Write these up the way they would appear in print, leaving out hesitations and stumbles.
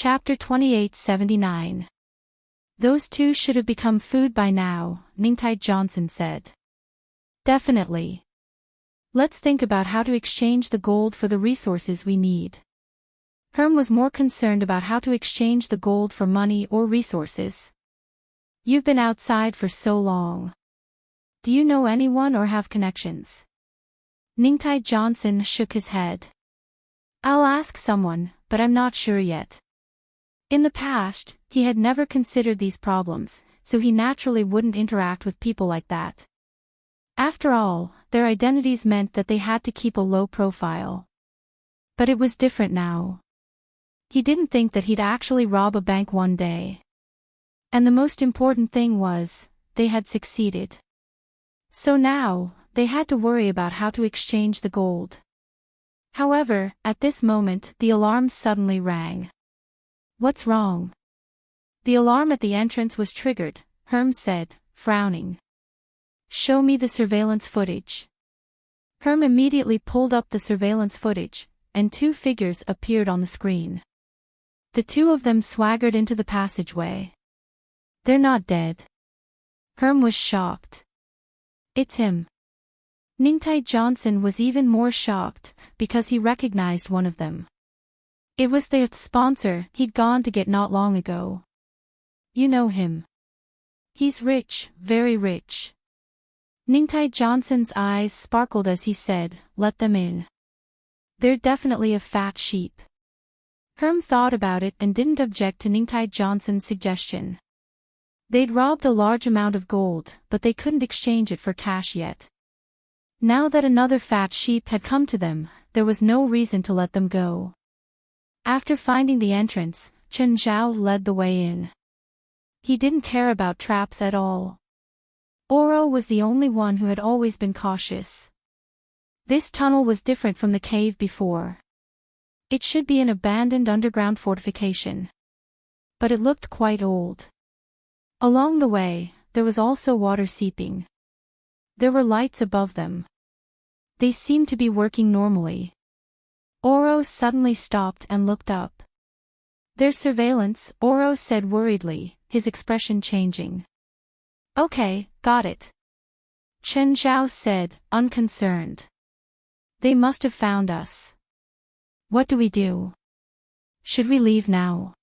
Chapter 2879. Those two should have become food by now, Ningtai Johnson said. Definitely. Let's think about how to exchange the gold for the resources we need. Herm was more concerned about how to exchange the gold for money or resources. You've been outside for so long. Do you know anyone or have connections? Ningtai Johnson shook his head. I'll ask someone, but I'm not sure yet. In the past, he had never considered these problems, so he naturally wouldn't interact with people like that. After all, their identities meant that they had to keep a low profile. But it was different now. He didn't think that he'd actually rob a bank one day. And the most important thing was, they had succeeded. So now, they had to worry about how to exchange the gold. However, at this moment, the alarm suddenly rang. What's wrong? The alarm at the entrance was triggered, Herm said, frowning. Show me the surveillance footage. Herm immediately pulled up the surveillance footage, and two figures appeared on the screen. The two of them swaggered into the passageway. They're not dead. Herm was shocked. It's him. Ningtai Johnson was even more shocked, because he recognized one of them. It was the sponsor he'd gone to get not long ago. You know him. He's rich, very rich. Ningtai Johnson's eyes sparkled as he said, let them in. They're definitely a fat sheep. Herm thought about it and didn't object to Ningtai Johnson's suggestion. They'd robbed a large amount of gold, but they couldn't exchange it for cash yet. Now that another fat sheep had come to them, there was no reason to let them go. After finding the entrance, Chen Zhao led the way in. He didn't care about traps at all. Oro was the only one who had always been cautious. This tunnel was different from the cave before. It should be an abandoned underground fortification. But it looked quite old. Along the way, there was also water seeping. There were lights above them. They seemed to be working normally. Oro suddenly stopped and looked up. There's surveillance, Oro said worriedly, his expression changing. Okay, got it. Chen Zhao said, unconcerned. They must have found us. What do we do? Should we leave now?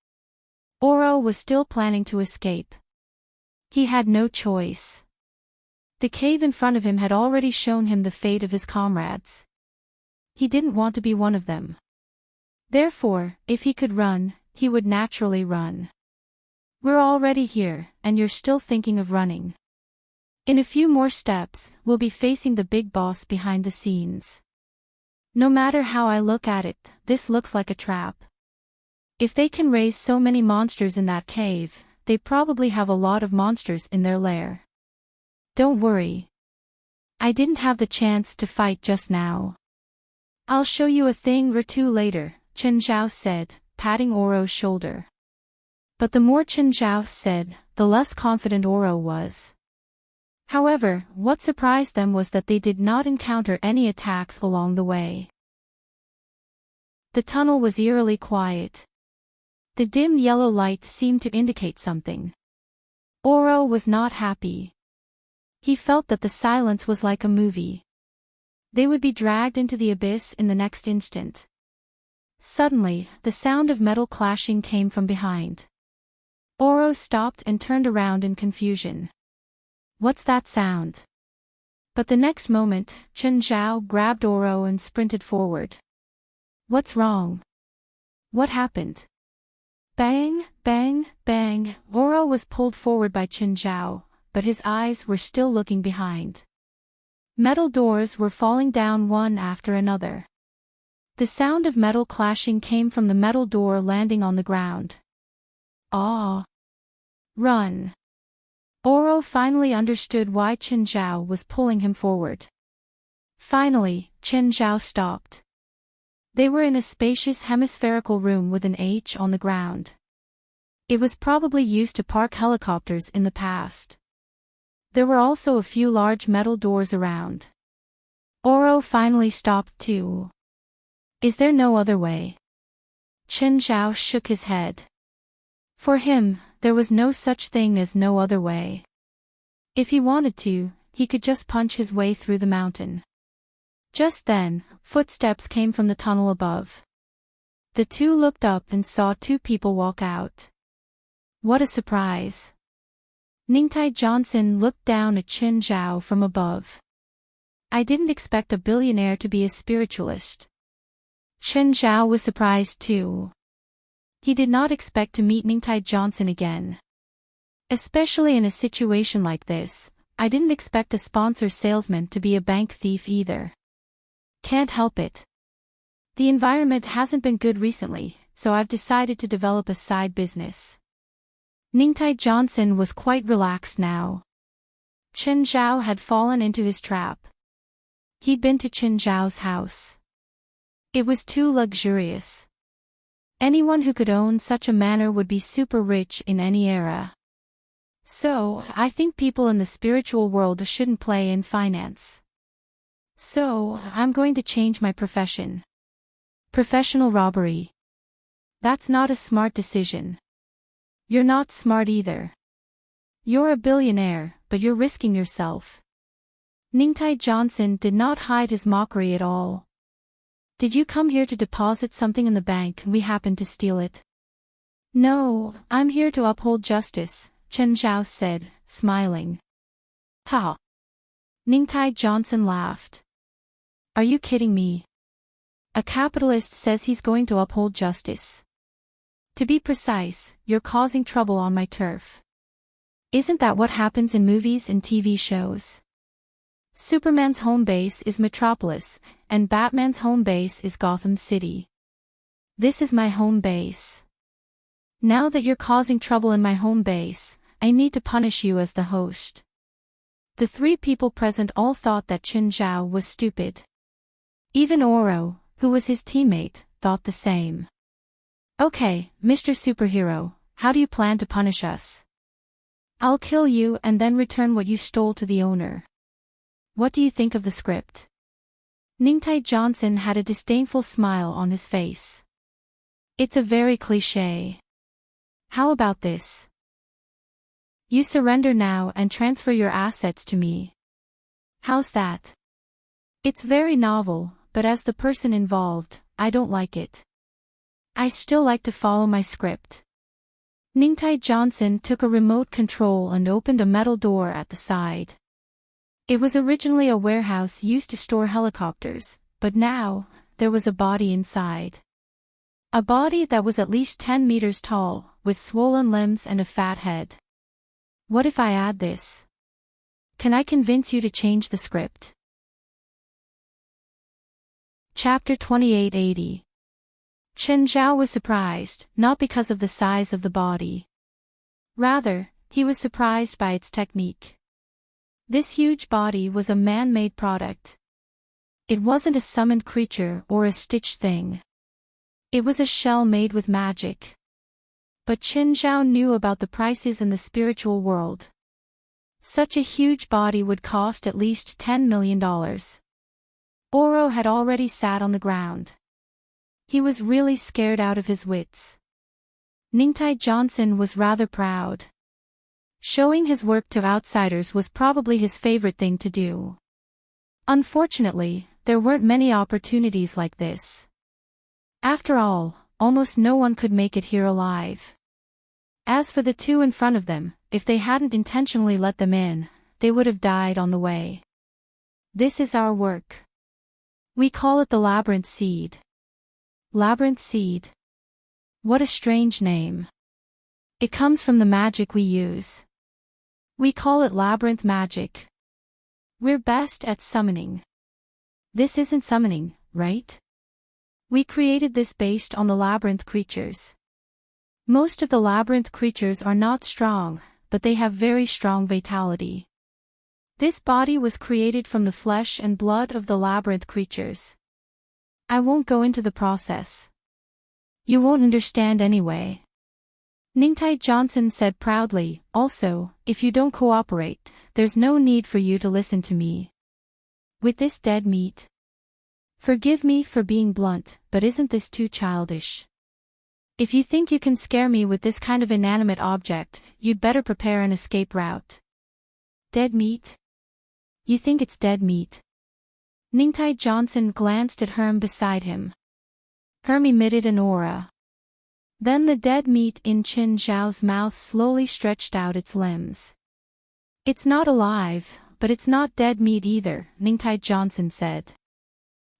Oro was still planning to escape. He had no choice. The cave in front of him had already shown him the fate of his comrades. He didn't want to be one of them. Therefore, if he could run, he would naturally run. We're already here, and you're still thinking of running. In a few more steps, we'll be facing the big boss behind the scenes. No matter how I look at it, this looks like a trap. If they can raise so many monsters in that cave, they probably have a lot of monsters in their lair. Don't worry. I didn't have the chance to fight just now. I'll show you a thing or two later, Chen Zhao said, patting Oro's shoulder. But the more Chen Zhao said, the less confident Oro was. However, what surprised them was that they did not encounter any attacks along the way. The tunnel was eerily quiet. The dim yellow light seemed to indicate something. Oro was not happy. He felt that the silence was like a movie. They would be dragged into the abyss in the next instant. Suddenly, the sound of metal clashing came from behind. Oro stopped and turned around in confusion. What's that sound? But the next moment, Chen Zhao grabbed Oro and sprinted forward. What's wrong? What happened? Bang, bang, bang, Oro was pulled forward by Chen Zhao, but his eyes were still looking behind. Metal doors were falling down one after another. The sound of metal clashing came from the metal door landing on the ground. Ah! Run! Oro finally understood why Chen Zhao was pulling him forward. Finally, Chen Zhao stopped. They were in a spacious hemispherical room with an H on the ground. It was probably used to park helicopters in the past. There were also a few large metal doors around. Oro finally stopped too. Is there no other way? Chen Zhao shook his head. For him, there was no such thing as no other way. If he wanted to, he could just punch his way through the mountain. Just then, footsteps came from the tunnel above. The two looked up and saw two people walk out. What a surprise! Ningtai Johnson looked down at Chen Zhao from above. I didn't expect a billionaire to be a spiritualist. Chen Zhao was surprised too. He did not expect to meet Ningtai Johnson again. Especially in a situation like this, I didn't expect a sponsor salesman to be a bank thief either. Can't help it. The environment hasn't been good recently, so I've decided to develop a side business. Ningtai Johnson was quite relaxed now. Chen Zhao had fallen into his trap. He'd been to Chen Zhao's house. It was too luxurious. Anyone who could own such a manor would be super rich in any era. So, I think people in the spiritual world shouldn't play in finance. So, I'm going to change my profession. Professional robbery. That's not a smart decision. You're not smart either. You're a billionaire, but you're risking yourself. Ningtai Johnson did not hide his mockery at all. Did you come here to deposit something in the bank and we happened to steal it? No, I'm here to uphold justice, Chen Zhao said, smiling. Ha! Ningtai Johnson laughed. Are you kidding me? A capitalist says he's going to uphold justice. To be precise, you're causing trouble on my turf. Isn't that what happens in movies and TV shows? Superman's home base is Metropolis, and Batman's home base is Gotham City. This is my home base. Now that you're causing trouble in my home base, I need to punish you as the host. The three people present all thought that Chen Zhao was stupid. Even Oro, who was his teammate, thought the same. Okay, Mr. Superhero, how do you plan to punish us? I'll kill you and then return what you stole to the owner. What do you think of the script? Ningtai Johnson had a disdainful smile on his face. It's a very cliché. How about this? You surrender now and transfer your assets to me. How's that? It's very novel, but as the person involved, I don't like it. I still like to follow my script. Ningtai Johnson took a remote control and opened a metal door at the side. It was originally a warehouse used to store helicopters, but now, there was a body inside. A body that was at least 10 meters tall, with swollen limbs and a fat head. What if I add this? Can I convince you to change the script? Chapter 2880. Chen Zhao was surprised, not because of the size of the body. Rather, he was surprised by its technique. This huge body was a man-made product. It wasn't a summoned creature or a stitched thing. It was a shell made with magic. But Chen Zhao knew about the prices in the spiritual world. Such a huge body would cost at least $10 million. Oro had already sat on the ground. He was really scared out of his wits. Ningtai Johnson was rather proud. Showing his work to outsiders was probably his favorite thing to do. Unfortunately, there weren't many opportunities like this. After all, almost no one could make it here alive. As for the two in front of them, if they hadn't intentionally let them in, they would have died on the way. This is our work. We call it the Labyrinth Seed. Labyrinth Seed. What a strange name. It comes from the magic we use. We call it labyrinth magic. We're best at summoning. This isn't summoning, right? We created this based on the labyrinth creatures. Most of the labyrinth creatures are not strong, but they have very strong vitality. This body was created from the flesh and blood of the labyrinth creatures. I won't go into the process. You won't understand anyway. Ningtai Johnson said proudly, also, if you don't cooperate, there's no need for you to listen to me. With this dead meat. Forgive me for being blunt, but isn't this too childish? If you think you can scare me with this kind of inanimate object, you'd better prepare an escape route. Dead meat? You think it's dead meat? Ningtai Johnson glanced at Herm beside him. Herm emitted an aura. Then the dead meat in Qin Zhao's mouth slowly stretched out its limbs. It's not alive, but it's not dead meat either, Ningtai Johnson said.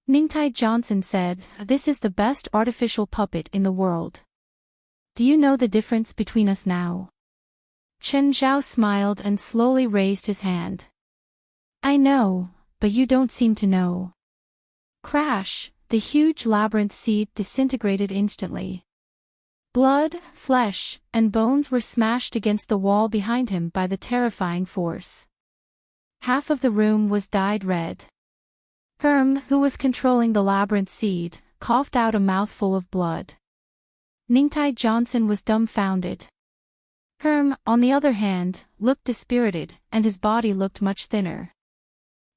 Ningtai Johnson said, this is the best artificial puppet in the world. Do you know the difference between us now? Qin Zhao smiled and slowly raised his hand. I know, but you don't seem to know. Crash, the huge labyrinth seed disintegrated instantly. Blood, flesh, and bones were smashed against the wall behind him by the terrifying force. Half of the room was dyed red. Herm, who was controlling the labyrinth seed, coughed out a mouthful of blood. Ningtai Johnson was dumbfounded. Herm, on the other hand, looked dispirited, and his body looked much thinner.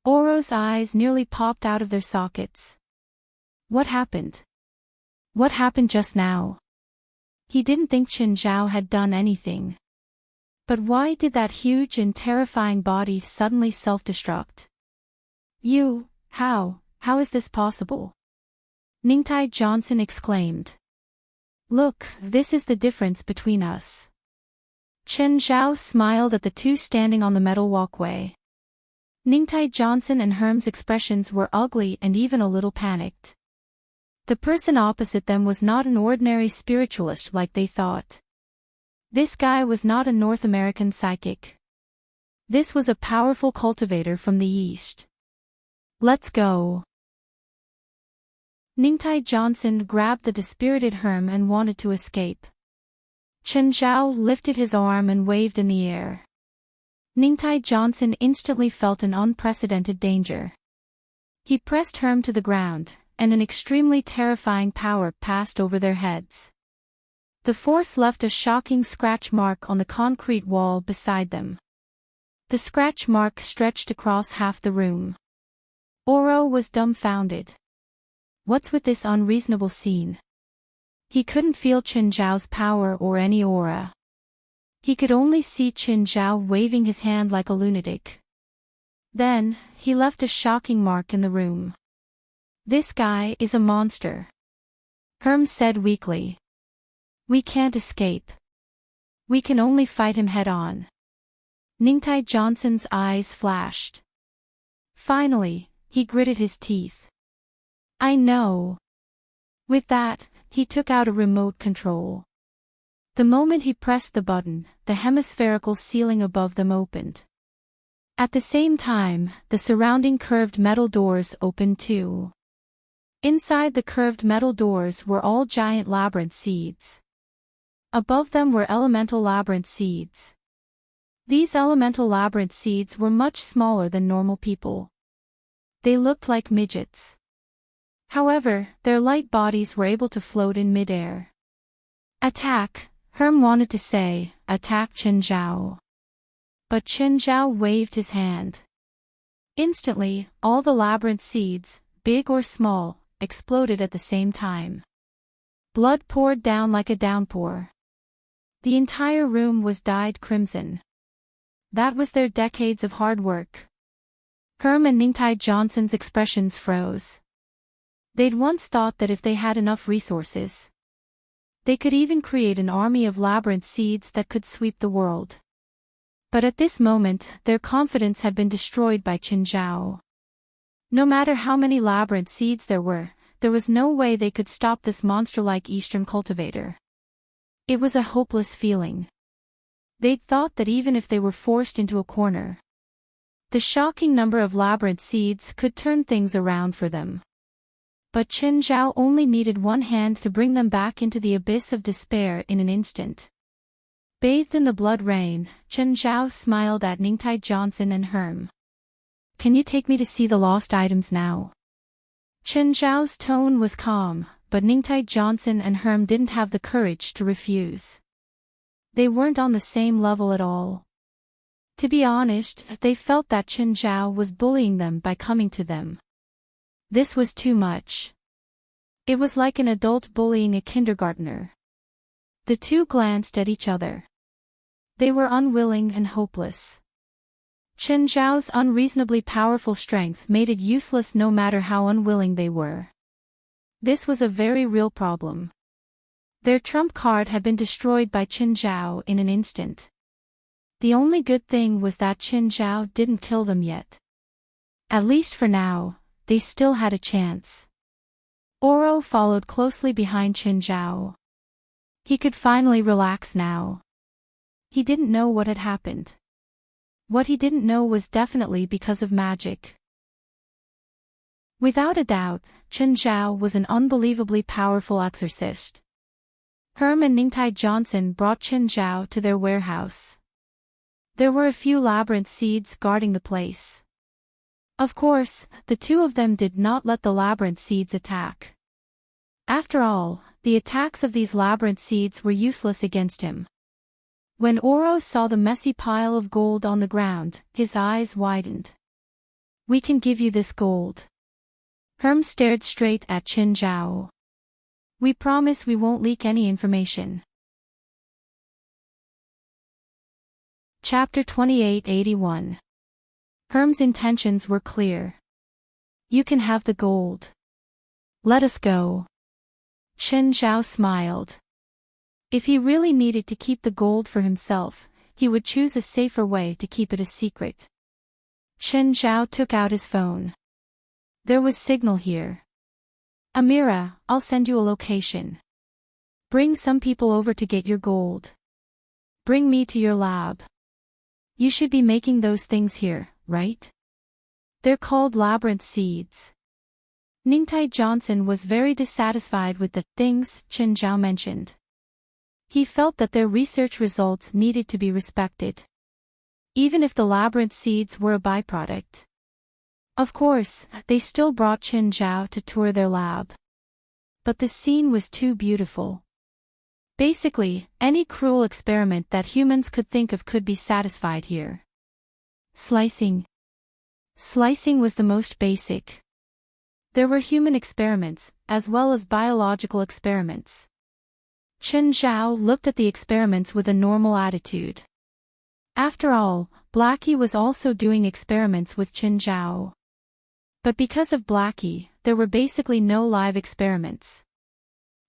Oro's eyes nearly popped out of their sockets. What happened? What happened just now? He didn't think Qin Zhao had done anything. But why did that huge and terrifying body suddenly self-destruct? How is this possible? Ningtai Johnson exclaimed. Look, this is the difference between us. Qin Zhao smiled at the two standing on the metal walkway. Ningtai Johnson and Herm's expressions were ugly and even a little panicked. The person opposite them was not an ordinary spiritualist like they thought. This guy was not a North American psychic. This was a powerful cultivator from the East. Let's go. Ningtai Johnson grabbed the dispirited Herm and wanted to escape. Qin Zhao lifted his arm and waved in the air. Ningtai Johnson instantly felt an unprecedented danger. He pressed Herm to the ground, and an extremely terrifying power passed over their heads. The force left a shocking scratch mark on the concrete wall beside them. The scratch mark stretched across half the room. Oro was dumbfounded. What's with this unreasonable scene? He couldn't feel Qin Zhao's power or any aura. He could only see Qin Zhao waving his hand like a lunatic. Then, he left a shocking mark in the room. This guy is a monster. Herm said weakly. We can't escape. We can only fight him head-on. Ningtai Johnson's eyes flashed. Finally, he gritted his teeth. I know. With that, he took out a remote control. The moment he pressed the button, the hemispherical ceiling above them opened. At the same time, the surrounding curved metal doors opened too. Inside the curved metal doors were all giant labyrinth seeds. Above them were elemental labyrinth seeds. These elemental labyrinth seeds were much smaller than normal people. They looked like midgets. However, their light bodies were able to float in midair. Attack, Herm wanted to say, attack Qin Zhao. But Qin Zhao waved his hand. Instantly, all the labyrinth seeds, big or small, exploded at the same time. Blood poured down like a downpour. The entire room was dyed crimson. That was their decades of hard work. Herm and Ningtai Johnson's expressions froze. They'd once thought that if they had enough resources, they could even create an army of labyrinth seeds that could sweep the world. But at this moment, their confidence had been destroyed by Qin Zhao. No matter how many labyrinth seeds there was no way they could stop this monster-like Eastern cultivator. It was a hopeless feeling. They'd thought that even if they were forced into a corner, the shocking number of labyrinth seeds could turn things around for them. But Qin Zhao only needed one hand to bring them back into the abyss of despair in an instant. Bathed in the blood rain, Qin Zhao smiled at Ningtai Johnson and Herm. Can you take me to see the lost items now? Qin Zhao's tone was calm, but Ningtai Johnson and Herm didn't have the courage to refuse. They weren't on the same level at all. To be honest, they felt that Qin Zhao was bullying them by coming to them. This was too much. It was like an adult bullying a kindergartner. The two glanced at each other. They were unwilling and hopeless. Chen Zhao's unreasonably powerful strength made it useless no matter how unwilling they were. This was a very real problem. Their trump card had been destroyed by Chen Zhao in an instant. The only good thing was that Chen Zhao didn't kill them yet. At least for now, they still had a chance. Oro followed closely behind Chen Zhao. He could finally relax now. He didn't know what had happened. What he didn't know was definitely because of magic. Without a doubt, Chen Zhao was an unbelievably powerful exorcist. Herm and Ningtai Johnson brought Chen Zhao to their warehouse. There were a few labyrinth seeds guarding the place. Of course, the two of them did not let the labyrinth seeds attack. After all, the attacks of these labyrinth seeds were useless against him. When Oro saw the messy pile of gold on the ground, his eyes widened. "We can give you this gold." Herm stared straight at Chen Zhao. "We promise we won't leak any information." Chapter 2881. Herm's intentions were clear. "You can have the gold. Let us go." Chen Zhao smiled. If he really needed to keep the gold for himself, he would choose a safer way to keep it a secret. Chen Zhao took out his phone. There was signal here. "Amira, I'll send you a location. Bring some people over to get your gold. Bring me to your lab. You should be making those things here, right? They're called labyrinth seeds." Ningtai Johnson was very dissatisfied with the things Chen Zhao mentioned. He felt that their research results needed to be respected. Even if the labyrinth seeds were a byproduct. Of course, they still brought Chen Zhao to tour their lab. But the scene was too beautiful. Basically, any cruel experiment that humans could think of could be satisfied here. Slicing. Slicing was the most basic. There were human experiments, as well as biological experiments. Chen Zhao looked at the experiments with a normal attitude. After all, Blackie was also doing experiments with Chen Zhao. But because of Blackie, there were basically no live experiments.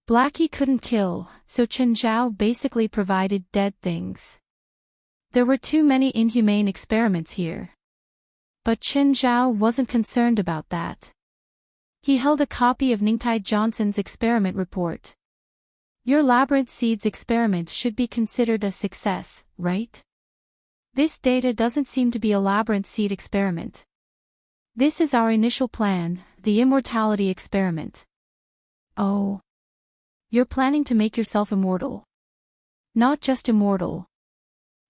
Blackie couldn't kill, so Chen Zhao basically provided dead things. There were too many inhumane experiments here. But Chen Zhao wasn't concerned about that. He held a copy of Ningtai Johnson's experiment report. "Your labyrinth seeds experiment should be considered a success, right? This data doesn't seem to be a labyrinth seed experiment. This is our initial plan, the immortality experiment." "Oh. You're planning to make yourself immortal. Not just immortal.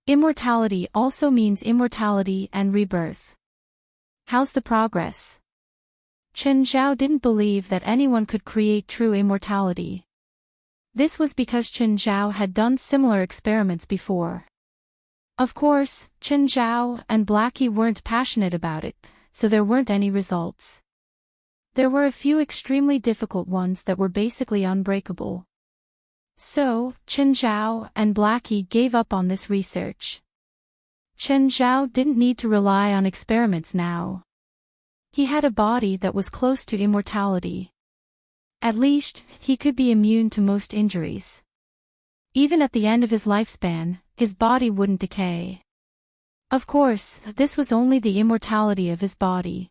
Immortality also means immortality and rebirth. How's the progress?" Chen Zhao didn't believe that anyone could create true immortality. This was because Chen Zhao had done similar experiments before. Of course, Chen Zhao and Blackie weren't passionate about it, so there weren't any results. There were a few extremely difficult ones that were basically unbreakable. So, Chen Zhao and Blackie gave up on this research. Chen Zhao didn't need to rely on experiments now. He had a body that was close to immortality. At least, he could be immune to most injuries. Even at the end of his lifespan, his body wouldn't decay. Of course, this was only the immortality of his body.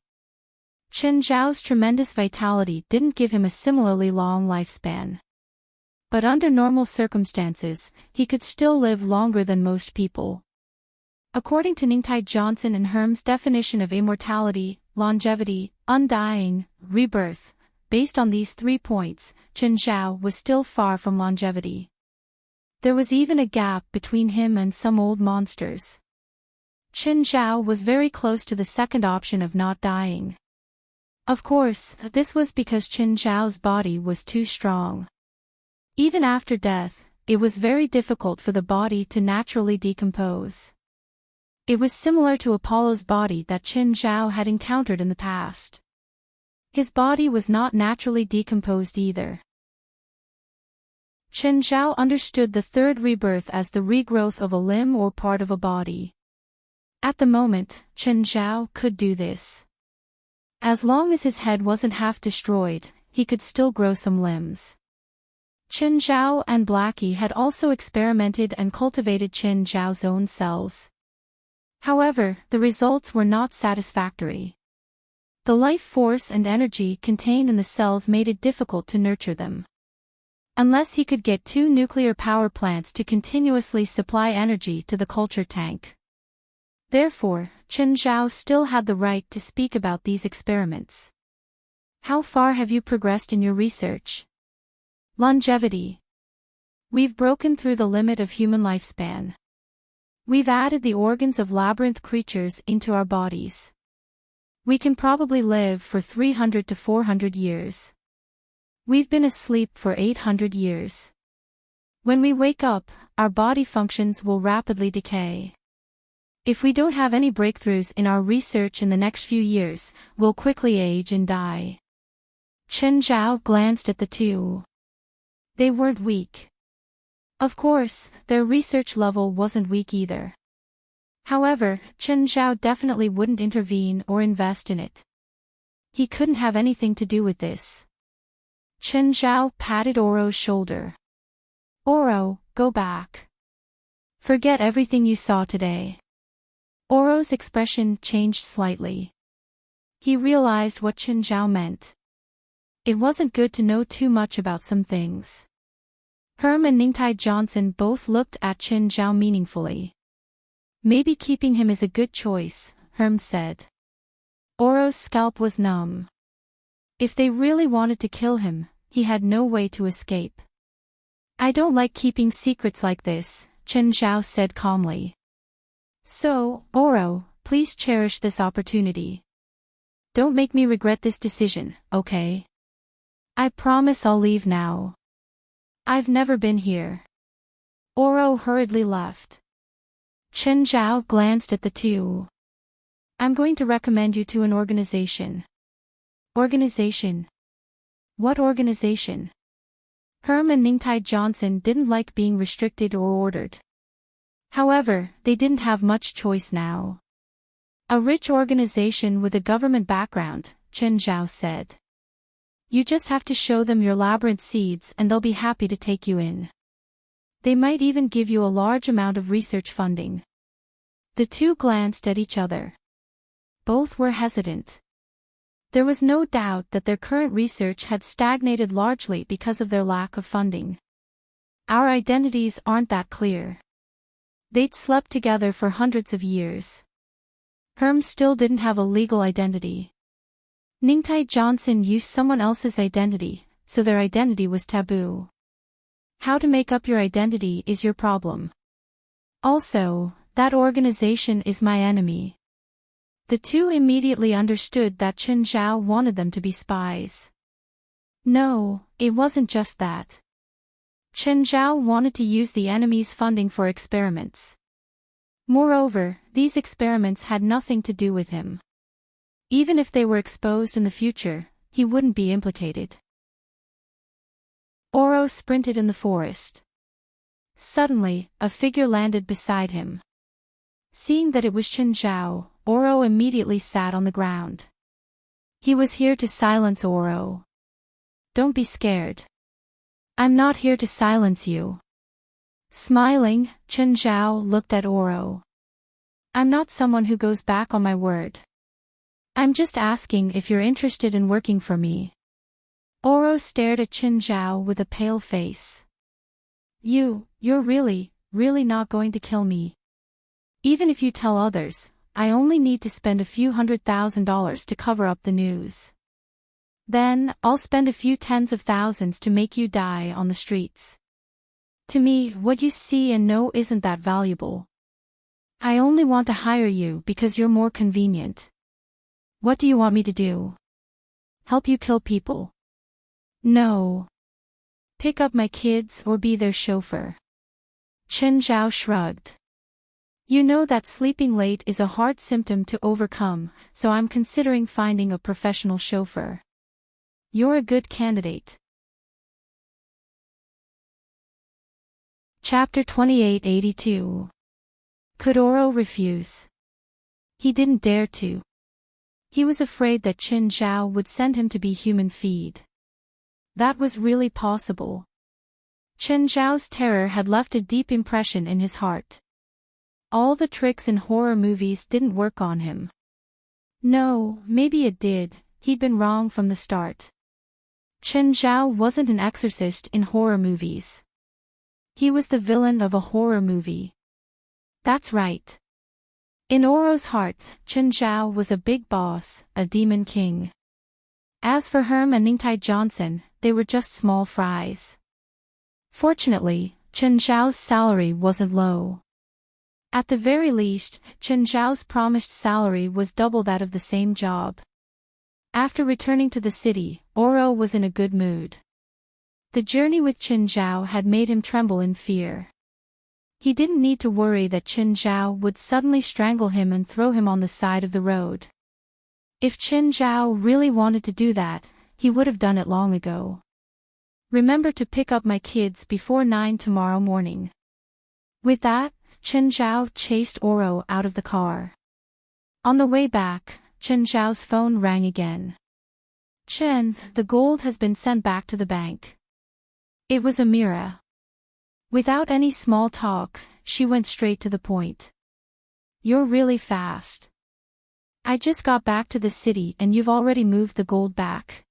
Chen Zhao's tremendous vitality didn't give him a similarly long lifespan. But under normal circumstances, he could still live longer than most people. According to Ningtai Johnson and Herm's definition of immortality, longevity, undying, rebirth, based on these 3 points, Chen Zhao was still far from longevity. There was even a gap between him and some old monsters. Chen Zhao was very close to the second option of not dying. Of course, this was because Chen Zhao's body was too strong. Even after death, it was very difficult for the body to naturally decompose. It was similar to Apollo's body that Chen Zhao had encountered in the past. His body was not naturally decomposed either. Chen Zhao understood the third rebirth as the regrowth of a limb or part of a body. At the moment, Chen Zhao could do this. As long as his head wasn't half destroyed, he could still grow some limbs. Chen Zhao and Blackie had also experimented and cultivated Chen Zhao's own cells. However, the results were not satisfactory. The life force and energy contained in the cells made it difficult to nurture them. Unless he could get 2 nuclear power plants to continuously supply energy to the culture tank. Therefore, Chen Zhao still had the right to speak about these experiments. How far have you progressed in your research? Longevity. We've broken through the limit of human lifespan. We've added the organs of labyrinth creatures into our bodies. We can probably live for 300 to 400 years. We've been asleep for 800 years. When we wake up, our body functions will rapidly decay. If we don't have any breakthroughs in our research in the next few years, we'll quickly age and die. Chen Zhao glanced at the two. They weren't weak. Of course, their research level wasn't weak either. However, Chen Zhao definitely wouldn't intervene or invest in it. He couldn't have anything to do with this. Chen Zhao patted Oro's shoulder. Oro, go back. Forget everything you saw today. Oro's expression changed slightly. He realized what Chen Zhao meant. It wasn't good to know too much about some things. Herm and Ningtai Johnson both looked at Chen Zhao meaningfully. Maybe keeping him is a good choice, Herm said. Oro's scalp was numb. If they really wanted to kill him, he had no way to escape. I don't like keeping secrets like this, Chen Zhao said calmly. So, Oro, please cherish this opportunity. Don't make me regret this decision, okay? I promise I'll leave now. I've never been here. Oro hurriedly left. Chen Zhao glanced at the two. I'm going to recommend you to an organization. Organization? What organization? Herm and Ningtai Johnson didn't like being restricted or ordered. However, they didn't have much choice now. A rich organization with a government background, Chen Zhao said. You just have to show them your labyrinth seeds and they'll be happy to take you in. They might even give you a large amount of research funding. The two glanced at each other. Both were hesitant. There was no doubt that their current research had stagnated largely because of their lack of funding. Our identities aren't that clear. They'd slept together for hundreds of years. Herm still didn't have a legal identity. Ningtai Johnson used someone else's identity, so their identity was taboo. How to make up your identity is your problem. Also, that organization is my enemy. The two immediately understood that Chen Zhao wanted them to be spies. No, it wasn't just that. Chen Zhao wanted to use the enemy's funding for experiments. Moreover, these experiments had nothing to do with him. Even if they were exposed in the future, he wouldn't be implicated. Oro sprinted in the forest. Suddenly, a figure landed beside him. Seeing that it was Chen Zhao, Oro immediately sat on the ground. He was here to silence Oro. Don't be scared. I'm not here to silence you. Smiling, Chen Zhao looked at Oro. I'm not someone who goes back on my word. I'm just asking if you're interested in working for me. Oro stared at Chen Zhao with a pale face. You're really not going to kill me. Even if you tell others, I only need to spend a few $100,000 to cover up the news. Then, I'll spend a few tens of thousands to make you die on the streets. To me, what you see and know isn't that valuable. I only want to hire you because you're more convenient. What do you want me to do? Help you kill people? No. Pick up my kids or be their chauffeur. Chen Zhao shrugged. You know that sleeping late is a hard symptom to overcome, so I'm considering finding a professional chauffeur. You're a good candidate. Chapter 2882. Could Oro refuse? He didn't dare to. He was afraid that Qin Zhao would send him to be human feed. That was really possible. Qin Zhao's terror had left a deep impression in his heart. All the tricks in horror movies didn't work on him. No, maybe it did, he'd been wrong from the start. Qin Zhao wasn't an exorcist in horror movies. He was the villain of a horror movie. That's right. In Oro's heart, Qin Zhao was a big boss, a demon king. As for Herm and Ningtai Johnson, they were just small fries. Fortunately, Qin Zhao's salary wasn't low. At the very least, Qin Zhao's promised salary was double that of the same job. After returning to the city, Oro was in a good mood. The journey with Qin Zhao had made him tremble in fear. He didn't need to worry that Qin Zhao would suddenly strangle him and throw him on the side of the road. If Qin Zhao really wanted to do that, he would have done it long ago. Remember to pick up my kids before 9 tomorrow morning. With that, Qin Zhao chased Oro out of the car. On the way back, Qin Zhao's phone rang again. Chen, the gold has been sent back to the bank. It was Amira. Without any small talk, she went straight to the point. You're really fast. I just got back to the city and you've already moved the gold back.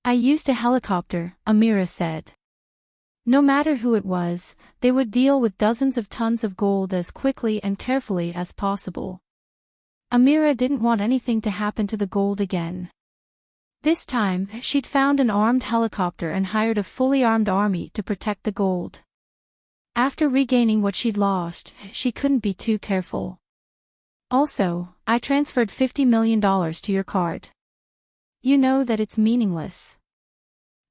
I used a helicopter, Amira said. No matter who it was, they would deal with dozens of tons of gold as quickly and carefully as possible. Amira didn't want anything to happen to the gold again. This time, she'd found an armed helicopter and hired a fully armed army to protect the gold. After regaining what she'd lost, she couldn't be too careful. Also, I transferred $50 million to your card. You know that it's meaningless.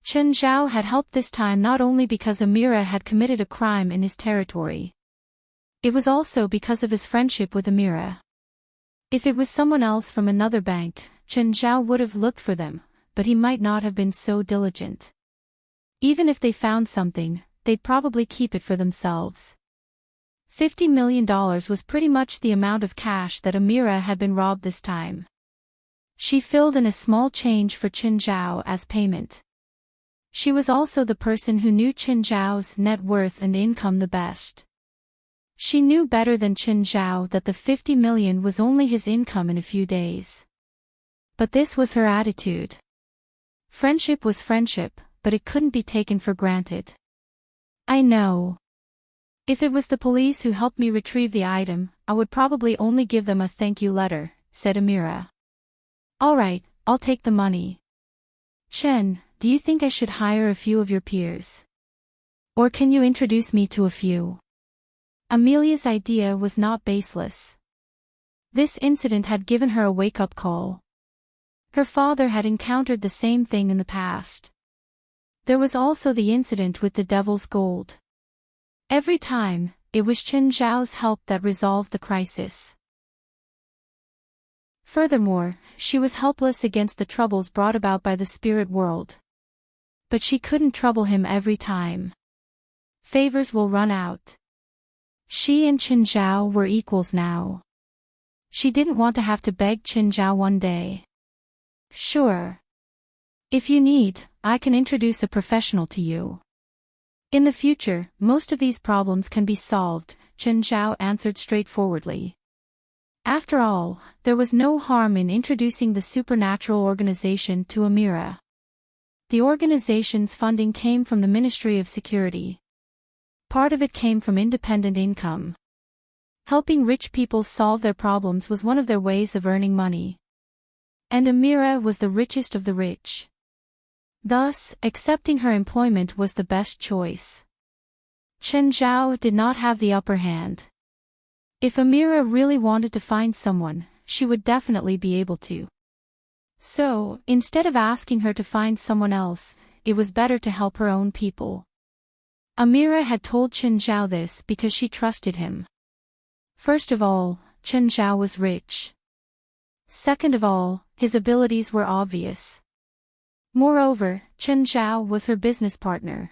Qin Zhao had helped this time not only because Amira had committed a crime in his territory. It was also because of his friendship with Amira. If it was someone else from another bank, Qin Zhao would have looked for them, but he might not have been so diligent. Even if they found something, they'd probably keep it for themselves. $50 million was pretty much the amount of cash that Amira had been robbed this time. She filled in a small change for Qin Zhao as payment. She was also the person who knew Qin Zhao's net worth and income the best. She knew better than Qin Zhao that the $50 million was only his income in a few days. But this was her attitude. Friendship was friendship, but it couldn't be taken for granted. I know. If it was the police who helped me retrieve the item, I would probably only give them a thank you letter, said Amira. Alright, I'll take the money. Chen, do you think I should hire a few of your peers? Or can you introduce me to a few? Amelia's idea was not baseless. This incident had given her a wake-up call. Her father had encountered the same thing in the past. There was also the incident with the Devil's Gold. Every time, it was Qin Zhao's help that resolved the crisis. Furthermore, she was helpless against the troubles brought about by the spirit world. But she couldn't trouble him every time. Favors will run out. She and Qin Zhao were equals now. She didn't want to have to beg Qin Zhao one day. Sure. If you need, I can introduce a professional to you. In the future, most of these problems can be solved, Qin Zhao answered straightforwardly. After all, there was no harm in introducing the supernatural organization to Amira. The organization's funding came from the Ministry of Security. Part of it came from independent income. Helping rich people solve their problems was one of their ways of earning money. And Amira was the richest of the rich. Thus, accepting her employment was the best choice. Qin Zhao did not have the upper hand. If Amira really wanted to find someone, she would definitely be able to. So, instead of asking her to find someone else, it was better to help her own people. Amira had told Qin Zhao this because she trusted him. First of all, Qin Zhao was rich. Second of all, his abilities were obvious. Moreover, Qin Zhao was her business partner.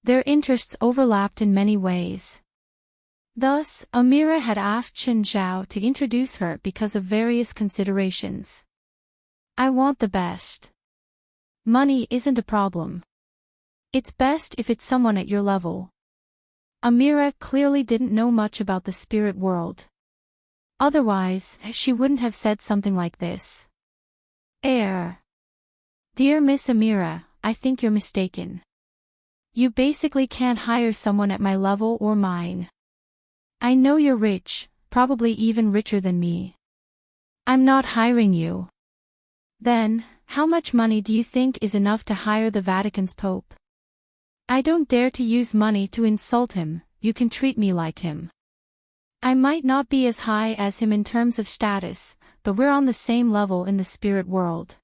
Their interests overlapped in many ways. Thus, Amira had asked Chen Zhao to introduce her because of various considerations. I want the best. Money isn't a problem. It's best if it's someone at your level. Amira clearly didn't know much about the spirit world. Otherwise, she wouldn't have said something like this. Dear Miss Amira, I think you're mistaken. You basically can't hire someone at my level or mine. I know you're rich, probably even richer than me. I'm not hiring you. Then, how much money do you think is enough to hire the Vatican's Pope? I don't dare to use money to insult him, you can treat me like him. I might not be as high as him in terms of status, but we're on the same level in the spirit world.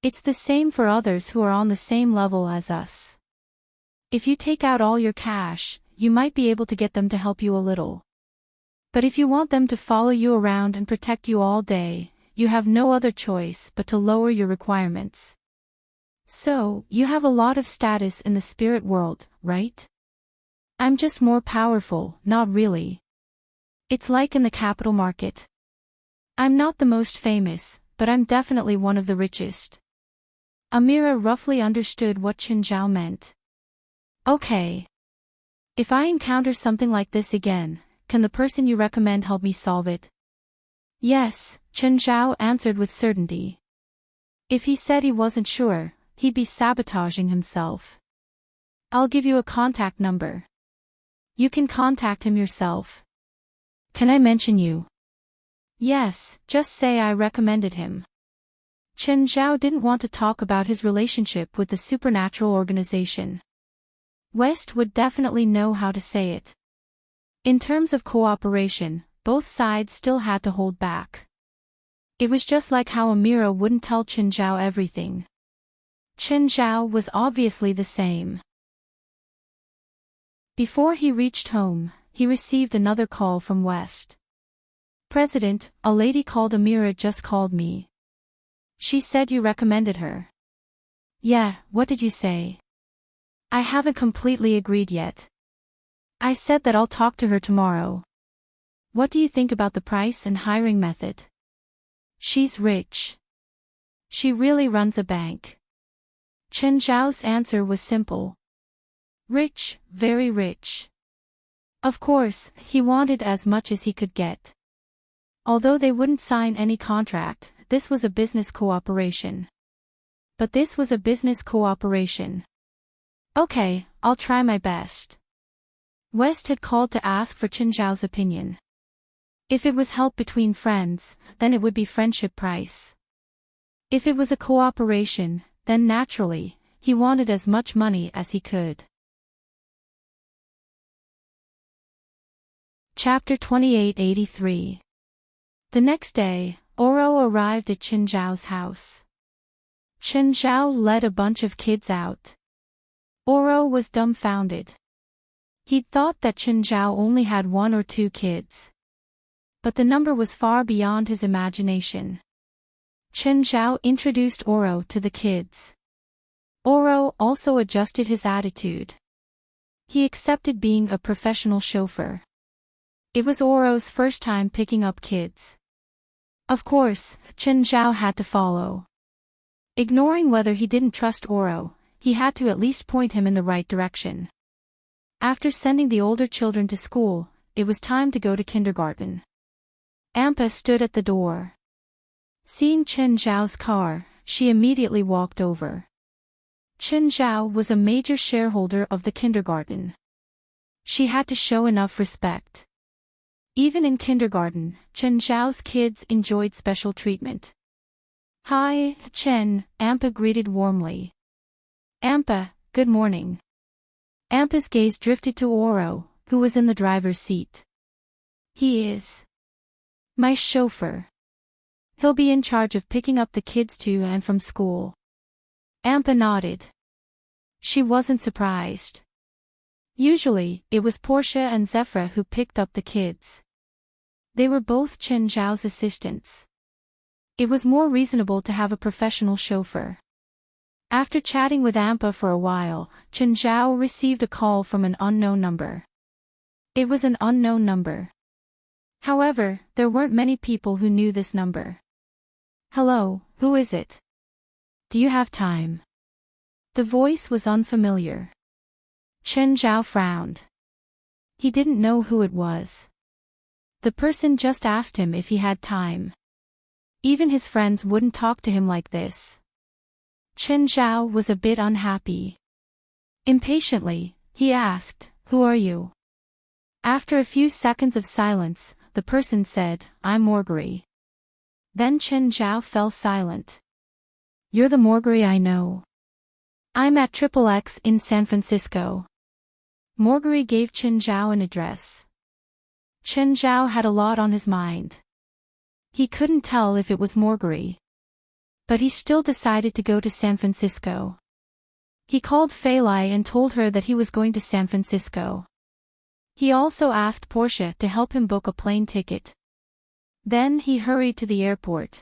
It's the same for others who are on the same level as us. If you take out all your cash, you might be able to get them to help you a little. But if you want them to follow you around and protect you all day, you have no other choice but to lower your requirements. So, you have a lot of status in the spirit world, right? I'm just more powerful, not really. It's like in the capital market. I'm not the most famous, but I'm definitely one of the richest. Amira roughly understood what Chen Zhao meant. Okay. If I encounter something like this again, can the person you recommend help me solve it? Yes, Chen Zhao answered with certainty. If he said he wasn't sure, he'd be sabotaging himself. I'll give you a contact number. You can contact him yourself. Can I mention you? Yes, just say I recommended him. Chen Zhao didn't want to talk about his relationship with the supernatural organization. West would definitely know how to say it. In terms of cooperation, both sides still had to hold back. It was just like how Amira wouldn't tell Chen Zhao everything. Chen Zhao was obviously the same. Before he reached home, he received another call from West. President, a lady called Amira just called me. She said you recommended her. Yeah, what did you say? I haven't completely agreed yet. I said that I'll talk to her tomorrow. What do you think about the price and hiring method? She's rich. She really runs a bank. Chen Zhao's answer was simple. Rich, very rich. Of course, he wanted as much as he could get. Although they wouldn't sign any contract, this was a business cooperation. But this was a business cooperation. Okay, I'll try my best. West had called to ask for Chen Zhao's opinion. If it was help between friends, then it would be friendship price. If it was a cooperation, then naturally, he wanted as much money as he could. Chapter 2883. The next day, Oro arrived at Chen Zhao's house. Chen Zhao led a bunch of kids out. Oro was dumbfounded. He'd thought that Chen Zhao only had 1 or 2 kids. But the number was far beyond his imagination. Chen Zhao introduced Oro to the kids. Oro also adjusted his attitude. He accepted being a professional chauffeur. It was Oro's first time picking up kids. Of course, Chen Zhao had to follow. Ignoring whether he didn't trust Oro, he had to at least point him in the right direction. After sending the older children to school, it was time to go to kindergarten. Ampa stood at the door. Seeing Chen Zhao's car, she immediately walked over. Chen Zhao was a major shareholder of the kindergarten. She had to show enough respect. Even in kindergarten, Chen Zhao's kids enjoyed special treatment. Hi, Chen, Ampa greeted warmly. Ampa, good morning. Ampa's gaze drifted to Oro, who was in the driver's seat. He is my chauffeur. He'll be in charge of picking up the kids to and from school. Ampa nodded. She wasn't surprised. Usually, it was Portia and Zephyra who picked up the kids. They were both Chen Zhao's assistants. It was more reasonable to have a professional chauffeur. After chatting with Ampa for a while, Chen Zhao received a call from an unknown number. It was an unknown number. However, there weren't many people who knew this number. Hello, who is it? Do you have time? The voice was unfamiliar. Chen Zhao frowned. He didn't know who it was. The person just asked him if he had time. Even his friends wouldn't talk to him like this. Chen Zhao was a bit unhappy. Impatiently, he asked, "Who are you?" After a few seconds of silence, the person said, "I'm Morgari." Then Chen Zhao fell silent. "You're the Morgari I know. I'm at XXX in San Francisco." Morgari gave Chen Zhao an address. Chen Zhao had a lot on his mind. He couldn't tell if it was Morgari. But he still decided to go to San Francisco. He called Fei Lai and told her that he was going to San Francisco. He also asked Portia to help him book a plane ticket. Then he hurried to the airport.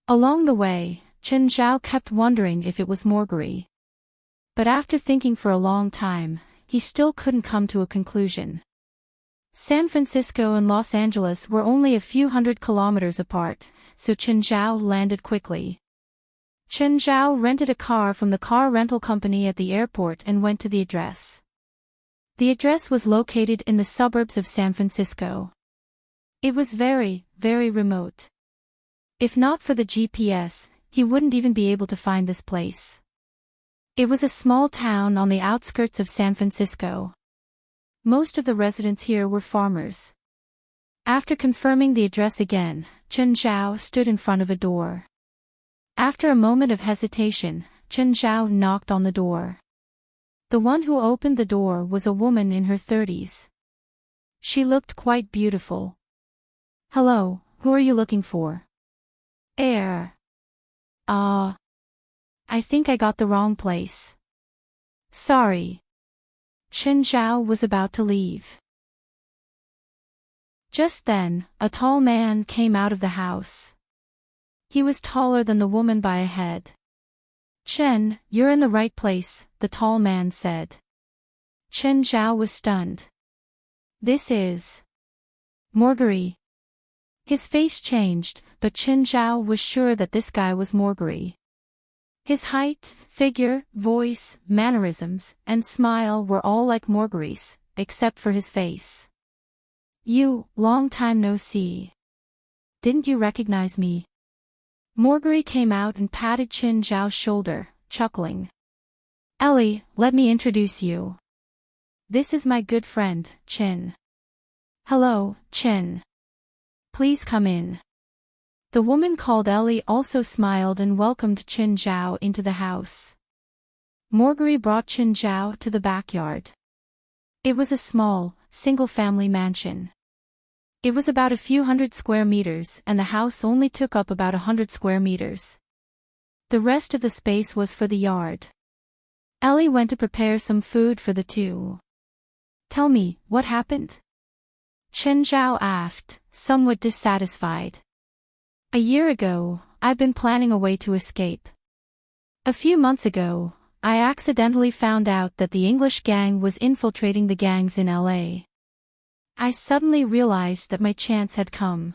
Along the way, Chen Zhao kept wondering if it was Morgari. But after thinking for a long time, he still couldn't come to a conclusion. San Francisco and Los Angeles were only a few hundred kilometers apart, so Chen Zhao landed quickly. Chen Zhao rented a car from the car rental company at the airport and went to the address. The address was located in the suburbs of San Francisco. It was very, very remote. If not for the GPS, he wouldn't even be able to find this place. It was a small town on the outskirts of San Francisco. Most of the residents here were farmers. After confirming the address again, Chen Zhao stood in front of a door. After a moment of hesitation, Chen Zhao knocked on the door. The one who opened the door was a woman in her 30s. She looked quite beautiful. "Hello, who are you looking for?" I think I got the wrong place. Sorry." Chen Zhao was about to leave. Just then, a tall man came out of the house. He was taller than the woman by a head. "Chen, you're in the right place," the tall man said. Chen Zhao was stunned. "This is Morgari." His face changed, but Chen Zhao was sure that this guy was Morgari. His height, figure, voice, mannerisms, and smile were all like Morgari's, except for his face. "You, long time no see. Didn't you recognize me?" Morgari came out and patted Chen Zhao's shoulder, chuckling. "Ellie, let me introduce you. This is my good friend, Chen." "Hello, Chen. Please come in." The woman called Ellie also smiled and welcomed Chen Zhao into the house. Morgari brought Chen Zhao to the backyard. It was a small, single-family mansion. It was about a few hundred square meters and the house only took up about 100 square meters. The rest of the space was for the yard. Ellie went to prepare some food for the two. "Tell me, what happened?" Chen Zhao asked, somewhat dissatisfied. "A year ago, I've been planning a way to escape. A few months ago, I accidentally found out that the English gang was infiltrating the gangs in LA. I suddenly realized that my chance had come.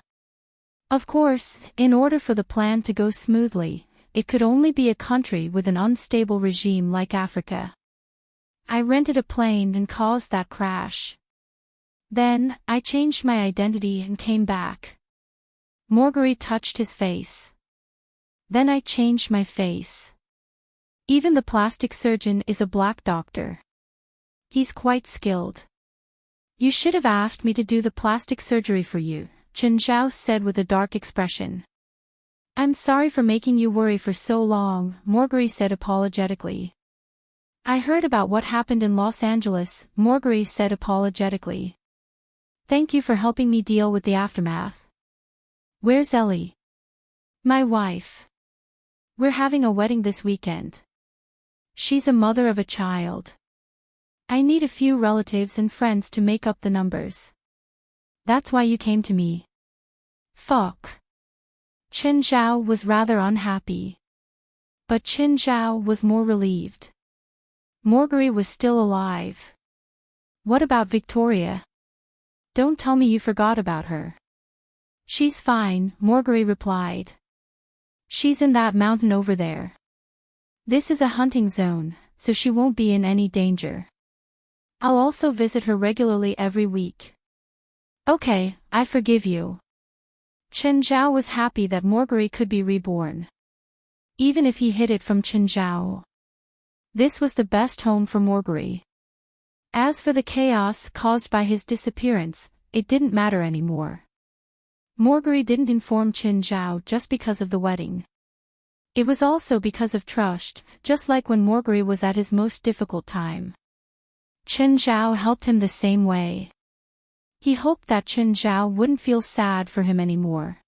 Of course, in order for the plan to go smoothly, it could only be a country with an unstable regime like Africa. I rented a plane and caused that crash. Then, I changed my identity and came back." Morgari touched his face. "Then I changed my face. Even the plastic surgeon is a black doctor. He's quite skilled. You should have asked me to do the plastic surgery for you," Chen Zhao said with a dark expression. "I'm sorry for making you worry for so long," Morgari said apologetically. "I heard about what happened in Los Angeles," Morgari said apologetically. "Thank you for helping me deal with the aftermath." "Where's Ellie?" "My wife. We're having a wedding this weekend. She's a mother of a child. I need a few relatives and friends to make up the numbers. That's why you came to me." Fuck. Chen Zhao was rather unhappy. But Qin Zhao was more relieved. Marguerite was still alive. What about Victoria? Don't tell me you forgot about her. She's fine, Marguerite replied. She's in that mountain over there. This is a hunting zone, so she won't be in any danger. I'll also visit her regularly every week. Okay, I forgive you. Qin Zhao was happy that Marguerite could be reborn. Even if he hid it from Qin Zhao. This was the best home for Marguerite. As for the chaos caused by his disappearance, it didn't matter anymore. Marguerite didn't inform Qin Zhao just because of the wedding. It was also because of trust, just like when Marguerite was at his most difficult time. Qin Zhao helped him the same way. He hoped that Qin Zhao wouldn't feel sad for him anymore.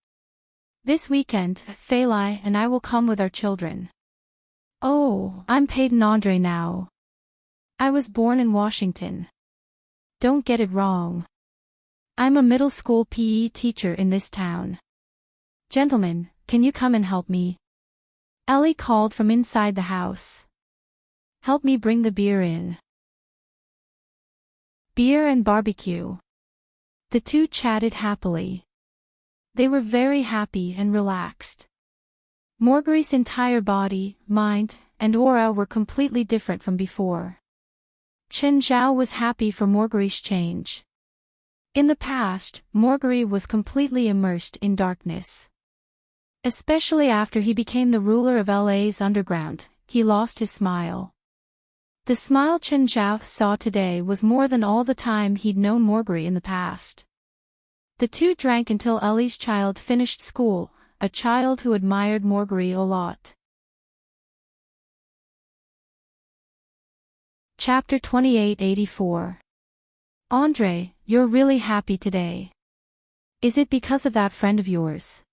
This weekend, Fei Lai and I will come with our children. Oh, I'm Peyton Andre now. I was born in Washington. Don't get it wrong. I'm a middle school PE teacher in this town. Gentlemen, can you come and help me? Ellie called from inside the house. Help me bring the beer in. Beer and barbecue. The two chatted happily. They were very happy and relaxed. Marguerite's entire body, mind, and aura were completely different from before. Qin Zhao was happy for Marguerite's change. In the past, Marguerite was completely immersed in darkness. Especially after he became the ruler of LA's underground, he lost his smile. The smile Qin Zhao saw today was more than all the time he'd known Marguerite in the past. The two drank until Ellie's child finished school, a child who admired Marguerite a lot. Chapter 2884. Andre, you're really happy today. Is it because of that friend of yours?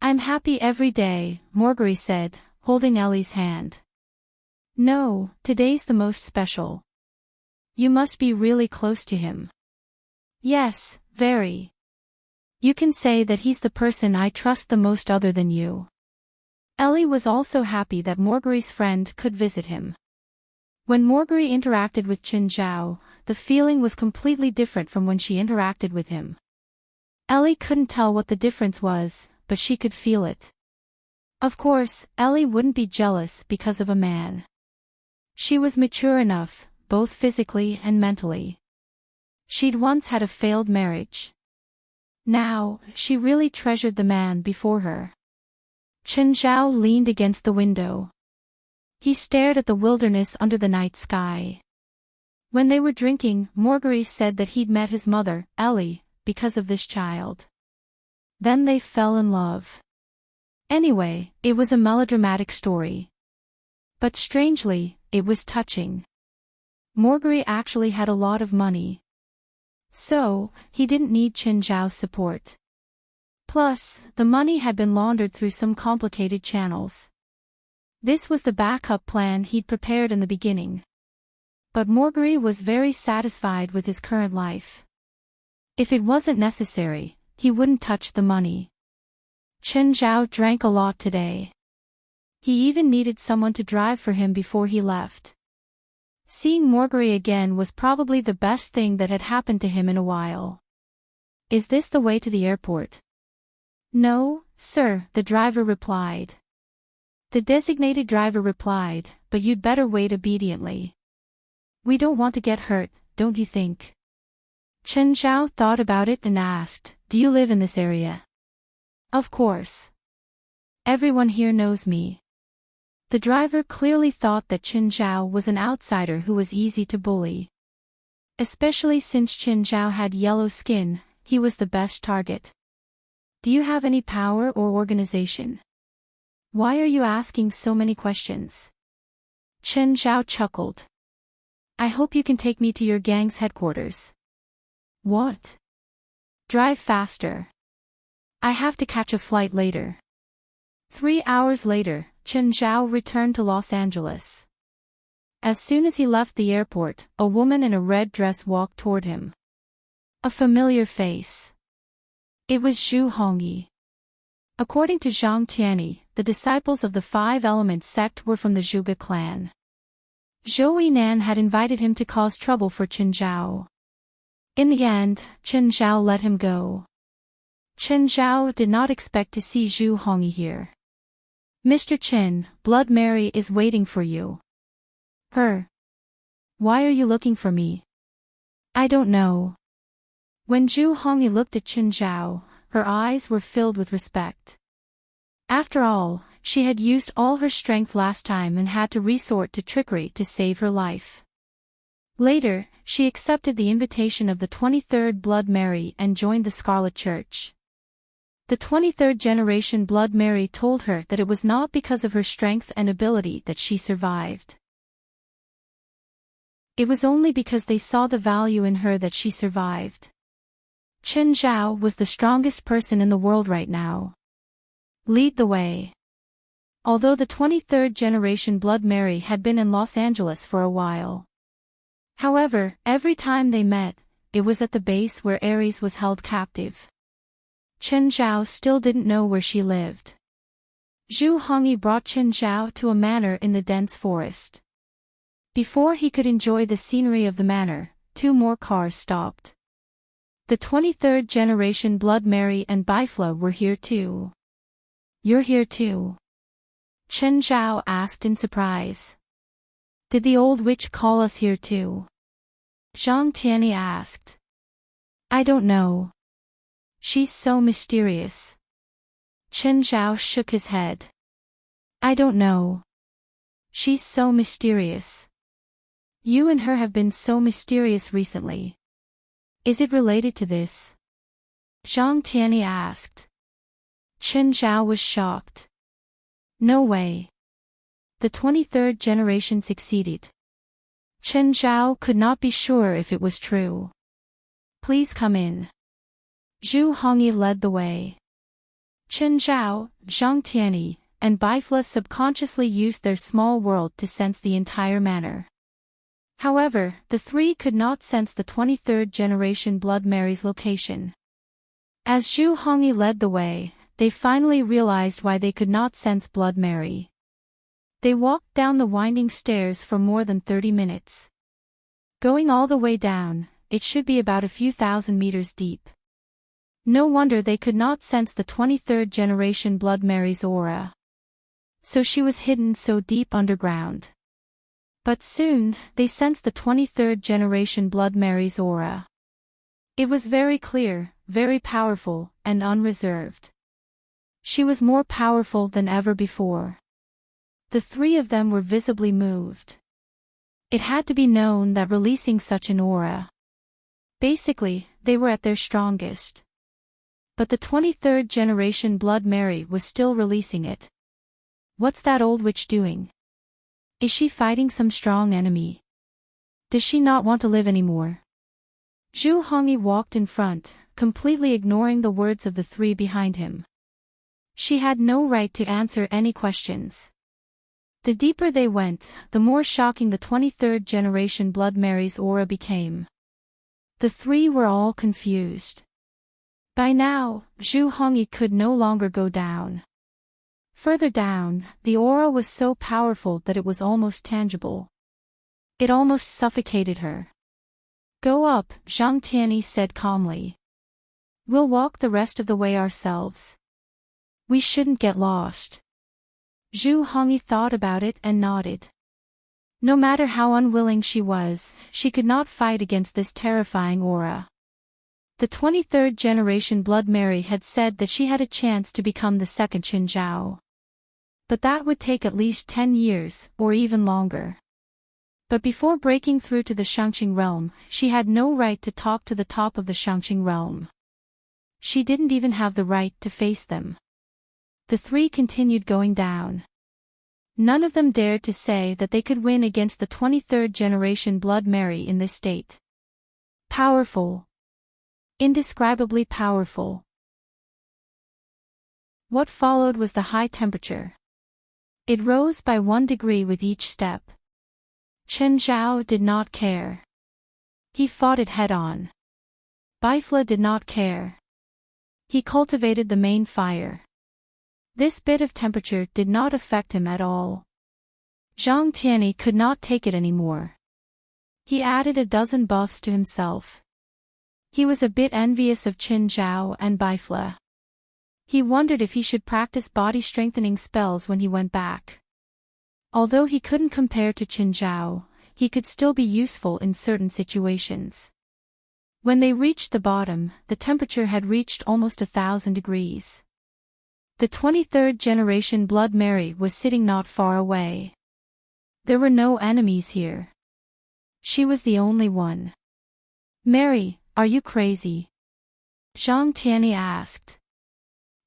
I'm happy every day, Marguerite said, holding Ellie's hand. No, today's the most special. You must be really close to him. Yes, very. You can say that he's the person I trust the most other than you. Ellie was also happy that Marguerite's friend could visit him. When Marguerite interacted with Qin Zhao, the feeling was completely different from when she interacted with him. Ellie couldn't tell what the difference was, but she could feel it. Of course, Ellie wouldn't be jealous because of a man. She was mature enough, both physically and mentally. She'd once had a failed marriage. Now, she really treasured the man before her. Qin Zhao leaned against the window. He stared at the wilderness under the night sky. When they were drinking, Marguerite said that he'd met his mother, Ellie, because of this child. Then they fell in love. Anyway, it was a melodramatic story. But strangely, it was touching. Marguerite actually had a lot of money. So, he didn't need Qin Zhao's support. Plus, the money had been laundered through some complicated channels. This was the backup plan he'd prepared in the beginning. But Marguerite was very satisfied with his current life. If it wasn't necessary, he wouldn't touch the money. Qin Zhao drank a lot today. He even needed someone to drive for him before he left. Seeing Marguerite again was probably the best thing that had happened to him in a while. Is this the way to the airport? No, sir, the driver replied. The designated driver replied, but you'd better wait obediently. We don't want to get hurt, don't you think? Qin Zhao thought about it and asked, do you live in this area? Of course. Everyone here knows me. The driver clearly thought that Qin Zhao was an outsider who was easy to bully. Especially since Qin Zhao had yellow skin, he was the best target. Do you have any power or organization? Why are you asking so many questions? Qin Zhao chuckled. I hope you can take me to your gang's headquarters. What? Drive faster. I have to catch a flight later. 3 hours later, Qin Zhao returned to Los Angeles. As soon as he left the airport, a woman in a red dress walked toward him. A familiar face. It was Zhu Hongyi. According to Zhang Tianyi, the the disciples of the Five Elements sect were from the Zhuge clan. Zhou Yinan had invited him to cause trouble for Chen Zhao. In the end, Chen Zhao let him go. Chen Zhao did not expect to see Zhu Hongyi here. "Mr. Chen, Blood Mary is waiting for you." "Her? Why are you looking for me?" "I don't know." When Zhu Hongyi looked at Chen Zhao, her eyes were filled with respect. After all, she had used all her strength last time and had to resort to trickery to save her life. Later, she accepted the invitation of the 23rd Blood Mary and joined the Scarlet Church. The 23rd generation Blood Mary told her that it was not because of her strength and ability that she survived. It was only because they saw the value in her that she survived. Chen Zhao was the strongest person in the world right now. Lead the way. Although the 23rd generation Blood Mary had been in Los Angeles for a while. However, every time they met, it was at the base where Ares was held captive. Chen Zhao still didn't know where she lived. Zhu Hongyi brought Chen Zhao to a manor in the dense forest. Before he could enjoy the scenery of the manor, 2 more cars stopped. The 23rd generation Blood Mary and Bifla were here too. "You're here too?" Chen Zhao asked in surprise. "Did the old witch call us here too?" Zhang Tianyi asked. "I don't know. She's so mysterious." Chen Zhao shook his head. "I don't know. She's so mysterious. You and her have been so mysterious recently. Is it related to this?" Zhang Tianyi asked. Chen Zhao was shocked. "No way." The 23rd generation succeeded. Chen Zhao could not be sure if it was true. "Please come in." Zhu Hongyi led the way. Chen Zhao, Zhang Tianyi, and Bifla subconsciously used their small world to sense the entire manor. However, the 3 could not sense the 23rd generation Blood Mary's location. As Zhu Hongyi led the way, they finally realized why they could not sense Blood Mary. They walked down the winding stairs for more than 30 minutes. Going all the way down, it should be about a few thousand meters deep. No wonder they could not sense the 23rd generation Blood Mary's aura. So she was hidden so deep underground. But soon, they sensed the 23rd generation Blood Mary's aura. It was very clear, very powerful, and unreserved. She was more powerful than ever before. The 3 of them were visibly moved. It had to be known that releasing such an aura. Basically, they were at their strongest. But the 23rd generation Blood Mary was still releasing it. What's that old witch doing? Is she fighting some strong enemy? Does she not want to live anymore? Zhu Hongyi walked in front, completely ignoring the words of the 3 behind him. She had no right to answer any questions. The deeper they went, the more shocking the 23rd generation Blood Mary's aura became. The 3 were all confused. By now, Zhu Hongyi could no longer go down. Further down, the aura was so powerful that it was almost tangible. It almost suffocated her. "Go up," Zhang Tianyi said calmly. "We'll walk the rest of the way ourselves. We shouldn't get lost." Zhu Hongyi thought about it and nodded. No matter how unwilling she was, she could not fight against this terrifying aura. The 23rd generation Blood Mary had said that she had a chance to become the second Chen Zhao. But that would take at least 10 years, or even longer. But before breaking through to the Shangqing realm, she had no right to talk to the top of the Shangqing realm. She didn't even have the right to face them. The 3 continued going down. None of them dared to say that they could win against the 23rd generation Blood Mary in this state. Powerful. Indescribably powerful. What followed was the high temperature. It rose by 1 degree with each step. Chen Zhao did not care. He fought it head-on. Bifla did not care. He cultivated the main fire. This bit of temperature did not affect him at all. Zhang Tianyi could not take it anymore. He added a dozen buffs to himself. He was a bit envious of Qin Zhao and Bifla. He wondered if he should practice body-strengthening spells when he went back. Although he couldn't compare to Qin Zhao, he could still be useful in certain situations. When they reached the bottom, the temperature had reached almost 1,000 degrees. The 23rd generation Blood Mary was sitting not far away. There were no enemies here. She was the only one. "Mary, are you crazy?" Zhang Tianyi asked.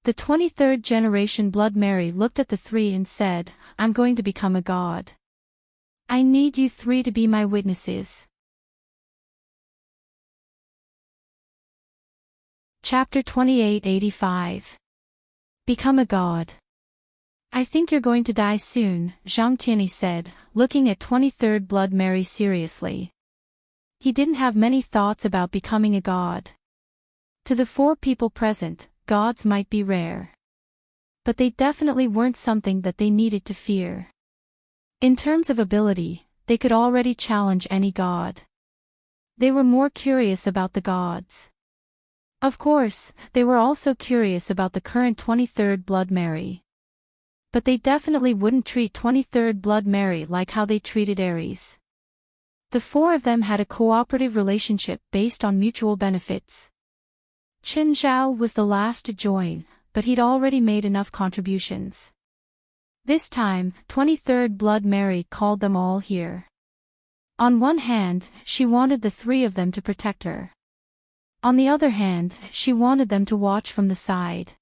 The 23rd generation Blood Mary looked at the three and said, "I'm going to become a god. I need you three to be my witnesses." Chapter 2885. Become a god. "I think you're going to die soon," Zhang Tianyi said, looking at 23rd Blood Mary seriously. He didn't have many thoughts about becoming a god. To the four people present, gods might be rare. But they definitely weren't something that they needed to fear. In terms of ability, they could already challenge any god. They were more curious about the gods. Of course, they were also curious about the current 23rd Blood Mary. But they definitely wouldn't treat 23rd Blood Mary like how they treated Ares. The four of them had a cooperative relationship based on mutual benefits. Qin Zhao was the last to join, but he'd already made enough contributions. This time, 23rd Blood Mary called them all here. On one hand, she wanted the three of them to protect her. On the other hand, she wanted them to watch from the side.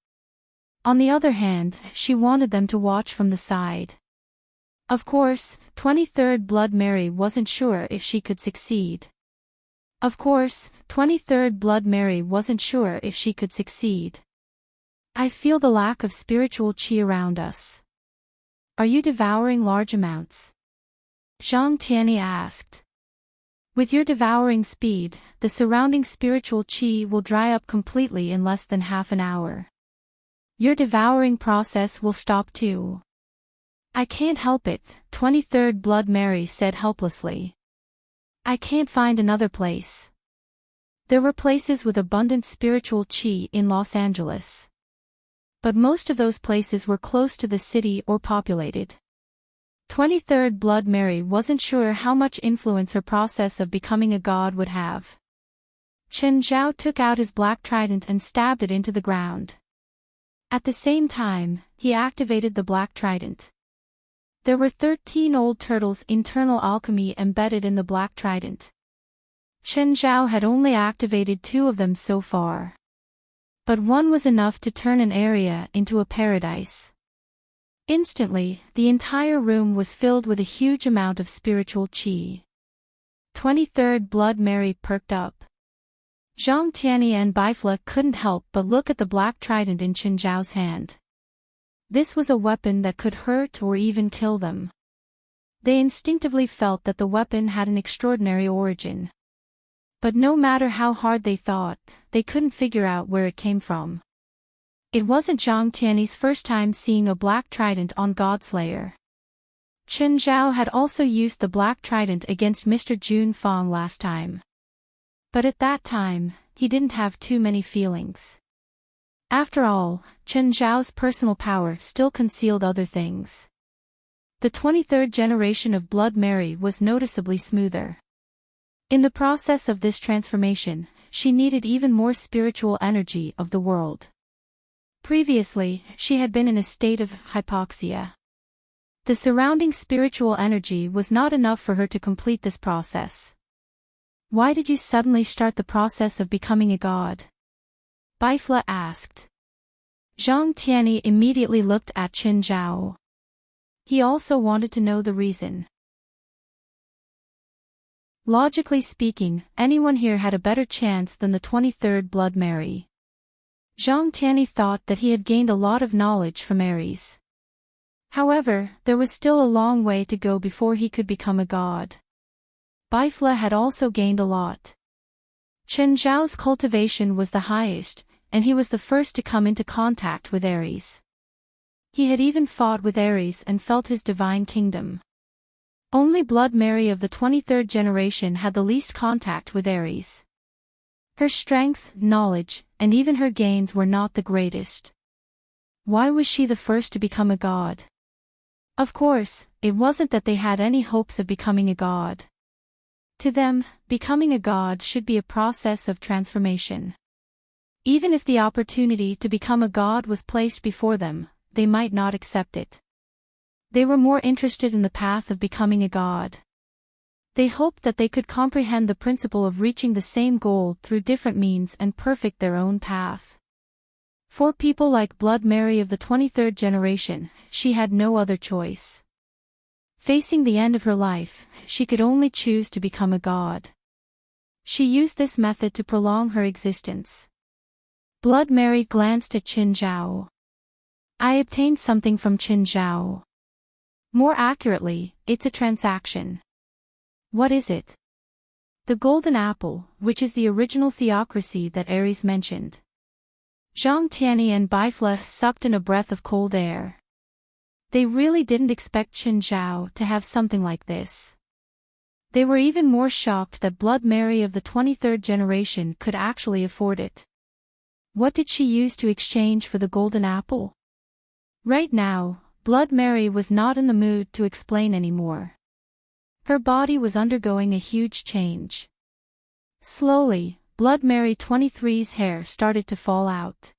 On the other hand, she wanted them to watch from the side. Of course, 23rd Blood Mary wasn't sure if she could succeed. Of course, 23rd Blood Mary wasn't sure if she could succeed. "I feel the lack of spiritual qi around us. Are you devouring large amounts?" Zhang Tianyi asked. "With your devouring speed, the surrounding spiritual qi will dry up completely in less than half an hour. Your devouring process will stop too." "I can't help it," 23rd Blood Mary said helplessly. "I can't find another place." There were places with abundant spiritual qi in Los Angeles. But most of those places were close to the city or populated. 23rd Blood Mary wasn't sure how much influence her process of becoming a god would have. Qin Zhao took out his black trident and stabbed it into the ground. At the same time, he activated the black trident. There were 13 old turtles' internal alchemy embedded in the black trident. Qin Zhao had only activated 2 of them so far. But one was enough to turn an area into a paradise. Instantly, the entire room was filled with a huge amount of spiritual qi. 23rd Blood Mary perked up. Zhang Tianyi and Bifla couldn't help but look at the black trident in Qin Zhao's hand. This was a weapon that could hurt or even kill them. They instinctively felt that the weapon had an extraordinary origin. But no matter how hard they thought, they couldn't figure out where it came from. It wasn't Zhang Tianyi's first time seeing a black trident on Godslayer. Qin Zhao had also used the black trident against Mr. Jun Fong last time. But at that time, he didn't have too many feelings. After all, Qin Zhao's personal power still concealed other things. The 23rd generation of Blood Mary was noticeably smoother. In the process of this transformation, she needed even more spiritual energy of the world. Previously, she had been in a state of hypoxia. The surrounding spiritual energy was not enough for her to complete this process. "Why did you suddenly start the process of becoming a god?" Bifla asked. Zhang Tianyi immediately looked at Qin Zhao. He also wanted to know the reason. Logically speaking, anyone here had a better chance than the 23rd Blood Mary. Zhang Tianyi thought that he had gained a lot of knowledge from Ares. However, there was still a long way to go before he could become a god. Bifla had also gained a lot. Qin Zhao's cultivation was the highest, and he was the first to come into contact with Ares. He had even fought with Ares and felt his divine kingdom. Only Blood Mary of the 23rd generation had the least contact with Ares. Her strength, knowledge, and even her gains were not the greatest. Why was she the first to become a god? Of course, it wasn't that they had any hopes of becoming a god. To them, becoming a god should be a process of transformation. Even if the opportunity to become a god was placed before them, they might not accept it. They were more interested in the path of becoming a god. They hoped that they could comprehend the principle of reaching the same goal through different means and perfect their own path. For people like Blood Mary of the 23rd generation, she had no other choice. Facing the end of her life, she could only choose to become a god. She used this method to prolong her existence. Blood Mary glanced at Qin Zhao. I obtained something from Qin Zhao. More accurately, it's a transaction. What is it? The golden apple, which is the original theocracy that Ares mentioned. Zhang Tianyi and Baifla sucked in a breath of cold air. They really didn't expect Qin Zhao to have something like this. They were even more shocked that Blood Mary of the 23rd generation could actually afford it. What did she use to exchange for the golden apple? Right now, Blood Mary was not in the mood to explain anymore. Her body was undergoing a huge change. Slowly, Blood Mary 23's hair started to fall out.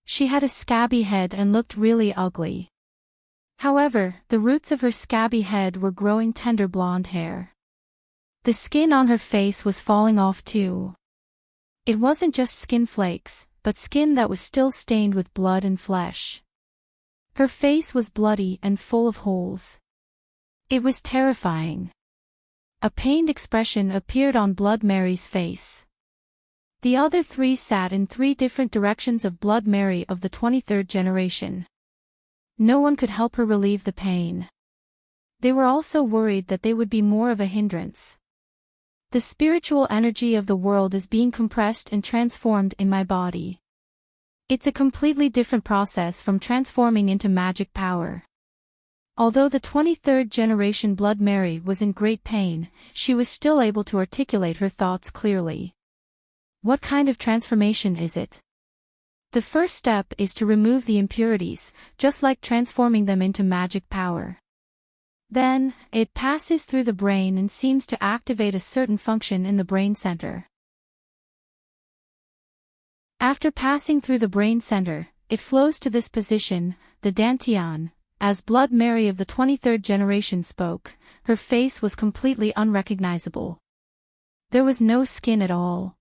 She had a scabby head and looked really ugly. However, the roots of her scabby head were growing tender blonde hair. The skin on her face was falling off too. It wasn't just skin flakes, but skin that was still stained with blood and flesh. Her face was bloody and full of holes. It was terrifying. A pained expression appeared on Blood Mary's face. The other three sat in three different directions of Blood Mary of the 23rd generation. No one could help her relieve the pain. They were also worried that they would be more of a hindrance. The spiritual energy of the world is being compressed and transformed in my body. It's a completely different process from transforming into magic power. Although the 23rd generation Blood Mary was in great pain, she was still able to articulate her thoughts clearly. What kind of transformation is it? The first step is to remove the impurities, just like transforming them into magic power. Then, it passes through the brain and seems to activate a certain function in the brain center. After passing through the brain center, it flows to this position, the dantian. As Blood Mary of the 23rd generation spoke, her face was completely unrecognizable. There was no skin at all.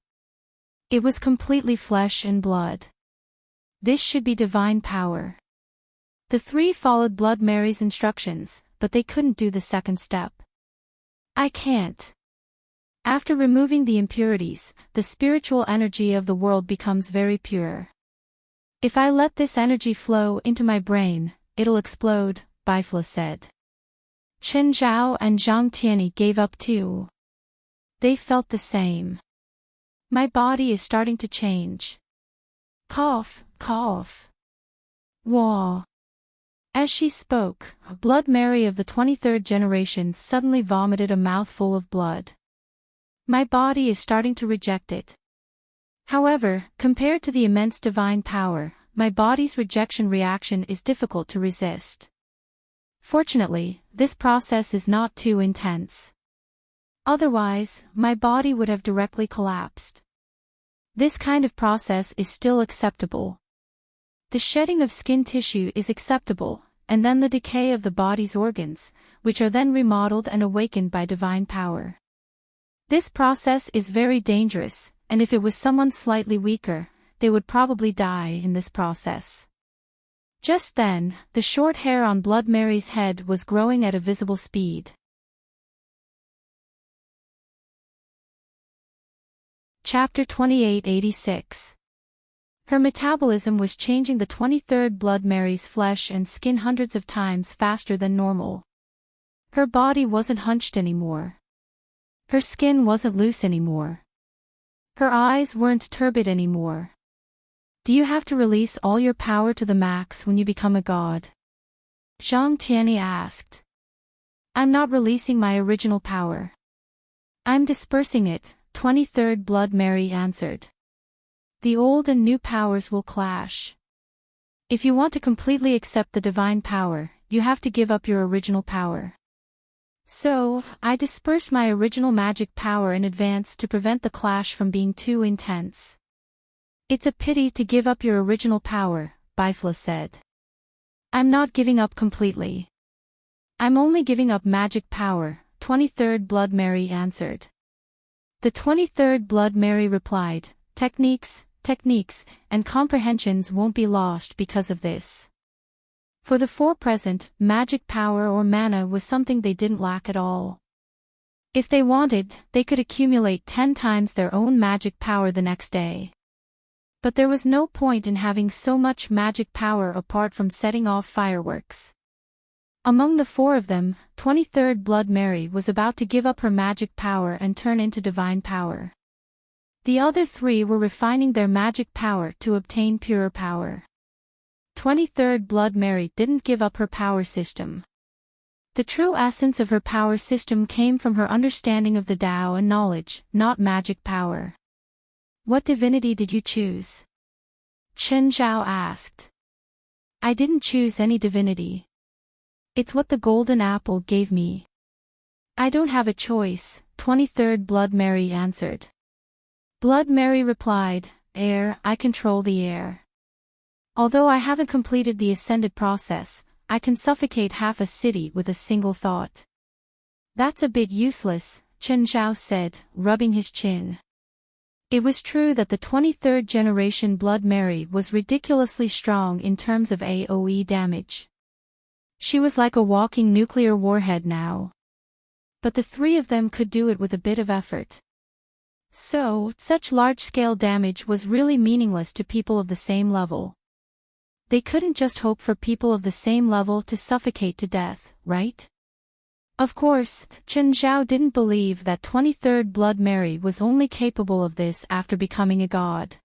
It was completely flesh and blood. This should be divine power. The three followed Blood Mary's instructions, but they couldn't do the second step. I can't. After removing the impurities, the spiritual energy of the world becomes very pure. If I let this energy flow into my brain, it'll explode, Baifla said. Qin Zhao and Zhang Tianyi gave up too. They felt the same. My body is starting to change. Cough, cough. Wah. As she spoke, Blood Mary of the 23rd generation suddenly vomited a mouthful of blood. My body is starting to reject it. However, compared to the immense divine power, my body's rejection reaction is difficult to resist. Fortunately, this process is not too intense. Otherwise, my body would have directly collapsed. This kind of process is still acceptable. The shedding of skin tissue is acceptable, and then the decay of the body's organs, which are then remodeled and awakened by divine power. This process is very dangerous, and if it was someone slightly weaker, they would probably die in this process. Just then, the short hair on Blood Mary's head was growing at a visible speed. Chapter 2886. Her metabolism was changing the 23rd Blood Mary's flesh and skin hundreds of times faster than normal. Her body wasn't hunched anymore. Her skin wasn't loose anymore. Her eyes weren't turbid anymore. Do you have to release all your power to the max when you become a god? Zhang Tianyi asked. I'm not releasing my original power. I'm dispersing it, 23rd Blood Mary answered. The old and new powers will clash. If you want to completely accept the divine power, you have to give up your original power. So, I dispersed my original magic power in advance to prevent the clash from being too intense. It's a pity to give up your original power, Bifla said. I'm not giving up completely. I'm only giving up magic power, 23rd Blood Mary answered. The 23rd Blood Mary replied, techniques, and comprehensions won't be lost because of this. For the four present, magic power or mana was something they didn't lack at all. If they wanted, they could accumulate 10 times their own magic power the next day. But there was no point in having so much magic power apart from setting off fireworks. Among the four of them, 23rd Blood Mary was about to give up her magic power and turn into divine power. The other three were refining their magic power to obtain purer power. 23rd Blood Mary didn't give up her power system. The true essence of her power system came from her understanding of the Tao and knowledge, not magic power. What divinity did you choose? Chen Zhao asked. I didn't choose any divinity. It's what the golden apple gave me. I don't have a choice, 23rd Blood Mary answered. Blood Mary replied, Air, I control the air. Although I haven't completed the ascended process, I can suffocate half a city with a single thought. That's a bit useless, Chen Zhao said, rubbing his chin. It was true that the 23rd generation Blood Mary was ridiculously strong in terms of AoE damage. She was like a walking nuclear warhead now. But the three of them could do it with a bit of effort. So, such large-scale damage was really meaningless to people of the same level. They couldn't just hope for people of the same level to suffocate to death, right? Of course, Chen Zhao didn't believe that 23rd Blood Mary was only capable of this after becoming a god.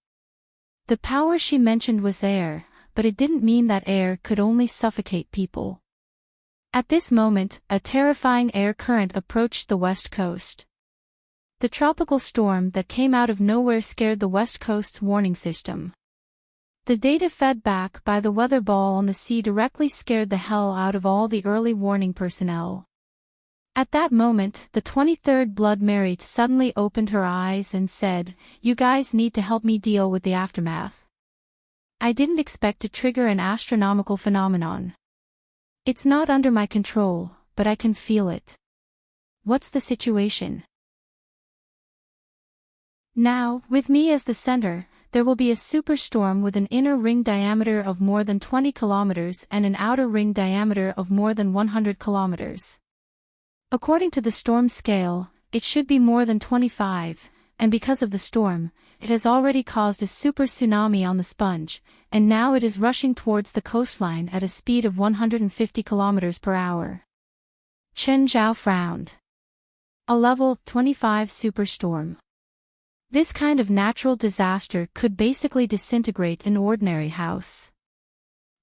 The power she mentioned was air, but it didn't mean that air could only suffocate people. At this moment, a terrifying air current approached the west coast. The tropical storm that came out of nowhere scared the west coast's warning system. The data fed back by the weather ball on the sea directly scared the hell out of all the early warning personnel. At that moment, the 23rd Blood Mary suddenly opened her eyes and said, You guys need to help me deal with the aftermath. I didn't expect to trigger an astronomical phenomenon. It's not under my control, but I can feel it. What's the situation? Now, with me as the center, there will be a superstorm with an inner ring diameter of more than 20 kilometers and an outer ring diameter of more than 100 kilometers. According to the storm scale, it should be more than 25, and because of the storm, it has already caused a super tsunami on the sponge, and now it is rushing towards the coastline at a speed of 150 kilometers per hour. Chen Zhao frowned. A level 25 superstorm. This kind of natural disaster could basically disintegrate an ordinary house.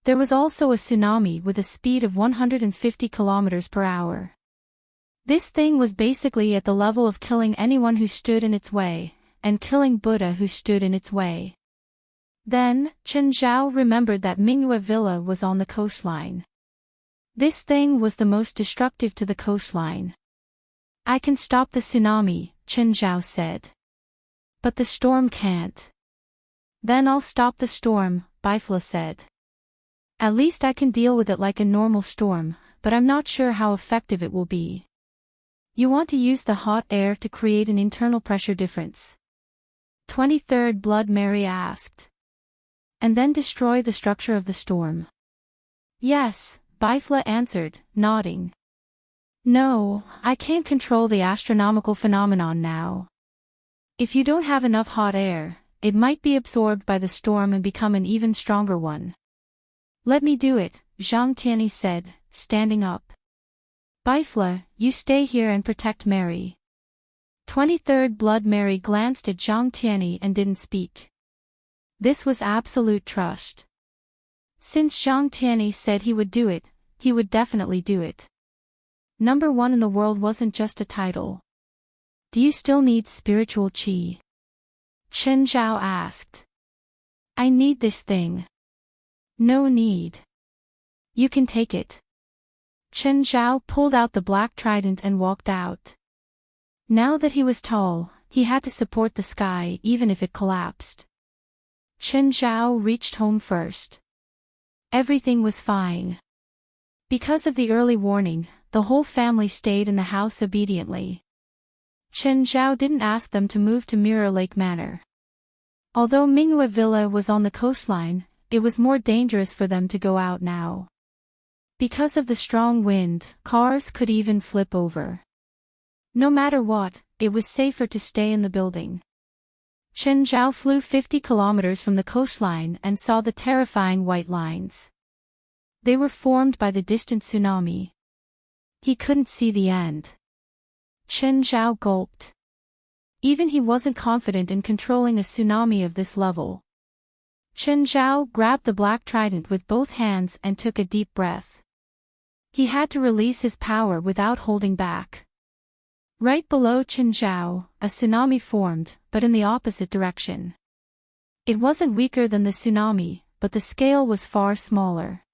There was also a tsunami with a speed of 150 kilometers per hour. This thing was basically at the level of killing anyone who stood in its way, and killing Buddha who stood in its way. Then, Chen Zhao remembered that Mingyue Villa was on the coastline. This thing was the most destructive to the coastline. I can stop the tsunami, Chen Zhao said. But the storm can't. Then I'll stop the storm, Bifla said. At least I can deal with it like a normal storm, but I'm not sure how effective it will be. You want to use the hot air to create an internal pressure difference? 23rd Blood Mary asked. And then destroy the structure of the storm. Yes, Bifla answered, nodding. No, I can't control the astronomical phenomenon now. If you don't have enough hot air, it might be absorbed by the storm and become an even stronger one. Let me do it, Zhang Tianyi said, standing up. Bifla, you stay here and protect Mary. 23rd Blood Mary glanced at Zhang Tianyi and didn't speak. This was absolute trust. Since Zhang Tianyi said he would do it, he would definitely do it. Number 1 in the world wasn't just a title. Do you still need spiritual qi? Chen Zhao asked. I need this thing. No need. You can take it. Chen Zhao pulled out the black trident and walked out. Now that he was tall, he had to support the sky even if it collapsed. Chen Zhao reached home first. Everything was fine. Because of the early warning, the whole family stayed in the house obediently. Chen Zhao didn't ask them to move to Mirror Lake Manor. Although Minghua Villa was on the coastline, it was more dangerous for them to go out now. Because of the strong wind, cars could even flip over. No matter what, it was safer to stay in the building. Chen Zhao flew 50 kilometers from the coastline and saw the terrifying white lines. They were formed by the distant tsunami. He couldn't see the end. Chen Zhao gulped. Even he wasn't confident in controlling a tsunami of this level. Chen Zhao grabbed the black trident with both hands and took a deep breath. He had to release his power without holding back. Right below Chen Zhao, a tsunami formed, but in the opposite direction. It wasn't weaker than the tsunami, but the scale was far smaller.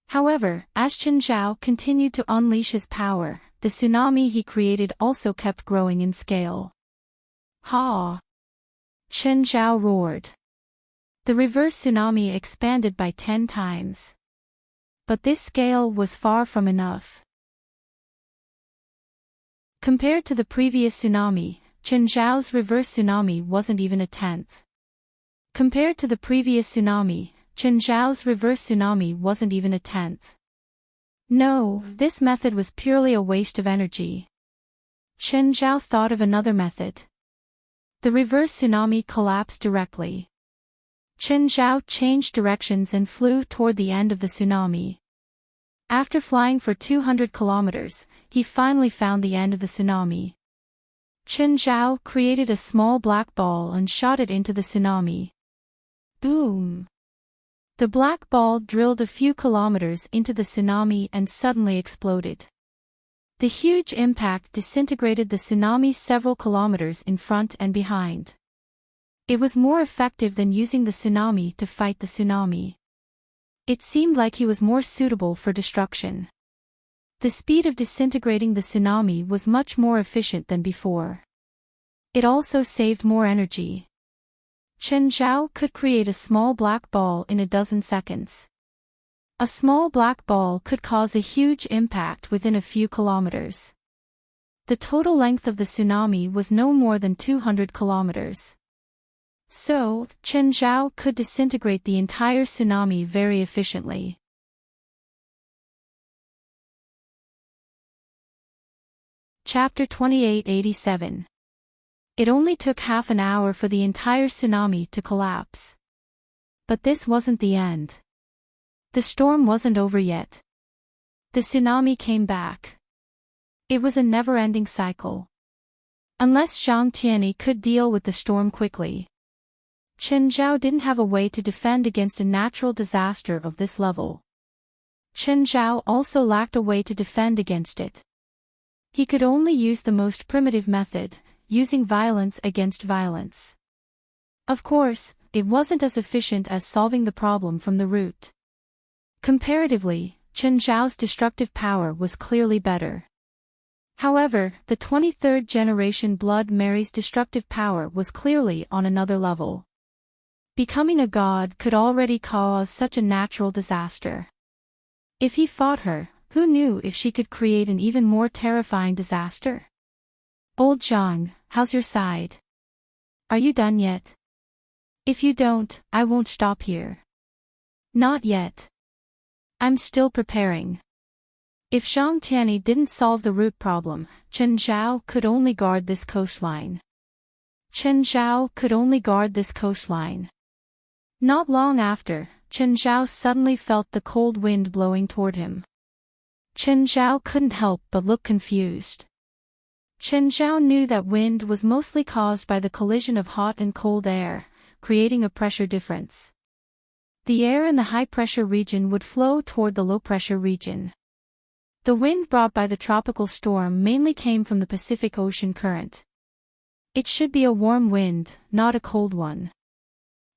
However, as Chen Zhao continued to unleash his power, the tsunami he created also kept growing in scale. Ha! Chen Zhao roared. The reverse tsunami expanded by 10 times. But this scale was far from enough. Compared to the previous tsunami, Chen Zhao's reverse tsunami wasn't even a tenth. Compared to the previous tsunami, Chen Zhao's reverse tsunami wasn't even a tenth. No, this method was purely a waste of energy. Chen Zhao thought of another method. The reverse tsunami collapsed directly. Chen Zhao changed directions and flew toward the end of the tsunami. After flying for 200 kilometers, he finally found the end of the tsunami. Chen Zhao created a small black ball and shot it into the tsunami. Boom! The black ball drilled a few kilometers into the tsunami and suddenly exploded. The huge impact disintegrated the tsunami several kilometers in front and behind. It was more effective than using the tsunami to fight the tsunami. It seemed like he was more suitable for destruction. The speed of disintegrating the tsunami was much more efficient than before. It also saved more energy. Chen Zhao could create a small black ball in a dozen seconds. A small black ball could cause a huge impact within a few kilometers. The total length of the tsunami was no more than 200 kilometers. So, Chen Zhao could disintegrate the entire tsunami very efficiently. Chapter 2887. It only took half an hour for the entire tsunami to collapse. But this wasn't the end. The storm wasn't over yet. The tsunami came back. It was a never-ending cycle. Unless Zhang Tianyi could deal with the storm quickly, Chen Zhao didn't have a way to defend against a natural disaster of this level. Chen Zhao also lacked a way to defend against it. He could only use the most primitive method, using violence against violence. Of course, it wasn't as efficient as solving the problem from the root. Comparatively, Chen Zhao's destructive power was clearly better. However, the 23rd generation Blood Mary's destructive power was clearly on another level. Becoming a god could already cause such a natural disaster. If he fought her, who knew if she could create an even more terrifying disaster? Old Zhang, how's your side? Are you done yet? If you don't, I won't stop here. Not yet. I'm still preparing. If Zhang Tianyi didn't solve the root problem, Chen Zhao could only guard this coastline. Chen Zhao could only guard this coastline. Not long after, Chen Zhao suddenly felt the cold wind blowing toward him. Chen Zhao couldn't help but look confused. Chen Zhao knew that wind was mostly caused by the collision of hot and cold air, creating a pressure difference. The air in the high-pressure region would flow toward the low-pressure region. The wind brought by the tropical storm mainly came from the Pacific Ocean current. It should be a warm wind, not a cold one.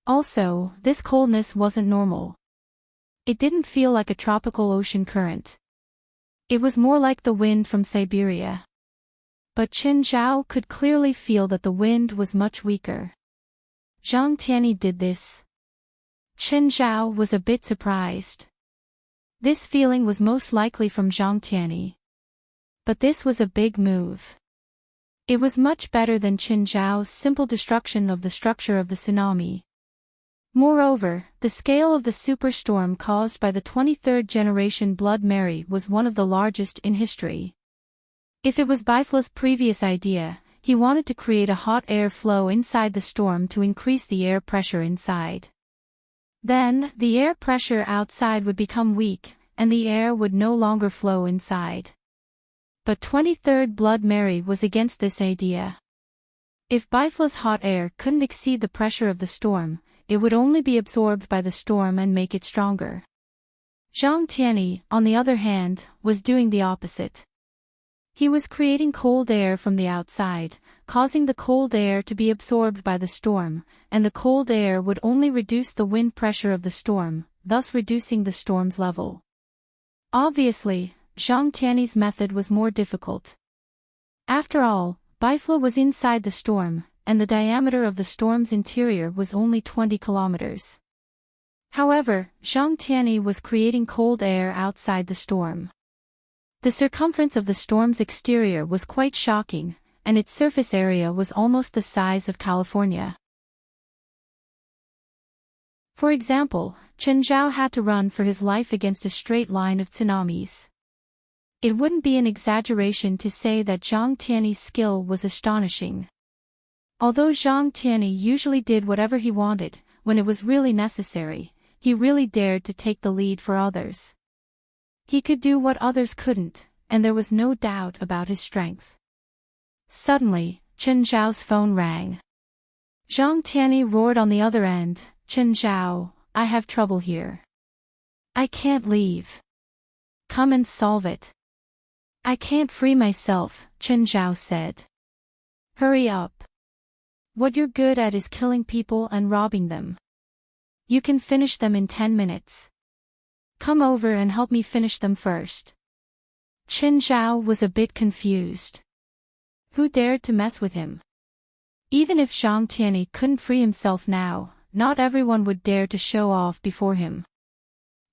Also, this coldness wasn't normal. It didn't feel like a tropical ocean current. It was more like the wind from Siberia. But Chen Zhao could clearly feel that the wind was much weaker. Zhang Tianyi did this. Chen Zhao was a bit surprised. This feeling was most likely from Zhang Tianyi. But this was a big move. It was much better than Chen Zhao's simple destruction of the structure of the tsunami. Moreover, the scale of the superstorm caused by the 23rd generation Blood Mary was one of the largest in history. If it was Bifla's previous idea, he wanted to create a hot air flow inside the storm to increase the air pressure inside. Then, the air pressure outside would become weak, and the air would no longer flow inside. But 23rd Blood Mary was against this idea. If Bifla's hot air couldn't exceed the pressure of the storm, it would only be absorbed by the storm and make it stronger. Zhang Tianyi, on the other hand, was doing the opposite. He was creating cold air from the outside, causing the cold air to be absorbed by the storm, and the cold air would only reduce the wind pressure of the storm, thus reducing the storm's level. Obviously, Zhang Tianyi's method was more difficult. After all, Bifla was inside the storm, and the diameter of the storm's interior was only 20 kilometers. However, Zhang Tianyi was creating cold air outside the storm. The circumference of the storm's exterior was quite shocking, and its surface area was almost the size of California. For example, Chen Zhao had to run for his life against a straight line of tsunamis. It wouldn't be an exaggeration to say that Zhang Tianyi's skill was astonishing. Although Zhang Tianyi usually did whatever he wanted, when it was really necessary, he really dared to take the lead for others. He could do what others couldn't, and there was no doubt about his strength. Suddenly, Chen Zhao's phone rang. Zhang Tianyi roared on the other end, "Chen Zhao, I have trouble here. I can't leave. Come and solve it." "I can't free myself," Chen Zhao said. "Hurry up. What you're good at is killing people and robbing them. You can finish them in 10 minutes. Come over and help me finish them first." Chen Zhao was a bit confused. Who dared to mess with him? Even if Zhang Tianyi couldn't free himself now, not everyone would dare to show off before him.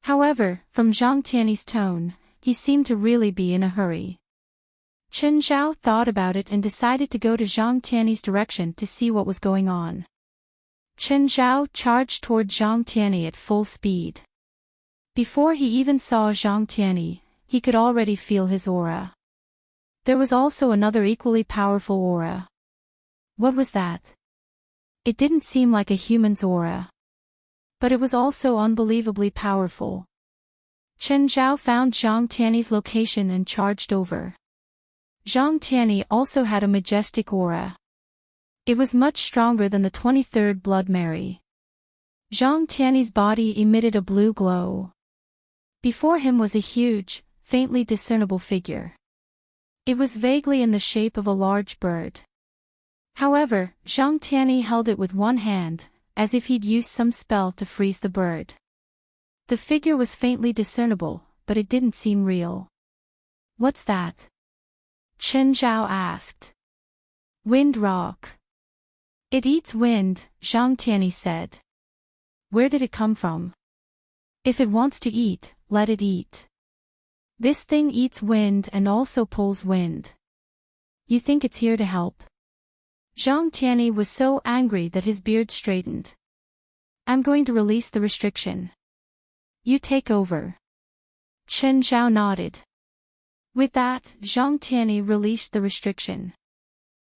However, from Zhang Tianyi's tone, he seemed to really be in a hurry. Chen Zhao thought about it and decided to go to Zhang Tianyi's direction to see what was going on. Chen Zhao charged toward Zhang Tianyi at full speed. Before he even saw Zhang Tianyi, he could already feel his aura. There was also another equally powerful aura. What was that? It didn't seem like a human's aura. But it was also unbelievably powerful. Chen Zhao found Zhang Tianyi's location and charged over. Zhang Tianyi also had a majestic aura. It was much stronger than the 23rd Blood Mary. Zhang Tianyi's body emitted a blue glow. Before him was a huge, faintly discernible figure. It was vaguely in the shape of a large bird. However, Zhang Tianyi held it with one hand, as if he'd used some spell to freeze the bird. The figure was faintly discernible, but it didn't seem real. "What's that?" Chen Zhao asked. "Wind rock. It eats wind," Zhang Tianyi said. "Where did it come from? If it wants to eat, let it eat. This thing eats wind and also pulls wind. You think it's here to help?" Zhang Tianyi was so angry that his beard straightened. "I'm going to release the restriction. You take over." Chen Zhao nodded. With that, Zhang Tianyi released the restriction.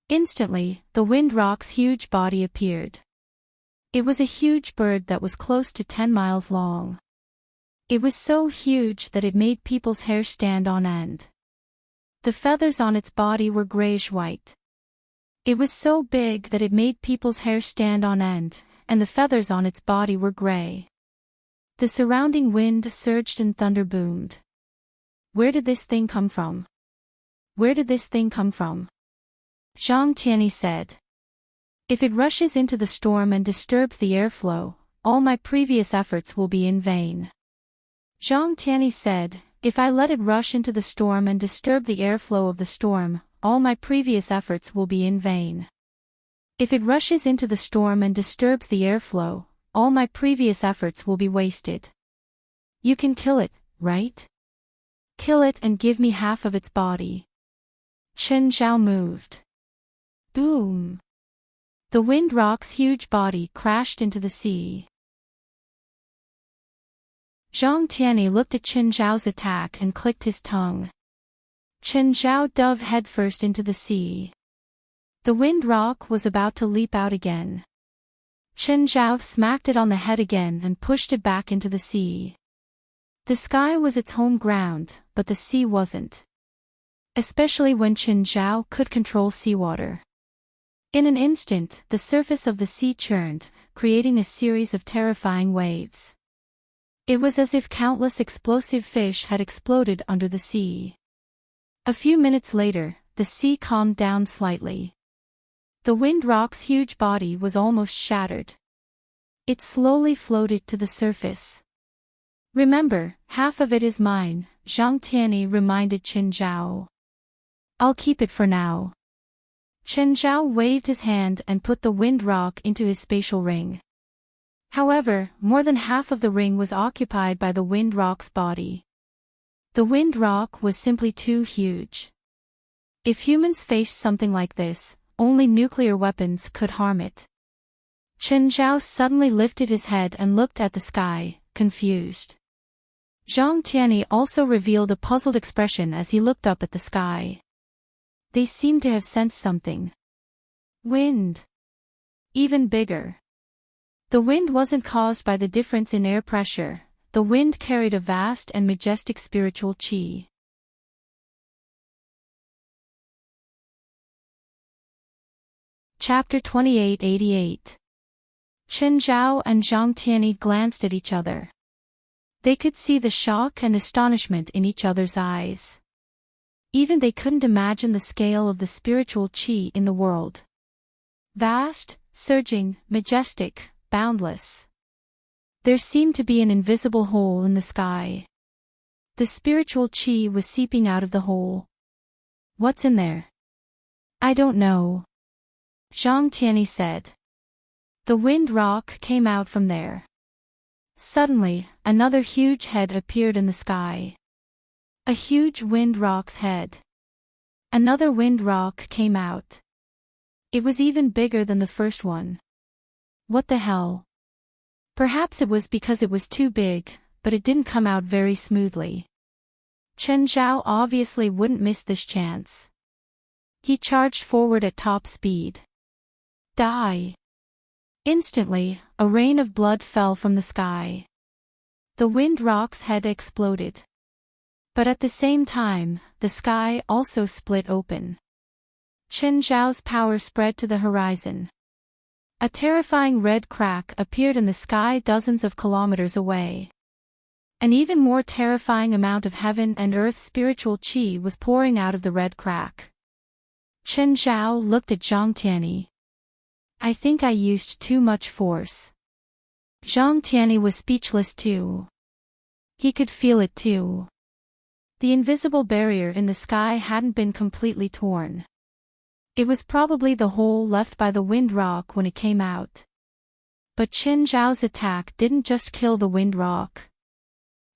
Instantly, the wind rock's huge body appeared. It was a huge bird that was close to 10 miles long. It was so huge that it made people's hair stand on end. The feathers on its body were grayish-white. It was so big that it made people's hair stand on end, and the feathers on its body were gray. The surrounding wind surged and thunder boomed. Where did this thing come from? Where did this thing come from? Zhang Tianyi said. If it rushes into the storm and disturbs the airflow, all my previous efforts will be in vain. Zhang Tianyi said, if I let it rush into the storm and disturb the airflow of the storm, all my previous efforts will be in vain. If it rushes into the storm and disturbs the airflow, all my previous efforts will be wasted. You can kill it, right? Kill it and give me half of its body. Chen Zhao moved. Boom! The wind rock's huge body crashed into the sea. Zhang Tianyi looked at Chen Zhao's attack and clicked his tongue. Chen Zhao dove headfirst into the sea. The wind rock was about to leap out again. Chen Zhao smacked it on the head again and pushed it back into the sea. The sky was its home ground, but the sea wasn't. Especially when Chen Zhao could control seawater. In an instant, the surface of the sea churned, creating a series of terrifying waves. It was as if countless explosive fish had exploded under the sea. A few minutes later, the sea calmed down slightly. The wind rock's huge body was almost shattered. It slowly floated to the surface. Remember, half of it is mine, Zhang Tianyi reminded Chen Zhao. I'll keep it for now. Chen Zhao waved his hand and put the wind rock into his spatial ring. However, more than half of the ring was occupied by the wind rock's body. The wind rock was simply too huge. If humans faced something like this, only nuclear weapons could harm it. Chen Zhao suddenly lifted his head and looked at the sky, confused. Zhang Tianyi also revealed a puzzled expression as he looked up at the sky. They seemed to have sensed something. Wind. Even bigger. The wind wasn't caused by the difference in air pressure, the wind carried a vast and majestic spiritual qi. Chapter 2888. Chen Zhao and Zhang Tianyi glanced at each other. They could see the shock and astonishment in each other's eyes. Even they couldn't imagine the scale of the spiritual qi in the world. Vast, surging, majestic, boundless. There seemed to be an invisible hole in the sky. The spiritual qi was seeping out of the hole. What's in there? I don't know. Zhang Tianyi said. The wind rock came out from there. Suddenly, another huge head appeared in the sky. A huge wind rock's head. Another wind rock came out. It was even bigger than the first one. What the hell? Perhaps it was because it was too big, but it didn't come out very smoothly. Chen Zhao obviously wouldn't miss this chance. He charged forward at top speed. Die! Instantly, a rain of blood fell from the sky. The wind rock's head exploded. But at the same time, the sky also split open. Chen Zhao's power spread to the horizon. A terrifying red crack appeared in the sky dozens of kilometers away. An even more terrifying amount of heaven and earth spiritual qi was pouring out of the red crack. Chen Zhao looked at Zhang Tianyi. I think I used too much force. Zhang Tianyi was speechless too. He could feel it too. The invisible barrier in the sky hadn't been completely torn. It was probably the hole left by the wind rock when it came out. But Chen Zhao's attack didn't just kill the wind rock.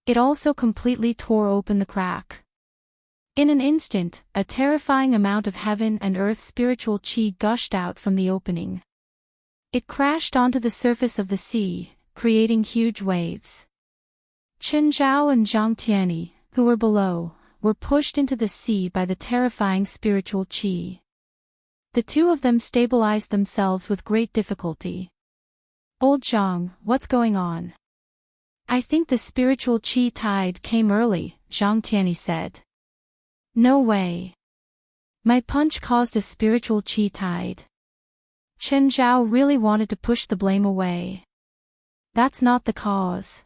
It also completely tore open the crack. In an instant, a terrifying amount of heaven and earth spiritual qi gushed out from the opening. It crashed onto the surface of the sea, creating huge waves. Chen Zhao and Zhang Tianyi, who were below, were pushed into the sea by the terrifying spiritual qi. The two of them stabilized themselves with great difficulty. Old Zhang, what's going on? I think the spiritual qi tide came early, Zhang Tianyi said. No way. My punch caused a spiritual qi tide. Chen Zhao really wanted to push the blame away. That's not the cause.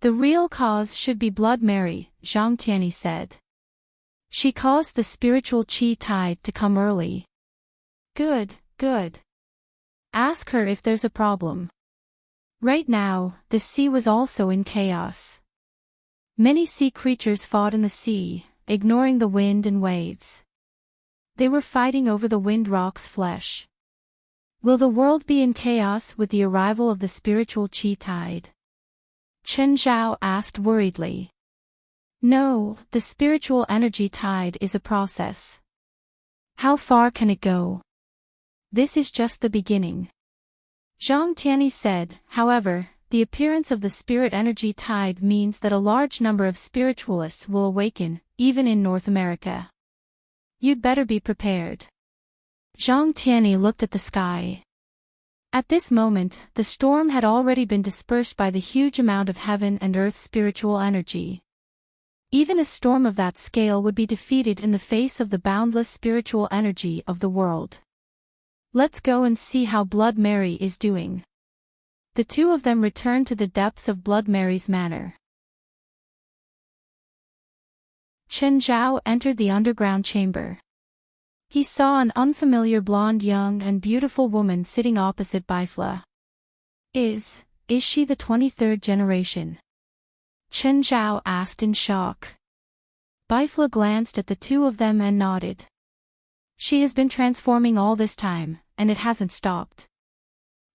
The real cause should be Blood Mary, Zhang Tianyi said. She caused the spiritual qi tide to come early. Good, good. Ask her if there's a problem. Right now, the sea was also in chaos. Many sea creatures fought in the sea, ignoring the wind and waves. They were fighting over the wind rock's flesh. Will the world be in chaos with the arrival of the spiritual qi tide? Chen Zhao asked worriedly. No, the spiritual energy tide is a process. How far can it go? This is just the beginning. Zhang Tianyi said, however, the appearance of the spirit energy tide means that a large number of spiritualists will awaken, even in North America. You'd better be prepared. Zhang Tianyi looked at the sky. At this moment, the storm had already been dispersed by the huge amount of heaven and earth spiritual energy. Even a storm of that scale would be defeated in the face of the boundless spiritual energy of the world. Let's go and see how Blood Mary is doing. The two of them returned to the depths of Blood Mary's manor. Chen Zhao entered the underground chamber. He saw an unfamiliar blonde young and beautiful woman sitting opposite Bifla. Is she the 23rd generation? Chen Zhao asked in shock. Bifla glanced at the two of them and nodded. She has been transforming all this time, and it hasn't stopped.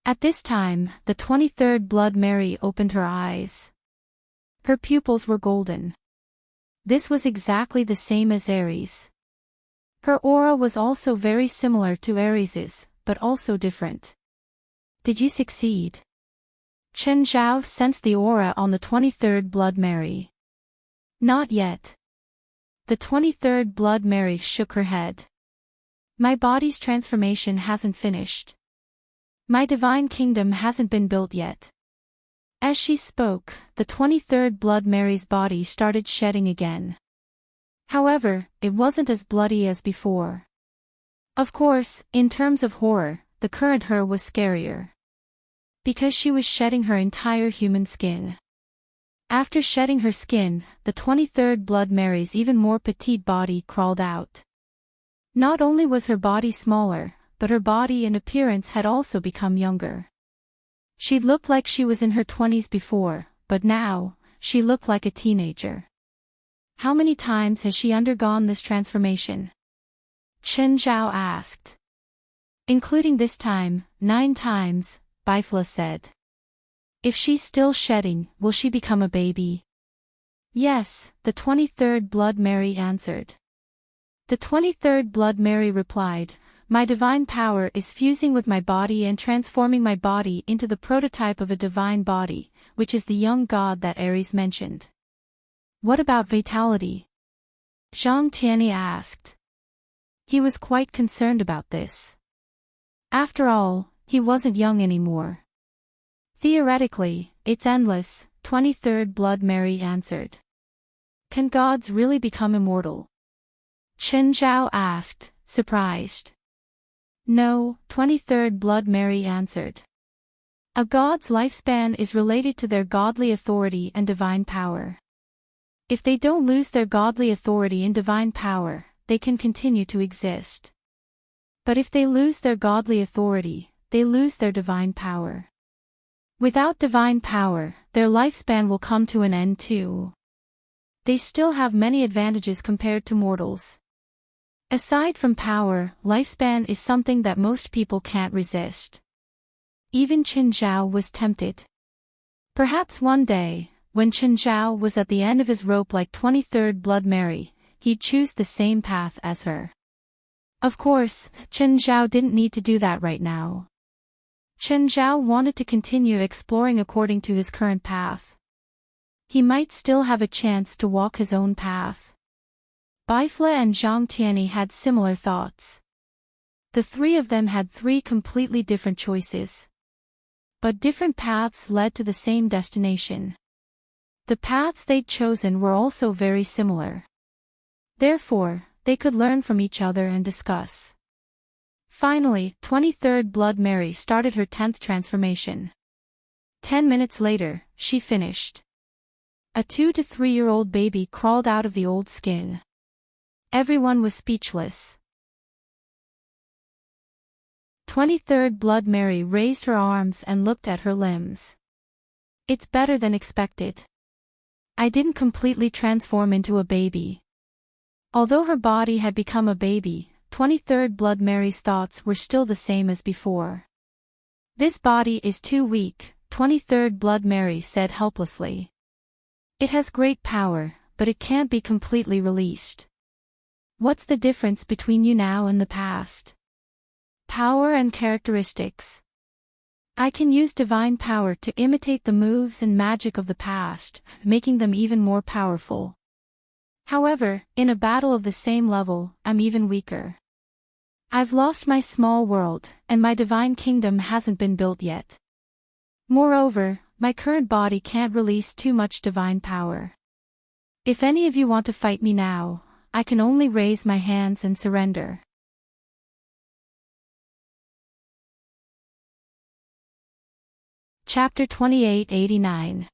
At this time, the 23rd Blood Mary opened her eyes. Her pupils were golden. This was exactly the same as Aries. Her aura was also very similar to Aries's, but also different. Did you succeed? Chen Zhao sensed the aura on the 23rd Blood Mary. Not yet. The 23rd Blood Mary shook her head. My body's transformation hasn't finished. My divine kingdom hasn't been built yet. As she spoke, the 23rd Blood Mary's body started shedding again. However, it wasn't as bloody as before. Of course, in terms of horror, the current her was scarier. Because she was shedding her entire human skin. After shedding her skin, the 23rd Blood Mary's even more petite body crawled out. Not only was her body smaller, but her body and appearance had also become younger. She looked like she was in her 20s before, but now, she looked like a teenager. How many times has she undergone this transformation? Chen Zhao asked. Including this time, 9 times, Bifla said. If she's still shedding, will she become a baby? Yes, the 23rd Blood Mary answered. The 23rd Blood Mary replied, my divine power is fusing with my body and transforming my body into the prototype of a divine body, which is the young god that Aries mentioned. What about vitality? Zhang Tianyi asked. He was quite concerned about this. After all, he wasn't young anymore. Theoretically, it's endless, 23rd Blood Mary answered. Can gods really become immortal? Chen Zhao asked, surprised. No, 23rd Blood Mary answered. A god's lifespan is related to their godly authority and divine power. If they don't lose their godly authority and divine power, they can continue to exist. But if they lose their godly authority, they lose their divine power. Without divine power, their lifespan will come to an end too. They still have many advantages compared to mortals. Aside from power, lifespan is something that most people can't resist. Even Chen Zhao was tempted. Perhaps one day, when Chen Zhao was at the end of his rope like 23rd Blood Mary, he'd choose the same path as her. Of course, Chen Zhao didn't need to do that right now. Chen Zhao wanted to continue exploring according to his current path. He might still have a chance to walk his own path. Bifla and Zhang Tianyi had similar thoughts. The three of them had 3 completely different choices. But different paths led to the same destination. The paths they'd chosen were also very similar. Therefore, they could learn from each other and discuss. Finally, 23rd Blood Mary started her 10th transformation. 10 minutes later, she finished. A 2 to 3-year-old baby crawled out of the old skin. Everyone was speechless. 23rd Blood Mary raised her arms and looked at her limbs. It's better than expected. I didn't completely transform into a baby. Although her body had become a baby, 23rd Blood Mary's thoughts were still the same as before. This body is too weak, 23rd Blood Mary said helplessly. It has great power, but it can't be completely released. What's the difference between you now and the past? Power and characteristics. I can use divine power to imitate the moves and magic of the past, making them even more powerful. However, in a battle of the same level, I'm even weaker. I've lost my small world, and my divine kingdom hasn't been built yet. Moreover, my current body can't release too much divine power. If any of you want to fight me now, I can only raise my hands and surrender. Chapter 2889.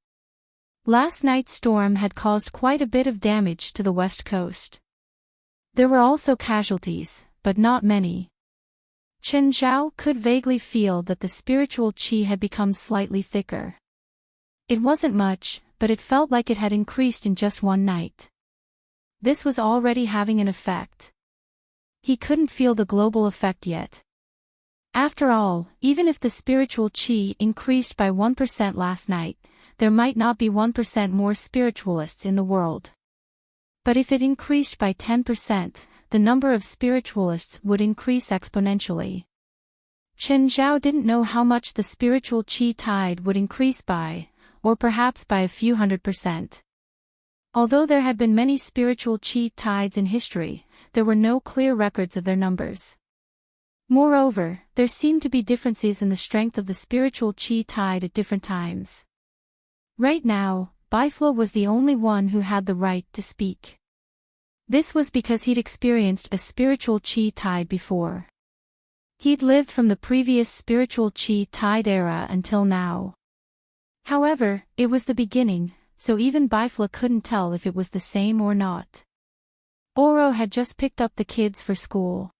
Last night's storm had caused quite a bit of damage to the west coast. There were also casualties, but not many. Chen Zhao could vaguely feel that the spiritual qi had become slightly thicker. It wasn't much, but it felt like it had increased in just one night. This was already having an effect. He couldn't feel the global effect yet. After all, even if the spiritual qi increased by 1% last night, there might not be 1% more spiritualists in the world. But if it increased by 10%, the number of spiritualists would increase exponentially. Chen Zhao didn't know how much the spiritual qi tide would increase by, or perhaps by a few 100%. Although there had been many spiritual qi tides in history, there were no clear records of their numbers. Moreover, there seemed to be differences in the strength of the spiritual qi tide at different times. Right now, Bifla was the only one who had the right to speak. This was because he'd experienced a spiritual qi tide before. He'd lived from the previous spiritual qi tide era until now. However, it was the beginning, so even Bifla couldn't tell if it was the same or not. Oro had just picked up the kids for school.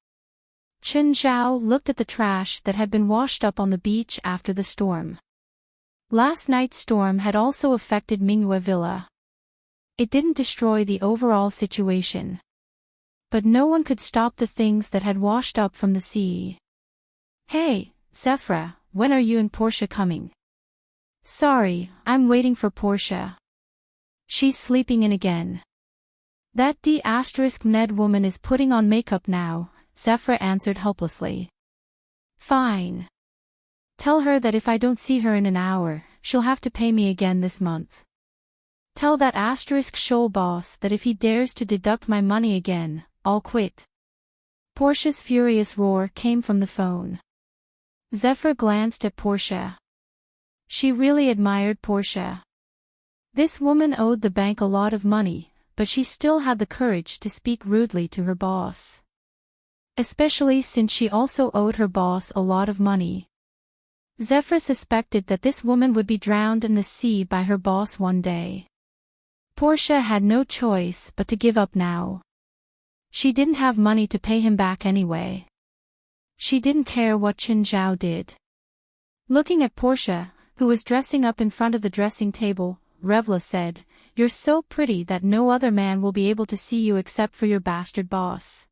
Chen Zhao looked at the trash that had been washed up on the beach after the storm. Last night's storm had also affected Mingyue Villa. It didn't destroy the overall situation. But no one could stop the things that had washed up from the sea. Hey, Sephra, when are you and Portia coming? Sorry, I'm waiting for Portia. She's sleeping in again. That D*Ned woman is putting on makeup now, Sephra answered helplessly. Fine. Tell her that if I don't see her in an hour, she'll have to pay me again this month. Tell that *Shoal boss that if he dares to deduct my money again, I'll quit. Portia's furious roar came from the phone. Zephyr glanced at Portia. She really admired Portia. This woman owed the bank a lot of money, but she still had the courage to speak rudely to her boss. Especially since she also owed her boss a lot of money. Zephyr suspected that this woman would be drowned in the sea by her boss one day. Portia had no choice but to give up now. She didn't have money to pay him back anyway. She didn't care what Chen Zhao did. Looking at Portia, who was dressing up in front of the dressing table, Revla said, "You're so pretty that no other man will be able to see you except for your bastard boss."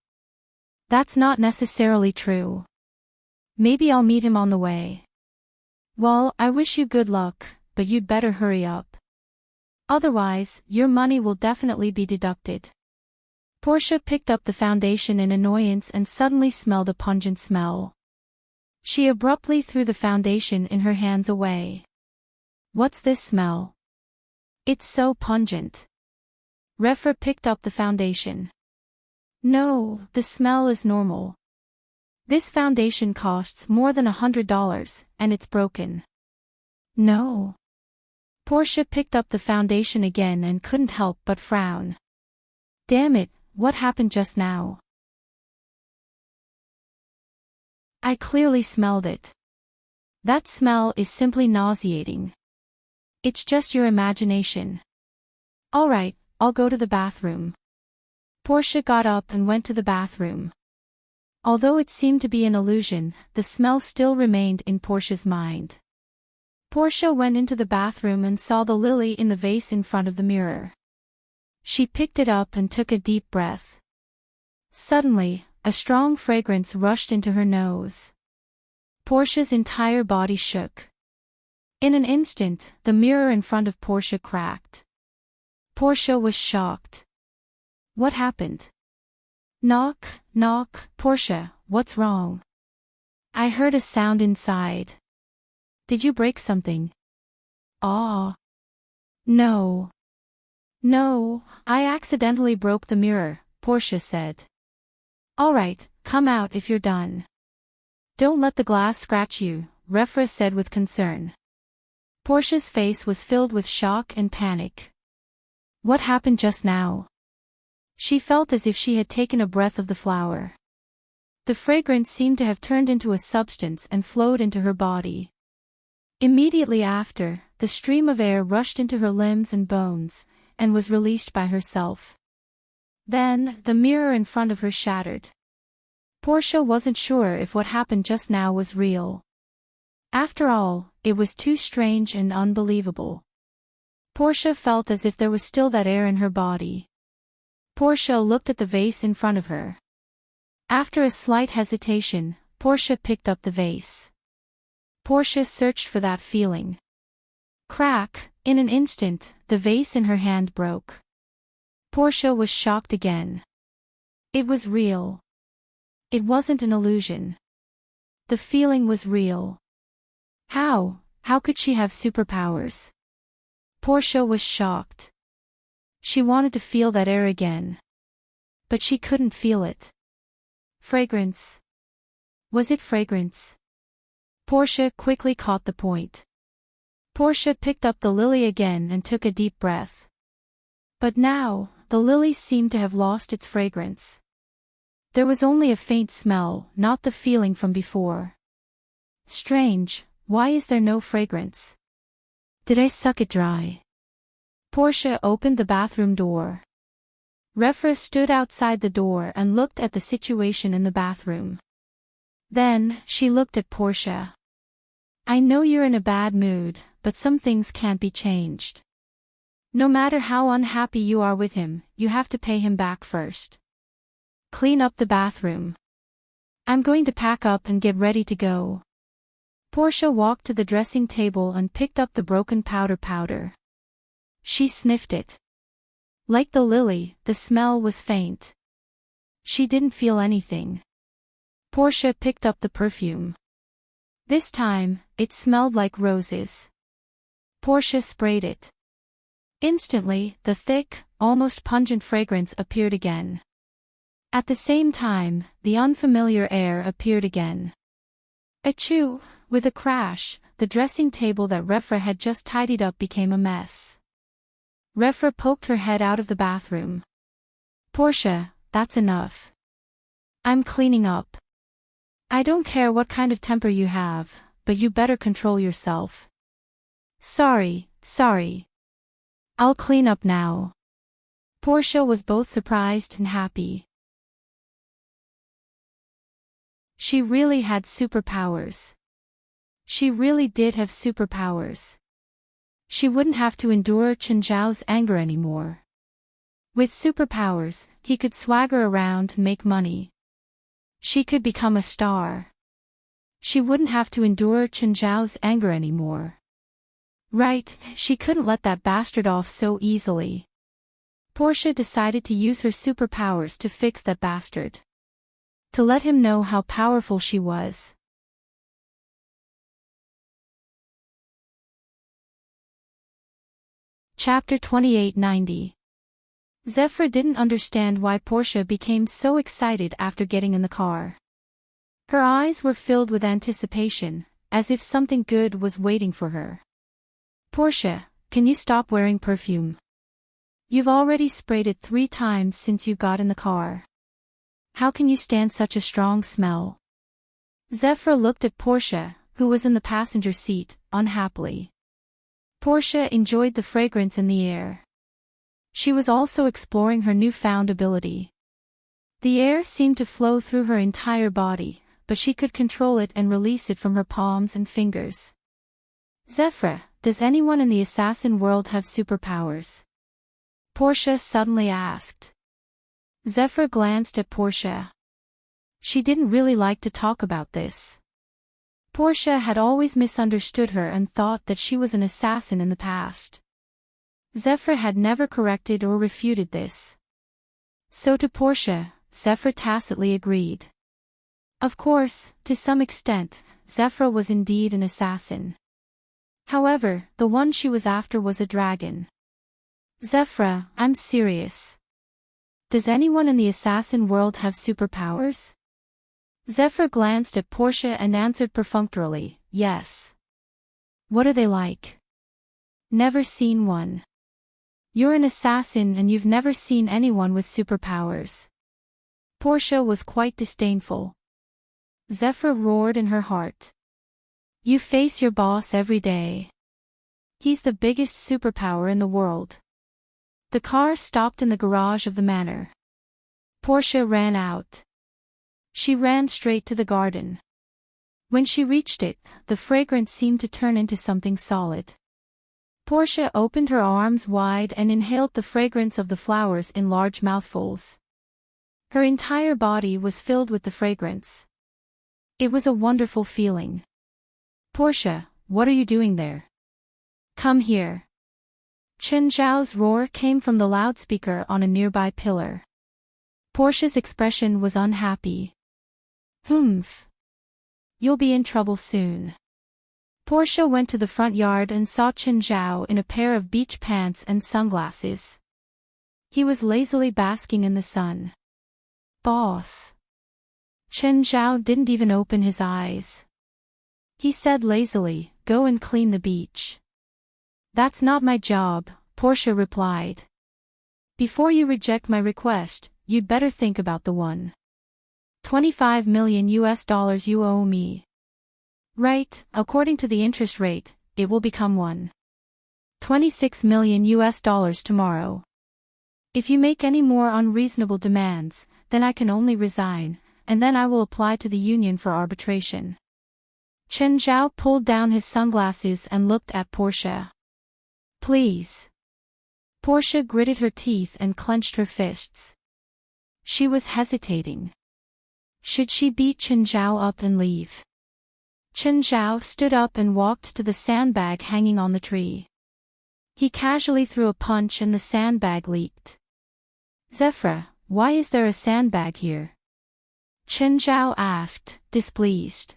That's not necessarily true. Maybe I'll meet him on the way. Well, I wish you good luck, but you'd better hurry up. Otherwise, your money will definitely be deducted. Portia picked up the foundation in annoyance and suddenly smelled a pungent smell. She abruptly threw the foundation in her hands away. What's this smell? It's so pungent. Refra picked up the foundation. No, the smell is normal. This foundation costs more than $100, and it's broken. No. Portia picked up the foundation again and couldn't help but frown. Damn it, what happened just now? I clearly smelled it. That smell is simply nauseating. It's just your imagination. All right, I'll go to the bathroom. Portia got up and went to the bathroom. Although it seemed to be an illusion, the smell still remained in Portia's mind. Portia went into the bathroom and saw the lily in the vase in front of the mirror. She picked it up and took a deep breath. Suddenly, a strong fragrance rushed into her nose. Portia's entire body shook. In an instant, the mirror in front of Portia cracked. Portia was shocked. What happened? Knock, knock, Portia, what's wrong? I heard a sound inside. Did you break something? Ah. No. No, I accidentally broke the mirror, Portia said. All right, come out if you're done. Don't let the glass scratch you, Refra said with concern. Portia's face was filled with shock and panic. What happened just now? She felt as if she had taken a breath of the flower. The fragrance seemed to have turned into a substance and flowed into her body. Immediately after, the stream of air rushed into her limbs and bones, and was released by herself. Then, the mirror in front of her shattered. Portia wasn't sure if what happened just now was real. After all, it was too strange and unbelievable. Portia felt as if there was still that air in her body. Portia looked at the vase in front of her. After a slight hesitation, Portia picked up the vase. Portia searched for that feeling. Crack, in an instant, the vase in her hand broke. Portia was shocked again. It was real. It wasn't an illusion. The feeling was real. How could she have superpowers? Portia was shocked. She wanted to feel that air again. But she couldn't feel it. Fragrance. Was it fragrance? Portia quickly caught the point. Portia picked up the lily again and took a deep breath. But now, the lily seemed to have lost its fragrance. There was only a faint smell, not the feeling from before. Strange, why is there no fragrance? Did I suck it dry? Portia opened the bathroom door. Refra stood outside the door and looked at the situation in the bathroom. Then, she looked at Portia. I know you're in a bad mood, but some things can't be changed. No matter how unhappy you are with him, you have to pay him back first. Clean up the bathroom. I'm going to pack up and get ready to go. Portia walked to the dressing table and picked up the broken powder. She sniffed it. Like the lily, the smell was faint. She didn't feel anything. Portia picked up the perfume. This time, it smelled like roses. Portia sprayed it. Instantly, the thick, almost pungent fragrance appeared again. At the same time, the unfamiliar air appeared again. Achoo! With a crash, the dressing table that Refra had just tidied up became a mess. Refra poked her head out of the bathroom. Portia, that's enough. I'm cleaning up. I don't care what kind of temper you have, but you better control yourself. Sorry. I'll clean up now. Portia was both surprised and happy. She really had superpowers. She really did have superpowers. She wouldn't have to endure Chen Zhao's anger anymore. With superpowers, he could swagger around and make money. She could become a star. She wouldn't have to endure Chen Zhao's anger anymore. Right, she couldn't let that bastard off so easily. Portia decided to use her superpowers to fix that bastard. To let him know how powerful she was. Chapter 2890. Zephyr didn't understand why Portia became so excited after getting in the car. Her eyes were filled with anticipation, as if something good was waiting for her. Portia, can you stop wearing perfume? You've already sprayed it 3 times since you got in the car. How can you stand such a strong smell? Zephyr looked at Portia, who was in the passenger seat, unhappily. Portia enjoyed the fragrance in the air. She was also exploring her newfound ability. The air seemed to flow through her entire body, but she could control it and release it from her palms and fingers. Zephyr, does anyone in the assassin world have superpowers? Portia suddenly asked. Zephyr glanced at Portia. She didn't really like to talk about this. Portia had always misunderstood her and thought that she was an assassin in the past. Zephyr had never corrected or refuted this. So to Portia, Zephyr tacitly agreed. Of course, to some extent, Zephyr was indeed an assassin. However, the one she was after was a dragon. Zephyr, I'm serious. Does anyone in the assassin world have superpowers? Zephyr glanced at Portia and answered perfunctorily, yes. What are they like? Never seen one. You're an assassin and you've never seen anyone with superpowers. Portia was quite disdainful. Zephyr roared in her heart. You face your boss every day. He's the biggest superpower in the world. The car stopped in the garage of the manor. Portia ran out. She ran straight to the garden. When she reached it, the fragrance seemed to turn into something solid. Portia opened her arms wide and inhaled the fragrance of the flowers in large mouthfuls. Her entire body was filled with the fragrance. It was a wonderful feeling. Portia, what are you doing there? Come here. Chen Zhao's roar came from the loudspeaker on a nearby pillar. Portia's expression was unhappy. Humph. You'll be in trouble soon. Portia went to the front yard and saw Chen Zhao in a pair of beach pants and sunglasses. He was lazily basking in the sun. Boss. Chen Zhao didn't even open his eyes. He said lazily, go and clean the beach. That's not my job, Portia replied. Before you reject my request, you'd better think about the $25 million you owe me. Right, according to the interest rate, it will become $26 million tomorrow. If you make any more unreasonable demands, then I can only resign, and then I will apply to the union for arbitration. Chen Zhao pulled down his sunglasses and looked at Portia. Please. Portia gritted her teeth and clenched her fists. She was hesitating. Should she beat Chen Zhao up and leave? Chen Zhao stood up and walked to the sandbag hanging on the tree. He casually threw a punch and the sandbag leaped. Zephyr, why is there a sandbag here? Chen Zhao asked, displeased.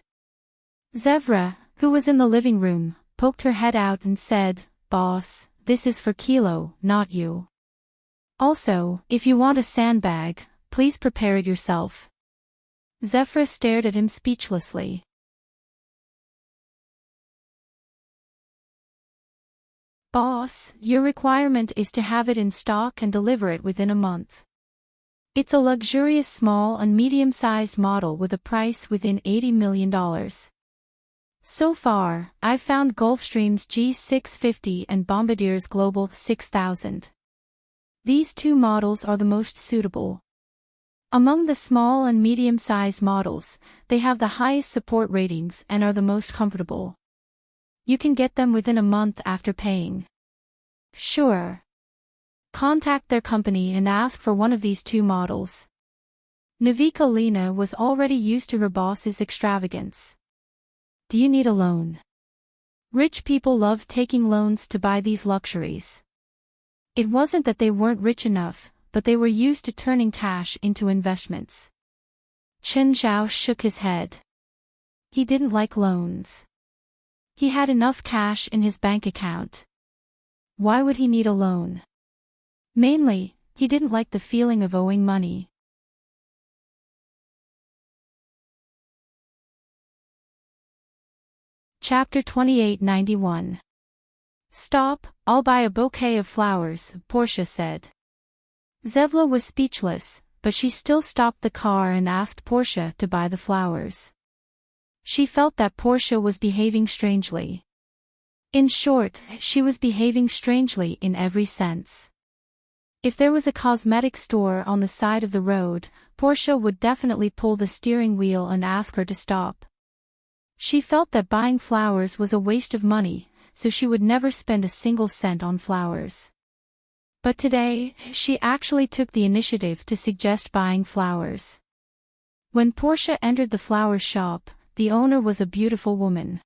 Zevra, who was in the living room, poked her head out and said, Boss, this is for Kilo, not you. Also, if you want a sandbag, please prepare it yourself. Zephyr stared at him speechlessly. Boss, your requirement is to have it in stock and deliver it within a month. It's a luxurious small and medium-sized model with a price within $80 million. So far, I've found Gulfstream's G650 and Bombardier's Global 6000. These two models are the most suitable. Among the small and medium-sized models, they have the highest support ratings and are the most comfortable. You can get them within a month after paying. Sure. Contact their company and ask for one of these two models. Navika Lena was already used to her boss's extravagance. Do you need a loan? Rich people love taking loans to buy these luxuries. It wasn't that they weren't rich enough, but they were used to turning cash into investments. Chen Zhao shook his head. He didn't like loans. He had enough cash in his bank account. Why would he need a loan? Mainly, he didn't like the feeling of owing money. Chapter 2891. Stop, I'll buy a bouquet of flowers, Portia said. Zevla was speechless, but she still stopped the car and asked Portia to buy the flowers. She felt that Portia was behaving strangely. In short, she was behaving strangely in every sense. If there was a cosmetic store on the side of the road, Portia would definitely pull the steering wheel and ask her to stop. She felt that buying flowers was a waste of money, so she would never spend a single cent on flowers. But today, she actually took the initiative to suggest buying flowers. When Portia entered the flower shop, the owner was a beautiful woman.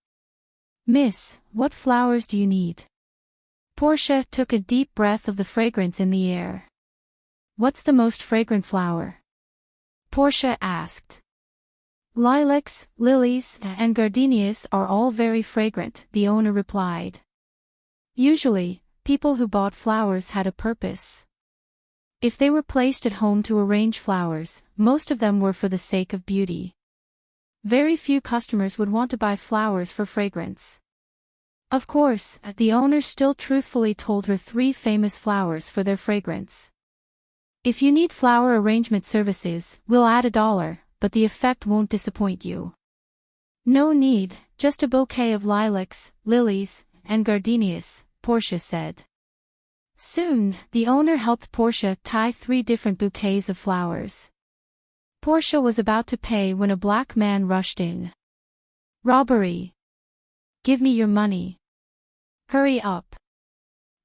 "Miss, what flowers do you need?" Portia took a deep breath of the fragrance in the air. "What's the most fragrant flower?" Portia asked. "Lilacs, lilies, and gardenias are all very fragrant," the owner replied. Usually, people who bought flowers had a purpose. If they were placed at home to arrange flowers, most of them were for the sake of beauty. Very few customers would want to buy flowers for fragrance. Of course, the owner still truthfully told her 3 famous flowers for their fragrance. "If you need flower arrangement services, we'll add $1, but the effect won't disappoint you." "No need, just a bouquet of lilacs, lilies, and gardenias," Portia said. Soon, the owner helped Portia tie 3 different bouquets of flowers. Portia was about to pay when a black man rushed in. "Robbery! Give me your money. Hurry up."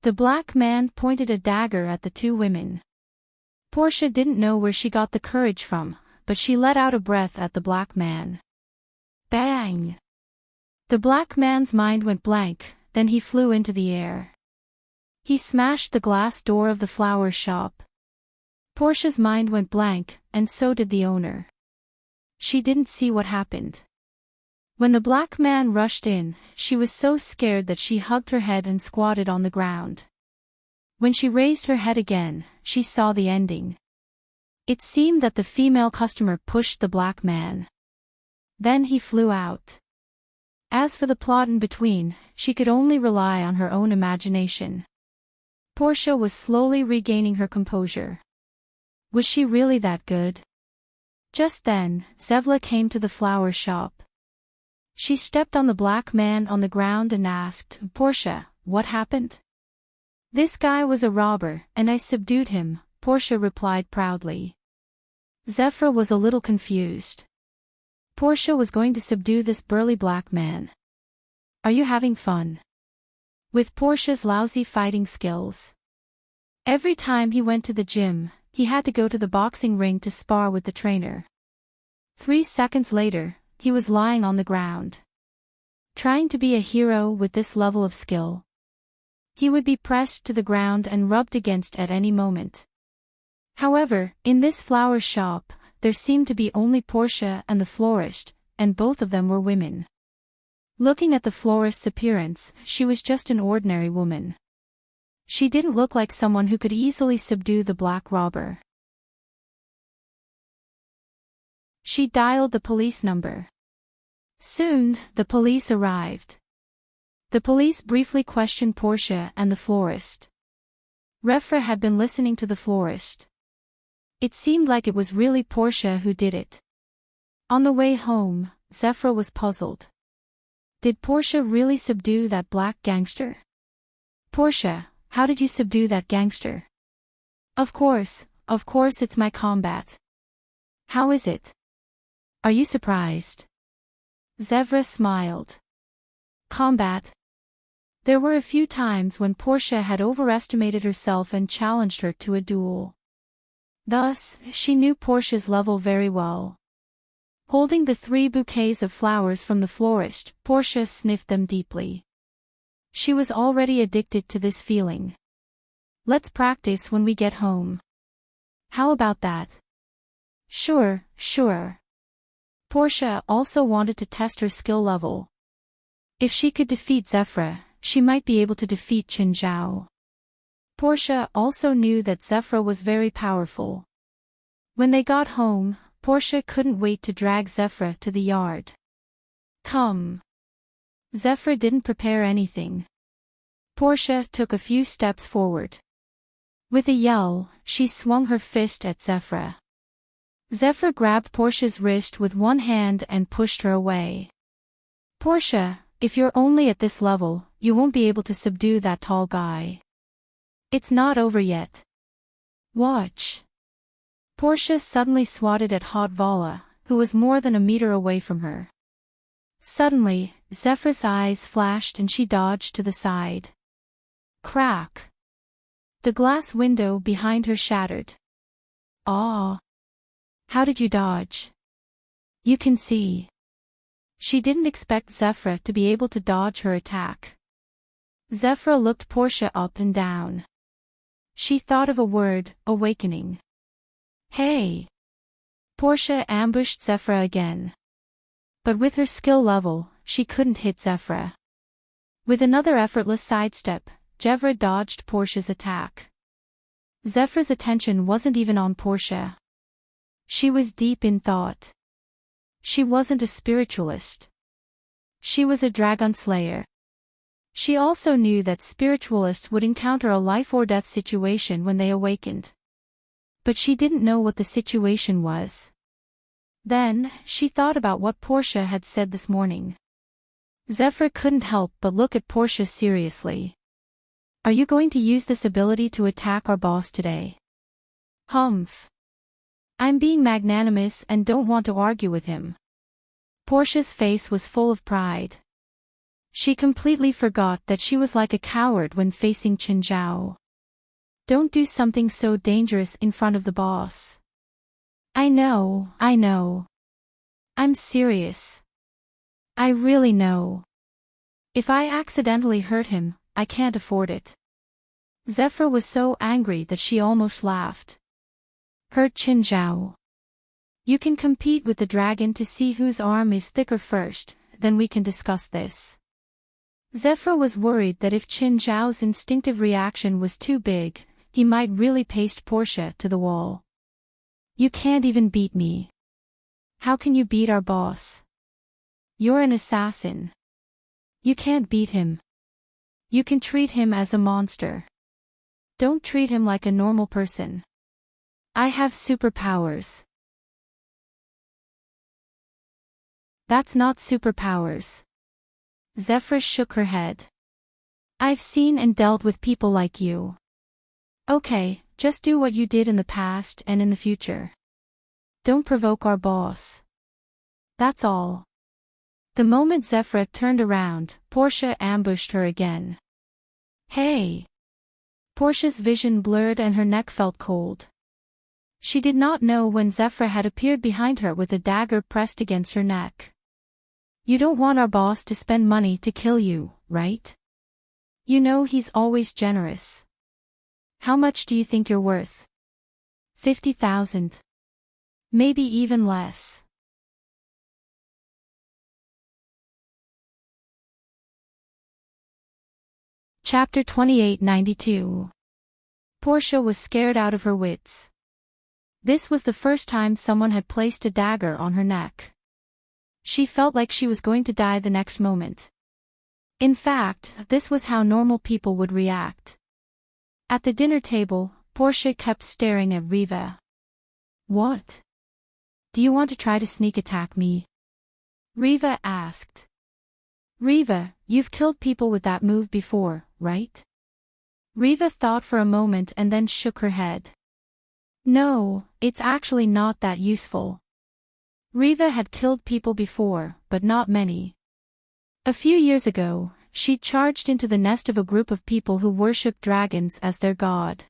The black man pointed a dagger at the 2 women. Portia didn't know where she got the courage from, but she let out a breath at the black man. Bang! The black man's mind went blank, then he flew into the air. He smashed the glass door of the flower shop. Portia's mind went blank, and so did the owner. She didn't see what happened. When the black man rushed in, she was so scared that she hugged her head and squatted on the ground. When she raised her head again, she saw the ending. It seemed that the female customer pushed the black man. Then he flew out. As for the plot in between, she could only rely on her own imagination. Portia was slowly regaining her composure. Was she really that good? Just then, Zevla came to the flower shop. She stepped on the black man on the ground and asked, "Portia, what happened?" "This guy was a robber, and I subdued him," Portia replied proudly. Zephyr was a little confused. Portia was going to subdue this burly black man. "Are you having fun?" With Portia's lousy fighting skills. Every time he went to the gym, he had to go to the boxing ring to spar with the trainer. 3 seconds later, he was lying on the ground. Trying to be a hero with this level of skill. He would be pressed to the ground and rubbed against at any moment. However, in this flower shop, there seemed to be only Portia and the florist, and both of them were women. Looking at the florist's appearance, she was just an ordinary woman. She didn't look like someone who could easily subdue the black robber. She dialed the police number. Soon, the police arrived. The police briefly questioned Portia and the florist. Refra had been listening to the florist. It seemed like it was really Portia who did it. On the way home, Zephyr was puzzled. Did Portia really subdue that black gangster? "Portia, how did you subdue that gangster?" Of course it's my combat." "How is it? Are you surprised?" Zevra smiled. "Combat?" There were a few times when Portia had overestimated herself and challenged her to a duel. Thus, she knew Portia's level very well. Holding the 3 bouquets of flowers from the florist, Portia sniffed them deeply. She was already addicted to this feeling. "Let's practice when we get home." "How about that?" Sure. Portia also wanted to test her skill level. If she could defeat Zephyr, she might be able to defeat Qinzhao. Portia also knew that Zephyr was very powerful. When they got home, Portia couldn't wait to drag Zephyr to the yard. "Come." Zephyr didn't prepare anything. Portia took a few steps forward. With a yell, she swung her fist at Zephyr. Zephyr grabbed Portia's wrist with one hand and pushed her away. Portia, if you're only at this level, you won't be able to subdue that tall guy. It's not over yet. Watch. Portia suddenly swatted at Heartwarming, who was more than a meter away from her. Suddenly, Zephyr's eyes flashed and she dodged to the side. Crack. The glass window behind her shattered. Aw. How did you dodge? You can see. She didn't expect Zephyr to be able to dodge her attack. Zephyr looked Portia up and down. She thought of a word, awakening. Hey! Portia ambushed Zephyr again. But with her skill level, she couldn't hit Zephyr. With another effortless sidestep, Zephyr dodged Portia's attack. Zephyr's attention wasn't even on Portia. She was deep in thought. She wasn't a spiritualist. She was a dragon slayer. She also knew that spiritualists would encounter a life-or-death situation when they awakened. But she didn't know what the situation was. Then, she thought about what Portia had said this morning. Zephyr couldn't help but look at Portia seriously. Are you going to use this ability to attack our boss today? Humph. I'm being magnanimous and don't want to argue with him. Portia's face was full of pride. She completely forgot that she was like a coward when facing Qin Zhao. Don't do something so dangerous in front of the boss. I know. I'm serious. I really know. If I accidentally hurt him, I can't afford it. Zephyr was so angry that she almost laughed. Hurt Qin Zhao. You can compete with the dragon to see whose arm is thicker first, then we can discuss this. Zephyr was worried that if Qin Zhao's instinctive reaction was too big, he might really paste Portia to the wall. You can't even beat me. How can you beat our boss? You're an assassin. You can't beat him. You can treat him as a monster. Don't treat him like a normal person. I have superpowers. That's not superpowers. Zephyr shook her head. I've seen and dealt with people like you. Okay, just do what you did in the past and in the future. Don't provoke our boss. That's all. The moment Zephyr turned around, Portia ambushed her again. Hey! Portia's vision blurred and her neck felt cold. She did not know when Zephyr had appeared behind her with a dagger pressed against her neck. You don't want our boss to spend money to kill you, right? You know he's always generous. How much do you think you're worth? 50,000. Maybe even less. Chapter 2892. Portia was scared out of her wits. This was the first time someone had placed a dagger on her neck. She felt like she was going to die the next moment. In fact, this was how normal people would react. At the dinner table, Portia kept staring at Riva. What? Do you want to try to sneak attack me? Riva asked. Riva, you've killed people with that move before, right? Riva thought for a moment and then shook her head. No, it's actually not that useful. Riva had killed people before, but not many. A few years ago, she charged into the nest of a group of people who worshipped dragons as their god.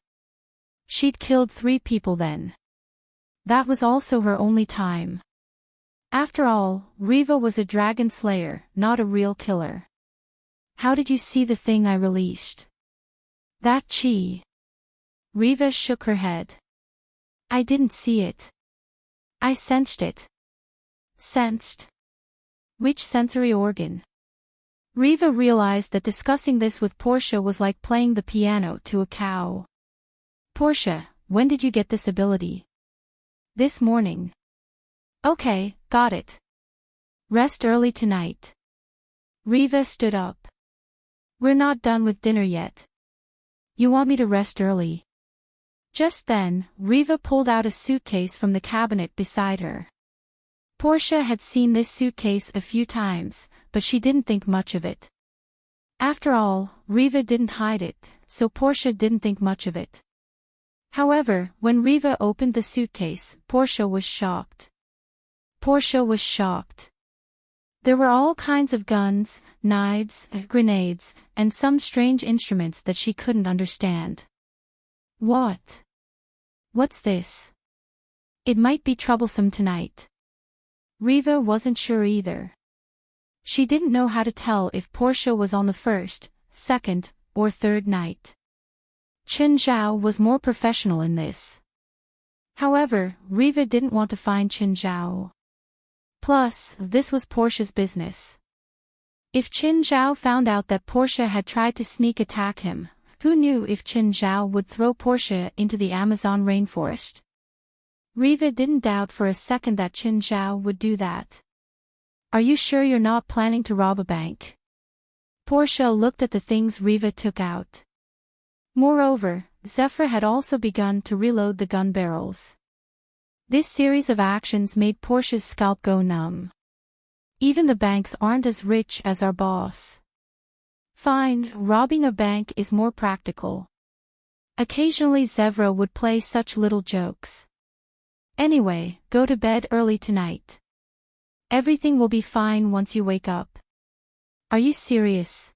She'd killed 3 people then. That was also her only time. After all, Riva was a dragon slayer, not a real killer. How did you see the thing I released? That chi. Riva shook her head. I didn't see it. I sensed it. Sensed? Which sensory organ? Riva realized that discussing this with Portia was like playing the piano to a cow. Portia, when did you get this ability? This morning. Okay, got it. Rest early tonight. Riva stood up. We're not done with dinner yet. You want me to rest early? Just then, Riva pulled out a suitcase from the cabinet beside her. Portia had seen this suitcase a few times, but she didn't think much of it. After all, Riva didn't hide it, so Portia didn't think much of it. However, when Riva opened the suitcase, Portia was shocked. Portia was shocked. There were all kinds of guns, knives, grenades, and some strange instruments that she couldn't understand. What? What's this? It might be troublesome tonight. Riva wasn't sure either. She didn't know how to tell if Portia was on the first, second, or third night. Chen Zhao was more professional in this. However, Riva didn't want to find Chen Zhao. Plus, this was Portia's business. If Chen Zhao found out that Portia had tried to sneak attack him, who knew if Chen Zhao would throw Portia into the Amazon rainforest? Riva didn't doubt for a second that Chen Zhao would do that. Are you sure you're not planning to rob a bank? Portia looked at the things Riva took out. Moreover, Zephyr had also begun to reload the gun barrels. This series of actions made Portia's scalp go numb. Even the banks aren't as rich as our boss. Fine, robbing a bank is more practical. Occasionally Zevra would play such little jokes. Anyway, go to bed early tonight. Everything will be fine once you wake up. Are you serious?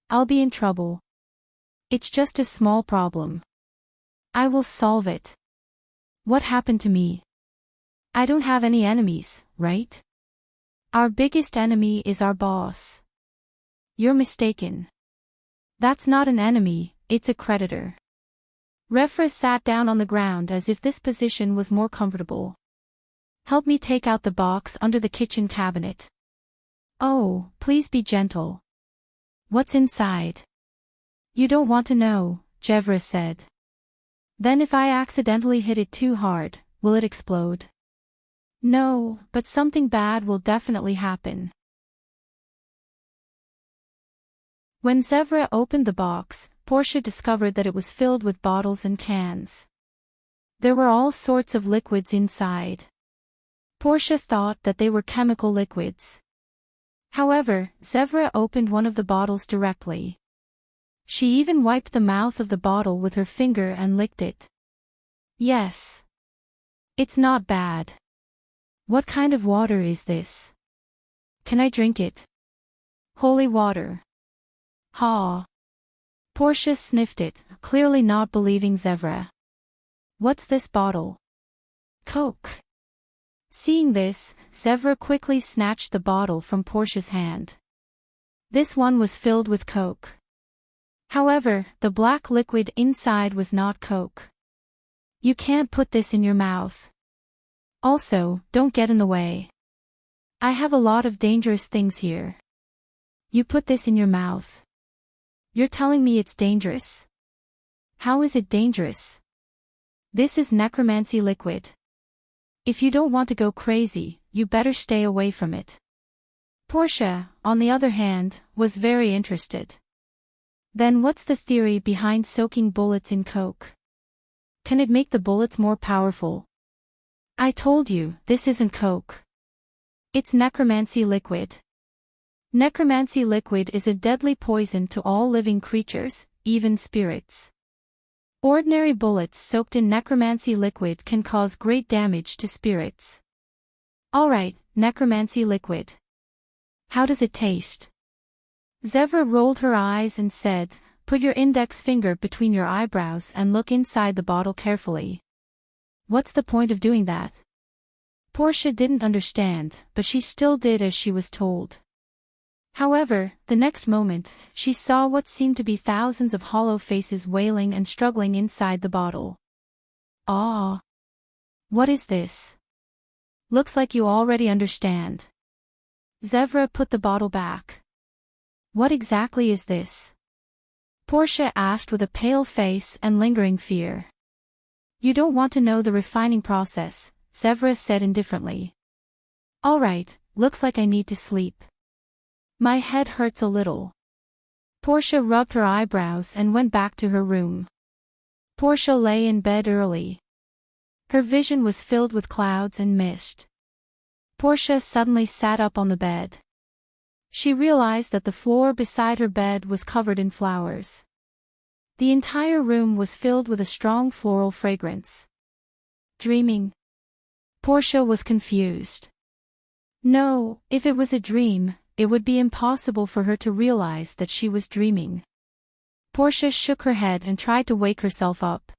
I'll be in trouble. It's just a small problem. I will solve it. What happened to me? I don't have any enemies, right? Our biggest enemy is our boss. You're mistaken. That's not an enemy, it's a creditor. Refra sat down on the ground as if this position was more comfortable. Help me take out the box under the kitchen cabinet. Oh, please be gentle. What's inside? You don't want to know, Jevra said. Then if I accidentally hit it too hard, will it explode? No, but something bad will definitely happen. When Zevra opened the box, Portia discovered that it was filled with bottles and cans. There were all sorts of liquids inside. Portia thought that they were chemical liquids. However, Zevra opened one of the bottles directly. She even wiped the mouth of the bottle with her finger and licked it. Yes. It's not bad. What kind of water is this? Can I drink it? Holy water. Ha. Portia sniffed it, clearly not believing Zevra. What's this bottle? Coke. Seeing this, Zevra quickly snatched the bottle from Portia's hand. This one was filled with Coke. However, the black liquid inside was not Coke. You can't put this in your mouth. Also, don't get in the way. I have a lot of dangerous things here. You put this in your mouth. You're telling me it's dangerous? How is it dangerous? This is necromancy liquid. If you don't want to go crazy, you better stay away from it. Portia, on the other hand, was very interested. Then what's the theory behind soaking bullets in Coke? Can it make the bullets more powerful? I told you, this isn't Coke. It's necromancy liquid. Necromancy liquid is a deadly poison to all living creatures, even spirits. Ordinary bullets soaked in necromancy liquid can cause great damage to spirits. Alright, necromancy liquid. How does it taste? Zevra rolled her eyes and said, put your index finger between your eyebrows and look inside the bottle carefully. What's the point of doing that? Portia didn't understand, but she still did as she was told. However, the next moment, she saw what seemed to be thousands of hollow faces wailing and struggling inside the bottle. Ah! What is this? Looks like you already understand. Zevra put the bottle back. What exactly is this? Portia asked with a pale face and lingering fear. You don't want to know the refining process, Zevra said indifferently. Alright, looks like I need to sleep. My head hurts a little. Portia rubbed her eyebrows and went back to her room. Portia lay in bed early. Her vision was filled with clouds and mist. Portia suddenly sat up on the bed. She realized that the floor beside her bed was covered in flowers. The entire room was filled with a strong floral fragrance. Dreaming? Portia was confused. No, if it was a dream, it would be impossible for her to realize that she was dreaming. Portia shook her head and tried to wake herself up.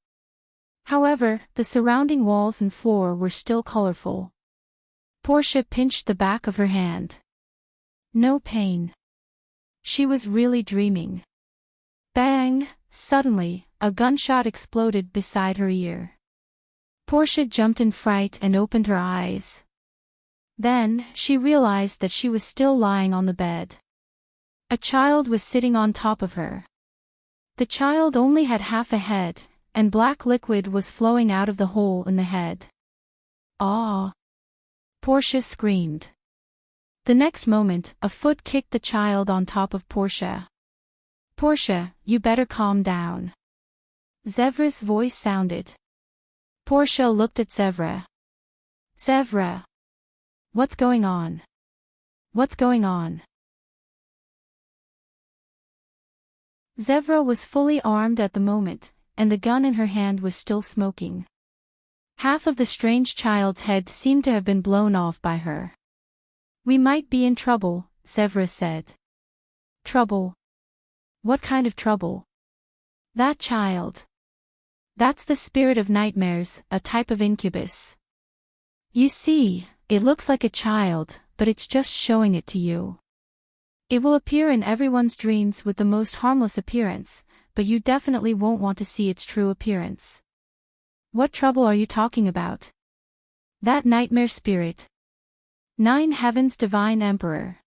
However, the surrounding walls and floor were still colorful. Portia pinched the back of her hand. No pain. She was really dreaming. Bang! Suddenly, a gunshot exploded beside her ear. Portia jumped in fright and opened her eyes. Then, she realized that she was still lying on the bed. A child was sitting on top of her. The child only had half a head, and black liquid was flowing out of the hole in the head. Ah! Portia screamed. The next moment, a foot kicked the child on top of Portia. Portia, you better calm down. Zevra's voice sounded. Portia looked at Zevra. Zevra! What's going on? What's going on? Zevra was fully armed at the moment, and the gun in her hand was still smoking. Half of the strange child's head seemed to have been blown off by her. We might be in trouble, Zevra said. Trouble? What kind of trouble? That child. That's the spirit of nightmares, a type of incubus. You see, it looks like a child, but it's just showing it to you. It will appear in everyone's dreams with the most harmless appearance, but you definitely won't want to see its true appearance. What trouble are you talking about? That nightmare spirit. 9 Heavens Divine Emperor.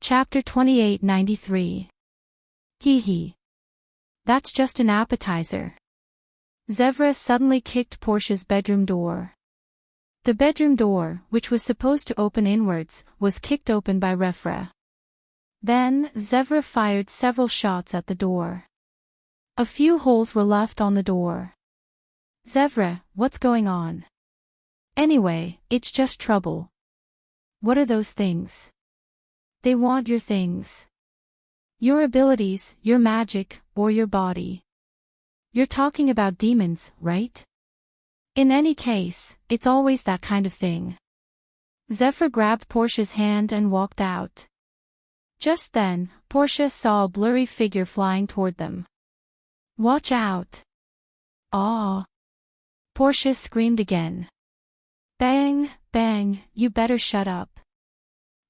Chapter 2893. Hee hee. That's just an appetizer. Zevra suddenly kicked Portia's bedroom door. The bedroom door, which was supposed to open inwards, was kicked open by Refra. Then, Zevra fired several shots at the door. A few holes were left on the door. Zevra, what's going on? Anyway, it's just trouble. What are those things? They want your things. Your abilities, your magic, or your body. You're talking about demons, right? In any case, it's always that kind of thing. Zevra grabbed Portia's hand and walked out. Just then, Portia saw a blurry figure flying toward them. Watch out! Ah! Portia screamed again. Bang, bang, you better shut up.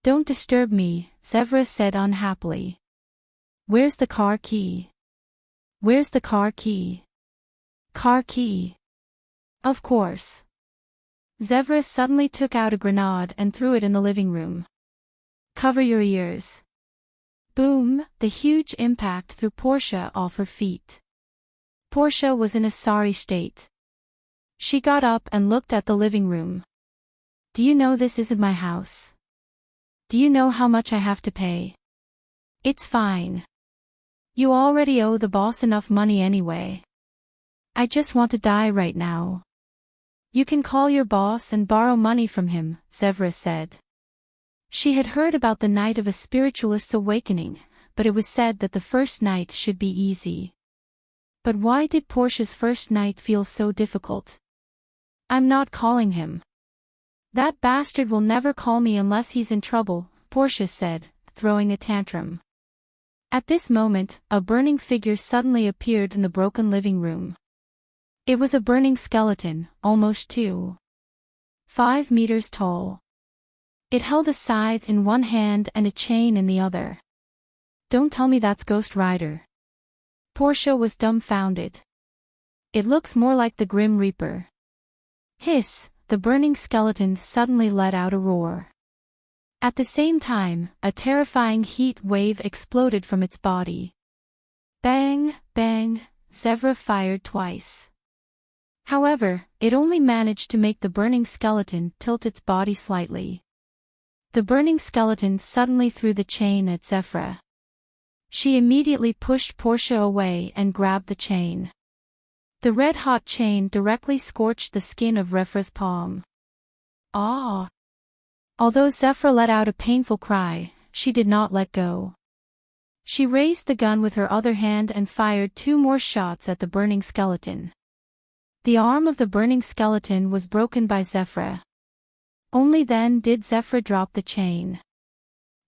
Don't disturb me, Zevra said unhappily. Where's the car key? Where's the car key? Car key. Of course. Zevra suddenly took out a grenade and threw it in the living room. Cover your ears. Boom, the huge impact threw Portia off her feet. Portia was in a sorry state. She got up and looked at the living room. Do you know this isn't my house? Do you know how much I have to pay? It's fine. You already owe the boss enough money anyway. I just want to die right now. You can call your boss and borrow money from him, Zevra said. She had heard about the night of a spiritualist's awakening, but it was said that the first night should be easy. But why did Portia's first night feel so difficult? I'm not calling him. That bastard will never call me unless he's in trouble, Portia said, throwing a tantrum. At this moment, a burning figure suddenly appeared in the broken living room. It was a burning skeleton, almost 2.5 meters tall. It held a scythe in one hand and a chain in the other. Don't tell me that's Ghost Rider. Portia was dumbfounded. It looks more like the Grim Reaper. Hiss, the burning skeleton suddenly let out a roar. At the same time, a terrifying heat wave exploded from its body. Bang, bang, Zevra fired twice. However, it only managed to make the burning skeleton tilt its body slightly. The burning skeleton suddenly threw the chain at Zevra. She immediately pushed Portia away and grabbed the chain. The red-hot chain directly scorched the skin of Zephra's palm. Ah! Although Zephra let out a painful cry, she did not let go. She raised the gun with her other hand and fired 2 more shots at the burning skeleton. The arm of the burning skeleton was broken by Zephra. Only then did Zephra drop the chain.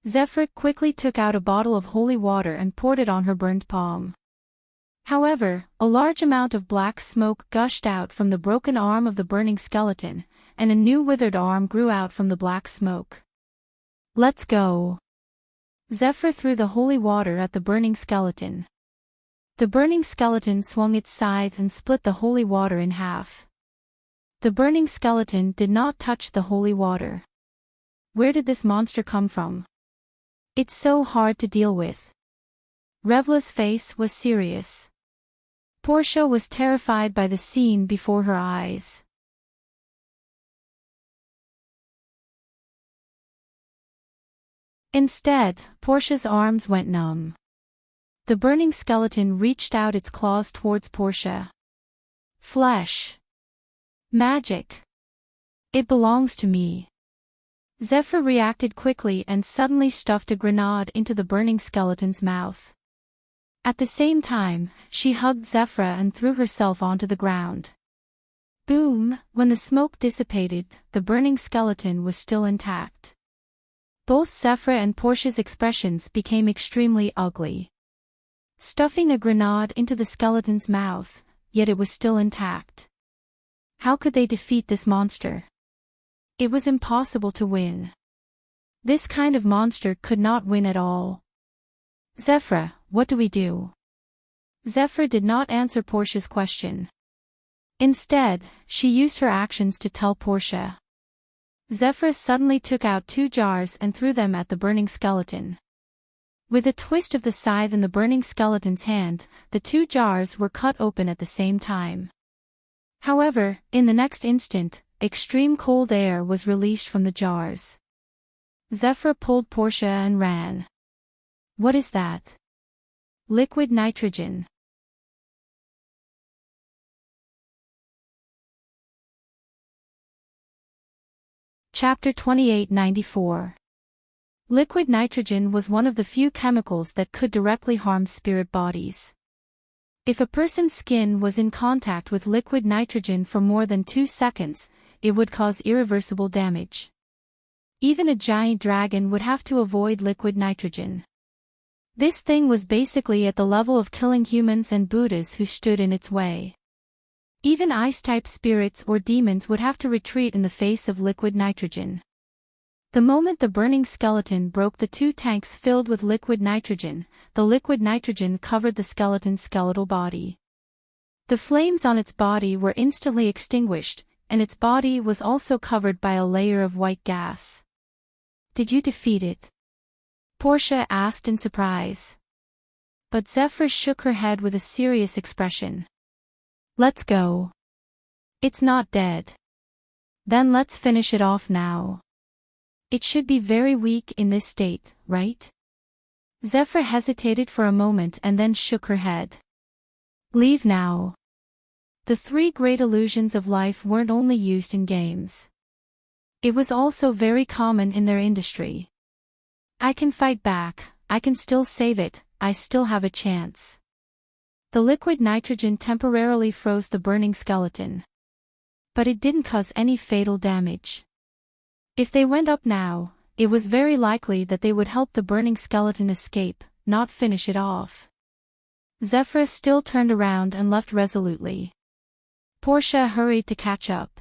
Zephra quickly took out a bottle of holy water and poured it on her burned palm. However, a large amount of black smoke gushed out from the broken arm of the burning skeleton, and a new withered arm grew out from the black smoke. Let's go. Zephra threw the holy water at the burning skeleton. The burning skeleton swung its scythe and split the holy water in half. The burning skeleton did not touch the holy water. Where did this monster come from? It's so hard to deal with. Revla's face was serious. Portia was terrified by the scene before her eyes. Instead, Portia's arms went numb. The burning skeleton reached out its claws towards Portia. Flesh. Magic. It belongs to me. Zephra reacted quickly and suddenly stuffed a grenade into the burning skeleton's mouth. At the same time, she hugged Zephra and threw herself onto the ground. Boom! When the smoke dissipated, the burning skeleton was still intact. Both Zephra and Portia's expressions became extremely ugly. Stuffing a grenade into the skeleton's mouth, yet it was still intact. How could they defeat this monster? It was impossible to win. This kind of monster could not win at all. Zephra, what do we do? Zephra did not answer Portia's question. Instead, she used her actions to tell Portia. Zephra suddenly took out 2 jars and threw them at the burning skeleton. With a twist of the scythe in the burning skeleton's hand, the 2 jars were cut open at the same time. However, in the next instant, extreme cold air was released from the jars. Zephra pulled Portia and ran. What is that? Liquid nitrogen. Chapter 2894. Liquid nitrogen was one of the few chemicals that could directly harm spirit bodies. If a person's skin was in contact with liquid nitrogen for more than 2 seconds, it would cause irreversible damage. Even a giant dragon would have to avoid liquid nitrogen. This thing was basically at the level of killing humans and Buddhas who stood in its way. Even ice-type spirits or demons would have to retreat in the face of liquid nitrogen. The moment the burning skeleton broke the 2 tanks filled with liquid nitrogen, the liquid nitrogen covered the skeleton's skeletal body. The flames on its body were instantly extinguished, and its body was also covered by a layer of white gas. Did you defeat it? Portia asked in surprise. But Zephra shook her head with a serious expression. Let's go. It's not dead. Then let's finish it off now. It should be very weak in this state, right? Zephra hesitated for a moment and then shook her head. Leave now. The 3 great illusions of life weren't only used in games. It was also very common in their industry. I can fight back, I can still save it, I still have a chance. The liquid nitrogen temporarily froze the burning skeleton. But it didn't cause any fatal damage. If they went up now, it was very likely that they would help the burning skeleton escape, not finish it off. Zephra still turned around and left resolutely. Portia hurried to catch up.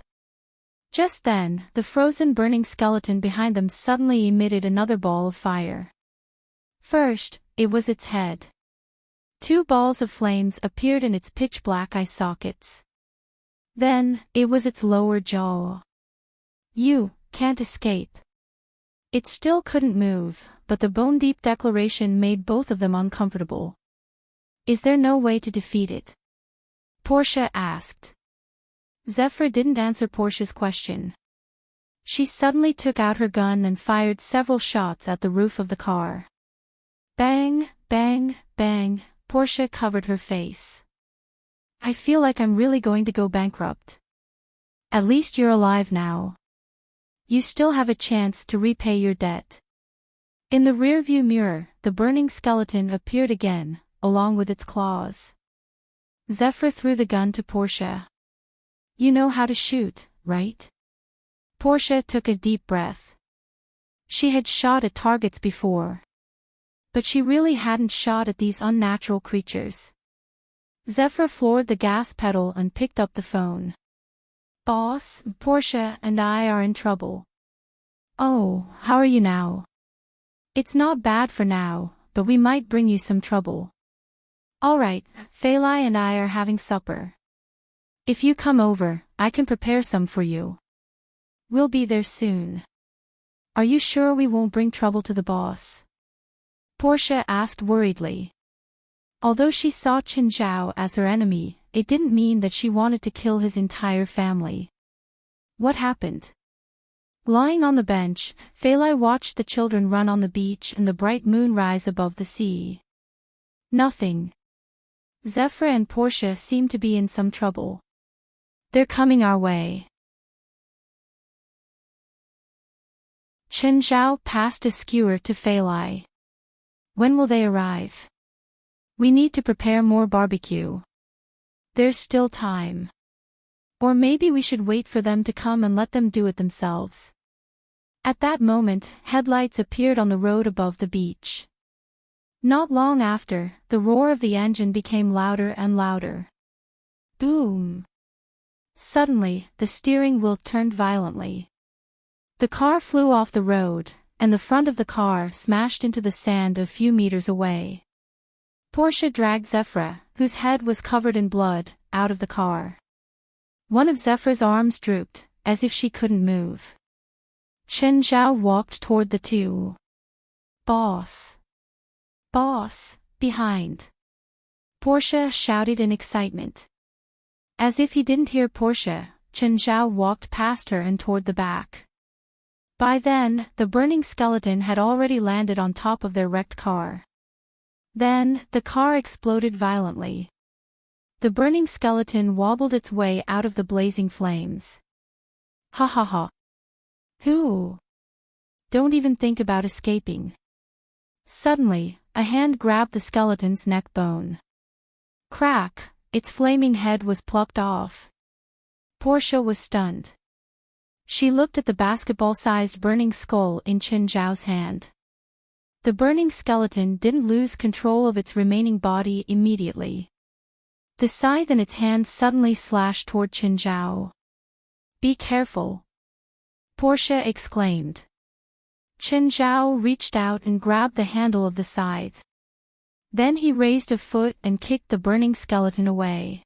Just then, the frozen burning skeleton behind them suddenly emitted another ball of fire. First, it was its head. 2 balls of flames appeared in its pitch-black eye sockets. Then, it was its lower jaw. You can't escape. It still couldn't move, but the bone-deep declaration made both of them uncomfortable. Is there no way to defeat it? Portia asked. Zephra didn't answer Portia's question. She suddenly took out her gun and fired several shots at the roof of the car. Bang, bang, bang, Portia covered her face. I feel like I'm really going to go bankrupt. At least you're alive now. You still have a chance to repay your debt. In the rearview mirror, the burning skeleton appeared again, along with its claws. Zephyr threw the gun to Portia. You know how to shoot, right? Portia took a deep breath. She had shot at targets before. But she really hadn't shot at these unnatural creatures. Zephyr floored the gas pedal and picked up the phone. Boss, Portia and I are in trouble. Oh, how are you now? It's not bad for now, but we might bring you some trouble. Alright, Phalai and I are having supper. If you come over, I can prepare some for you. We'll be there soon. Are you sure we won't bring trouble to the boss? Portia asked worriedly. Although she saw Qin Zhao as her enemy, it didn't mean that she wanted to kill his entire family. What happened? Lying on the bench, Phalai watched the children run on the beach and the bright moon rise above the sea. Nothing. Zephyr and Portia seem to be in some trouble. They're coming our way. Qin Zhao passed a skewer to Phalai. When will they arrive? We need to prepare more barbecue. There's still time. Or maybe we should wait for them to come and let them do it themselves. At that moment, headlights appeared on the road above the beach. Not long after, the roar of the engine became louder and louder. Boom! Suddenly, the steering wheel turned violently. The car flew off the road, and the front of the car smashed into the sand a few meters away. Portia dragged Zephyr, whose head was covered in blood, out of the car. One of Zephyr's arms drooped, as if she couldn't move. Qin Zhao walked toward the two. Boss! Boss! Behind! Portia shouted in excitement. As if he didn't hear Portia, Qin Zhao walked past her and toward the back. By then, the burning skeleton had already landed on top of their wrecked car. Then, the car exploded violently. The burning skeleton wobbled its way out of the blazing flames. Ha ha ha. Who? Don't even think about escaping. Suddenly, a hand grabbed the skeleton's neck bone. Crack! Its flaming head was plucked off. Portia was stunned. She looked at the basketball-sized burning skull in Qin Zhao's hand. The burning skeleton didn't lose control of its remaining body immediately. The scythe in its hand suddenly slashed toward Qin Zhao. Be careful! Portia exclaimed. Qin Zhao reached out and grabbed the handle of the scythe. Then he raised a foot and kicked the burning skeleton away.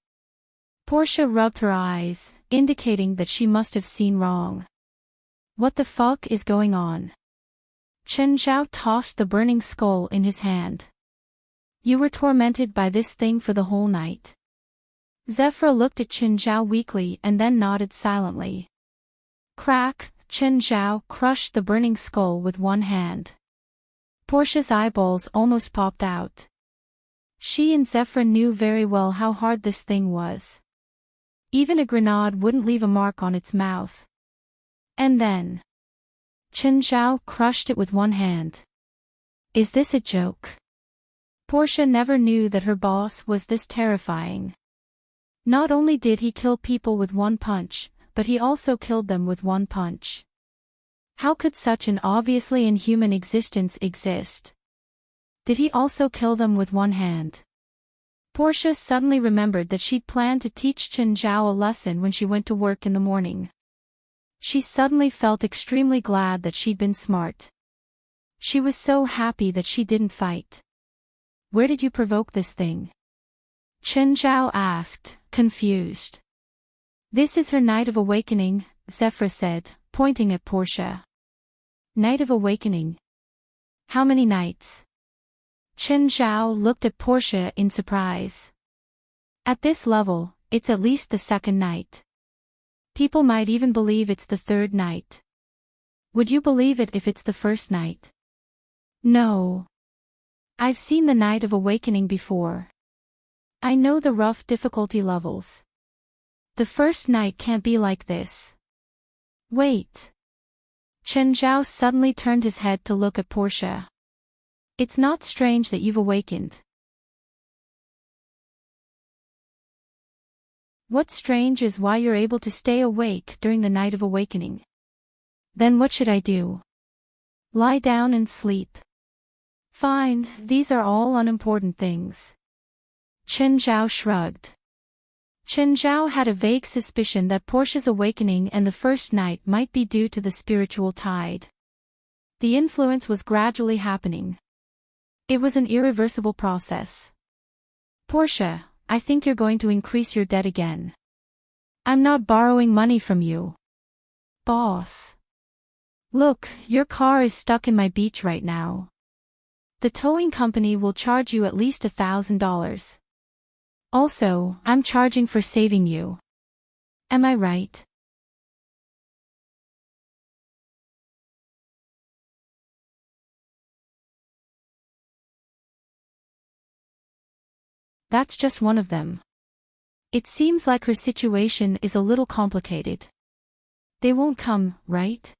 Portia rubbed her eyes, indicating that she must have seen wrong. What the fuck is going on? Qin Zhao tossed the burning skull in his hand. You were tormented by this thing for the whole night. Zephyr looked at Qin Zhao weakly and then nodded silently. Crack! Qin Zhao crushed the burning skull with one hand. Portia's eyeballs almost popped out. She and Zephyr knew very well how hard this thing was. Even a grenade wouldn't leave a mark on its mouth. And then Qin Zhao crushed it with one hand. Is this a joke? Portia never knew that her boss was this terrifying. Not only did he kill people with one punch, but he also killed them with one punch. How could such an obviously inhuman existence exist? Did he also kill them with one hand? Portia suddenly remembered that she'd planned to teach Qin Zhao a lesson when she went to work in the morning. She suddenly felt extremely glad that she'd been smart. She was so happy that she didn't fight. Where did you provoke this thing? Qin Zhao asked, confused. This is her night of awakening, Zephyr said, pointing at Portia. Night of awakening? How many nights? Qin Zhao looked at Portia in surprise. At this level, it's at least the second night. People might even believe it's the third night. Would you believe it if it's the first night? No. I've seen the night of awakening before. I know the rough difficulty levels. The first night can't be like this. Wait. Chen Zhao suddenly turned his head to look at Portia. It's not strange that you've awakened. What's strange is why you're able to stay awake during the night of awakening. Then what should I do? Lie down and sleep. Fine, these are all unimportant things. Chen Zhao shrugged. Chen Zhao had a vague suspicion that Portia's awakening and the first night might be due to the spiritual tide. The influence was gradually happening. It was an irreversible process. Portia, I think you're going to increase your debt again. I'm not borrowing money from you. Boss. Look, your car is stuck in my beach right now. The towing company will charge you at least $1,000. Also, I'm charging for saving you. Am I right? That's just one of them. It seems like her situation is a little complicated. They won't come, right?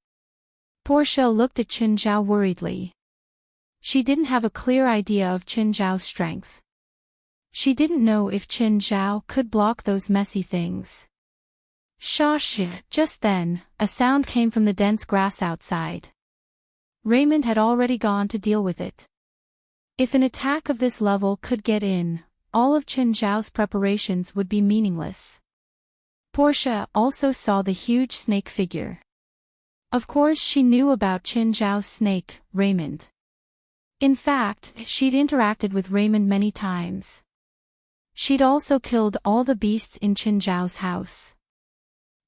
Portia looked at Chen Zhao worriedly. She didn't have a clear idea of Chen Zhao's strength. She didn't know if Chen Zhao could block those messy things. Shush! Just then, a sound came from the dense grass outside. Raymond had already gone to deal with it. If an attack of this level could get in, all of Chen Zhao's preparations would be meaningless. Portia also saw the huge snake figure. Of course she knew about Chen Zhao's snake, Raymond. In fact, she'd interacted with Raymond many times. She'd also killed all the beasts in Chen Zhao's house.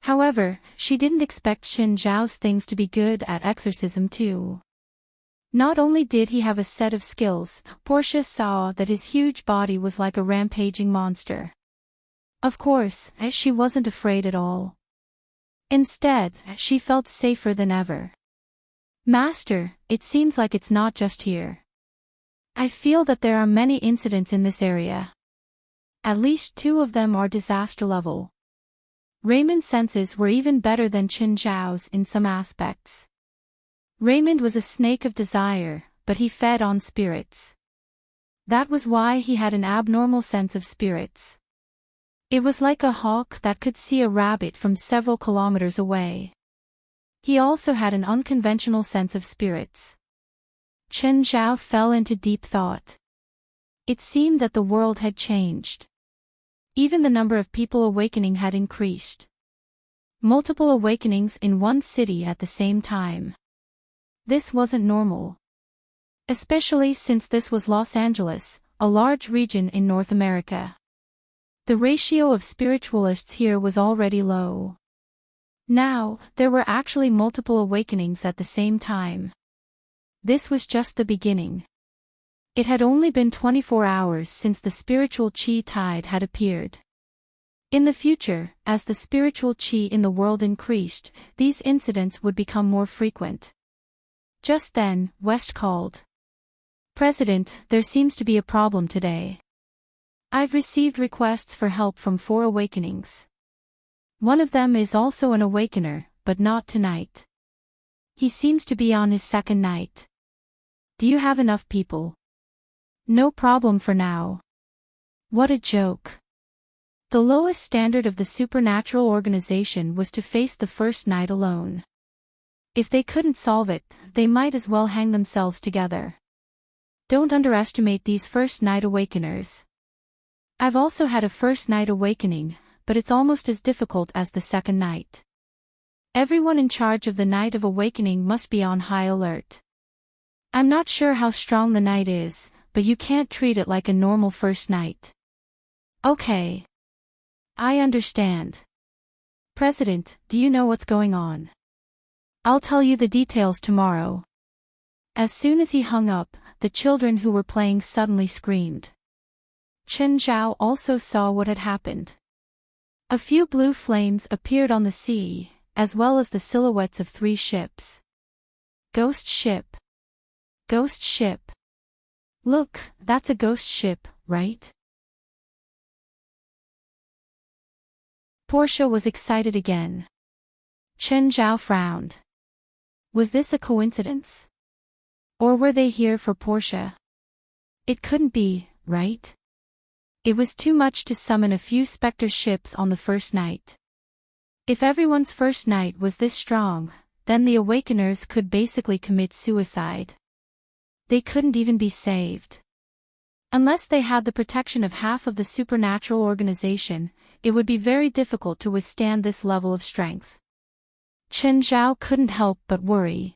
However, she didn't expect Chen Zhao's things to be good at exorcism too. Not only did he have a set of skills, Portia saw that his huge body was like a rampaging monster. Of course, she wasn't afraid at all. Instead, she felt safer than ever. Master, it seems like it's not just here. I feel that there are many incidents in this area. At least 2 of them are disaster level. Raymond's senses were even better than Chen Zhao's in some aspects. Raymond was a snake of desire, but he fed on spirits. That was why he had an abnormal sense of spirits. It was like a hawk that could see a rabbit from several kilometers away. He also had an unconventional sense of spirits. Chen Zhao fell into deep thought. It seemed that the world had changed. Even the number of people awakening had increased. Multiple awakenings in one city at the same time. This wasn't normal. Especially since this was Los Angeles, a large region in North America. The ratio of spiritualists here was already low. Now, there were actually multiple awakenings at the same time. This was just the beginning. It had only been 24 hours since the spiritual chi tide had appeared. In the future, as the spiritual chi in the world increased, these incidents would become more frequent. Just then, West called. President, there seems to be a problem today. I've received requests for help from 4 awakenings. One of them is also an awakener, but not tonight. He seems to be on his 2nd night. Do you have enough people? No problem for now. What a joke. The lowest standard of the supernatural organization was to face the first night alone. If they couldn't solve it, they might as well hang themselves together. Don't underestimate these first night awakeners. I've also had a first night awakening, but it's almost as difficult as the 2nd night. Everyone in charge of the night of awakening must be on high alert. I'm not sure how strong the night is, but you can't treat it like a normal first night. Okay. I understand. President, do you know what's going on? I'll tell you the details tomorrow. As soon as he hung up, the children who were playing suddenly screamed. Chen Zhao also saw what had happened. A few blue flames appeared on the sea, as well as the silhouettes of 3 ships. Ghost ship. Ghost ship. Look, that's a ghost ship, right? Portia was excited again. Chen Zhao frowned. Was this a coincidence? Or were they here for Portia? It couldn't be, right? It was too much to summon a few specter ships on the first night. If everyone's first night was this strong, then the Awakeners could basically commit suicide. They couldn't even be saved. Unless they had the protection of half of the supernatural organization, it would be very difficult to withstand this level of strength. Chen Zhao couldn't help but worry.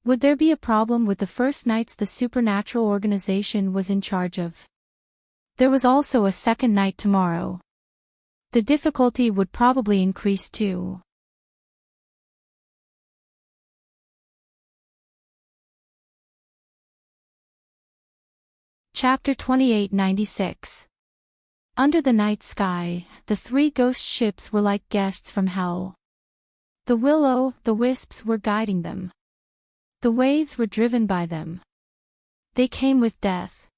Would there be a problem with the first nights the supernatural organization was in charge of? There was also a second night tomorrow. The difficulty would probably increase too. Chapter 2896. Under the night sky, the three ghost ships were like guests from hell. The will-o'-the-wisps were guiding them. The waves were driven by them. They came with death.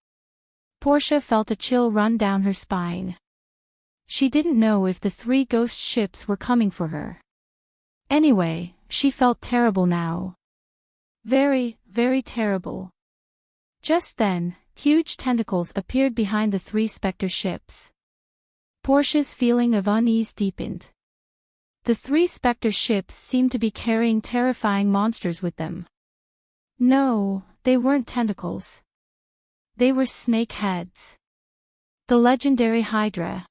Portia felt a chill run down her spine. She didn't know if the three ghost ships were coming for her. Anyway, she felt terrible now. Very, very terrible. Just then, huge tentacles appeared behind the three specter ships. Portia's feeling of unease deepened. The three specter ships seemed to be carrying terrifying monsters with them. No, they weren't tentacles. They were snake heads. The legendary Hydra.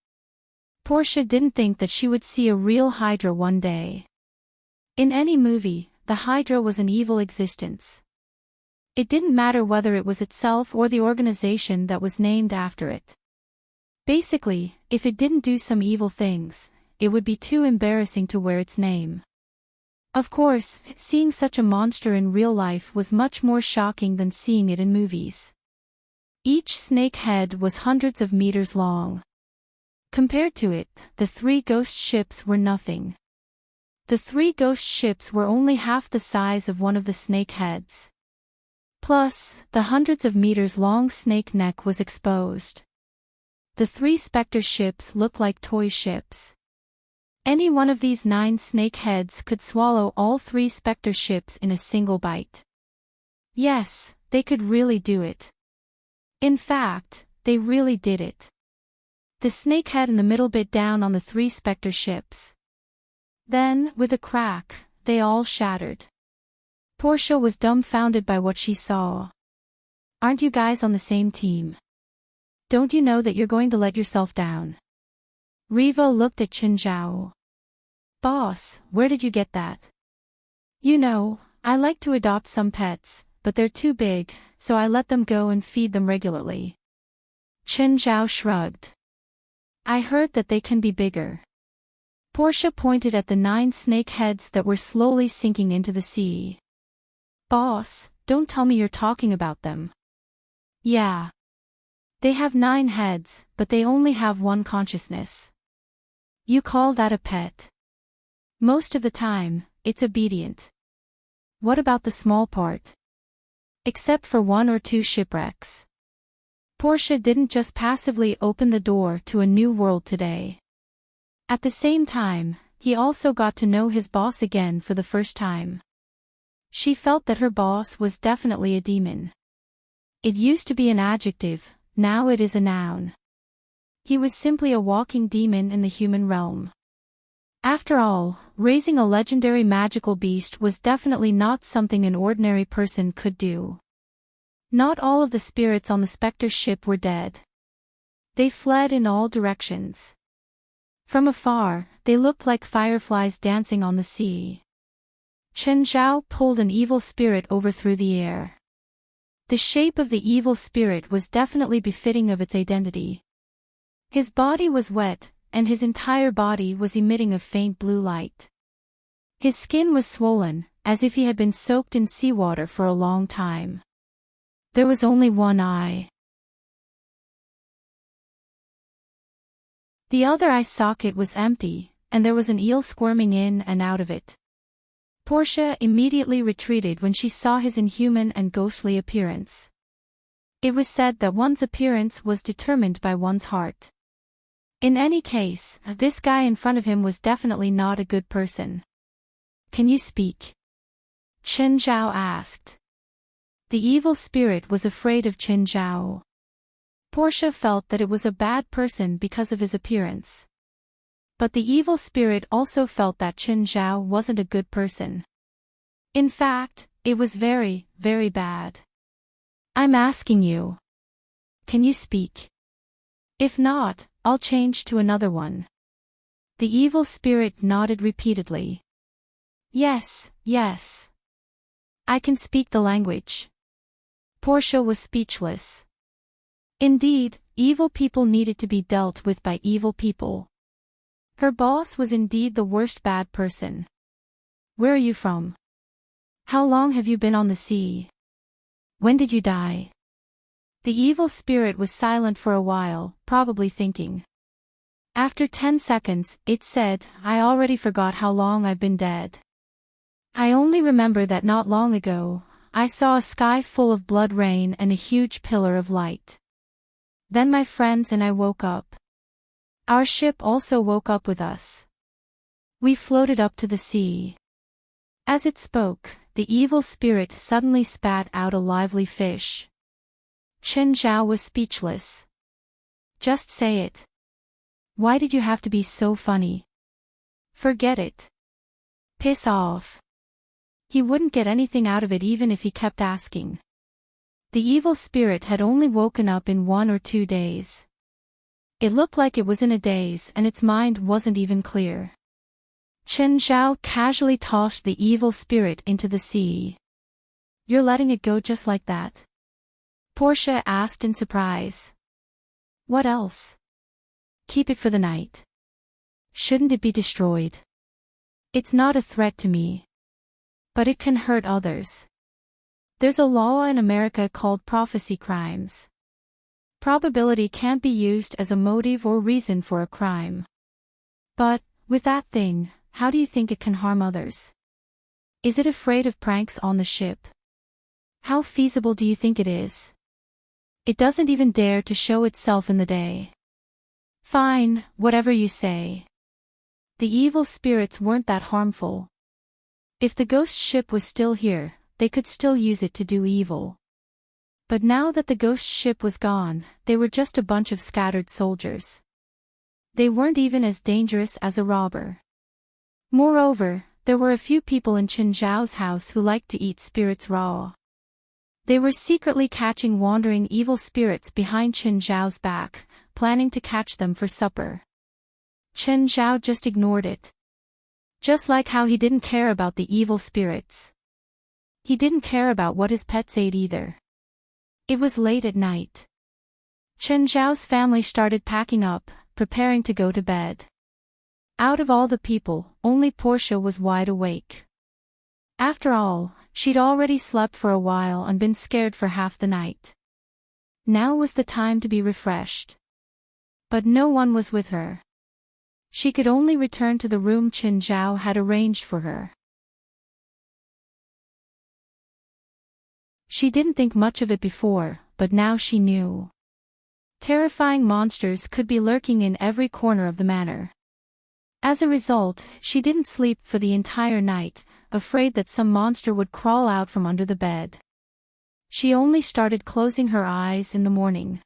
Portia didn't think that she would see a real Hydra one day. In any movie, the Hydra was an evil existence. It didn't matter whether it was itself or the organization that was named after it. Basically, if it didn't do some evil things, it would be too embarrassing to wear its name. Of course, seeing such a monster in real life was much more shocking than seeing it in movies. Each snake head was hundreds of meters long. Compared to it, the three ghost ships were nothing. The three ghost ships were only half the size of one of the snake heads. Plus, the hundreds of meters long snake neck was exposed. The three specter ships looked like toy ships. Any one of these 9 snake heads could swallow all 3 specter ships in a single bite. Yes, they could really do it. In fact, they really did it. The snake head in the middle bit down on the 3 specter ships. Then, with a crack, they all shattered. Portia was dumbfounded by what she saw. Aren't you guys on the same team? Don't you know that you're going to let yourself down? Rivo looked at Chen Zhao. Boss, where did you get that? You know, I like to adopt some pets, but they're too big, so I let them go and feed them regularly. Chen Zhao shrugged. I heard that they can be bigger. Portia pointed at the 9 snake heads that were slowly sinking into the sea. Boss, don't tell me you're talking about them. Yeah. They have 9 heads, but they only have 1 consciousness. You call that a pet? Most of the time, it's obedient. What about the small part? Except for 1 or 2 shipwrecks. Portia didn't just passively open the door to a new world today. At the same time, he also got to know his boss again for the first time. She felt that her boss was definitely a demon. It used to be an adjective, now it is a noun. He was simply a walking demon in the human realm. After all, raising a legendary magical beast was definitely not something an ordinary person could do. Not all of the spirits on the specter ship were dead. They fled in all directions. From afar, they looked like fireflies dancing on the sea. Chen Zhao pulled an evil spirit over through the air. The shape of the evil spirit was definitely befitting of its identity. His body was wet, and his entire body was emitting a faint blue light. His skin was swollen, as if he had been soaked in seawater for a long time. There was only one eye. The other eye socket was empty, and there was an eel squirming in and out of it. Portia immediately retreated when she saw his inhuman and ghostly appearance. It was said that one's appearance was determined by one's heart. In any case, this guy in front of him was definitely not a good person. Can you speak? Chen Zhao asked. The evil spirit was afraid of Chen Zhao. Portia felt that it was a bad person because of his appearance. But the evil spirit also felt that Chen Zhao wasn't a good person. In fact, it was very, very bad. I'm asking you. Can you speak? If not, I'll change to another one. The evil spirit nodded repeatedly. Yes, yes. I can speak the language. Portia was speechless. Indeed, evil people needed to be dealt with by evil people. Her boss was indeed the worst bad person. Where are you from? How long have you been on the sea? When did you die? The evil spirit was silent for a while, probably thinking. After 10 seconds, it said, I already forgot how long I've been dead. I only remember that not long ago, I saw a sky full of blood rain and a huge pillar of light. Then my friends and I woke up. Our ship also woke up with us. We floated up to the sea. As it spoke, the evil spirit suddenly spat out a lively fish. Chen Zhao was speechless. Just say it. Why did you have to be so funny? Forget it. Piss off. He wouldn't get anything out of it even if he kept asking. The evil spirit had only woken up in 1 or 2 days. It looked like it was in a daze and its mind wasn't even clear. Chen Zhao casually tossed the evil spirit into the sea. You're letting it go just like that? Portia asked in surprise. What else? Keep it for the night. Shouldn't it be destroyed? It's not a threat to me. But it can hurt others. There's a law in America called prophecy crimes. Probability can't be used as a motive or reason for a crime. But, with that thing, how do you think it can harm others? Is it afraid of pranks on the ship? How feasible do you think it is? It doesn't even dare to show itself in the day. Fine, whatever you say. The evil spirits weren't that harmful. If the ghost ship was still here, they could still use it to do evil. But now that the ghost ship was gone, they were just a bunch of scattered soldiers. They weren't even as dangerous as a robber. Moreover, there were a few people in Chen Zhao's house who liked to eat spirits raw. They were secretly catching wandering evil spirits behind Chen Zhao's back, planning to catch them for supper. Chen Zhao just ignored it. Just like how he didn't care about the evil spirits. He didn't care about what his pets ate either. It was late at night. Chen Zhao's family started packing up, preparing to go to bed. Out of all the people, only Portia was wide awake. After all, she'd already slept for a while and been scared for half the night. Now was the time to be refreshed. But no one was with her. She could only return to the room Chen Zhao had arranged for her. She didn't think much of it before, but now she knew. Terrifying monsters could be lurking in every corner of the manor. As a result, she didn't sleep for the entire night, afraid that some monster would crawl out from under the bed. She only started closing her eyes in the morning.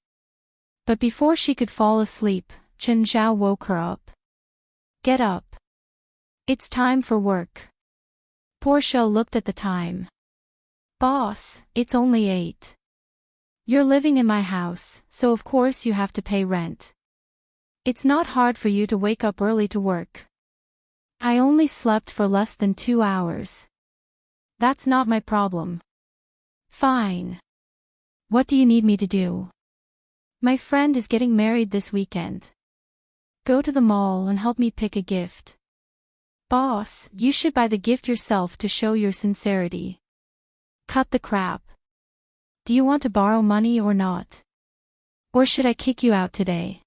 But before she could fall asleep, Chen Zhao woke her up. Get up. It's time for work. Portia looked at the time. Boss, it's only 8. You're living in my house, so of course you have to pay rent. It's not hard for you to wake up early to work. I only slept for less than 2 hours. That's not my problem. Fine. What do you need me to do? My friend is getting married this weekend. Go to the mall and help me pick a gift. Boss, you should buy the gift yourself to show your sincerity. Cut the crap. Do you want to borrow money or not? Or should I kick you out today?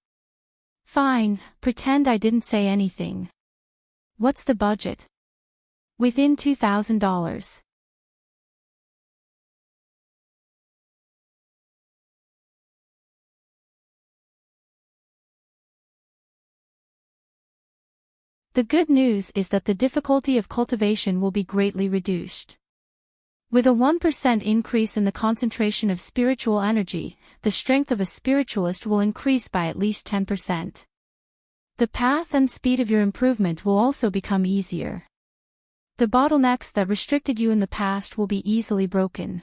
Fine, pretend I didn't say anything. What's the budget? Within $2,000. The good news is that the difficulty of cultivation will be greatly reduced. With a 1% increase in the concentration of spiritual energy, the strength of a spiritualist will increase by at least 10%. The path and speed of your improvement will also become easier. The bottlenecks that restricted you in the past will be easily broken.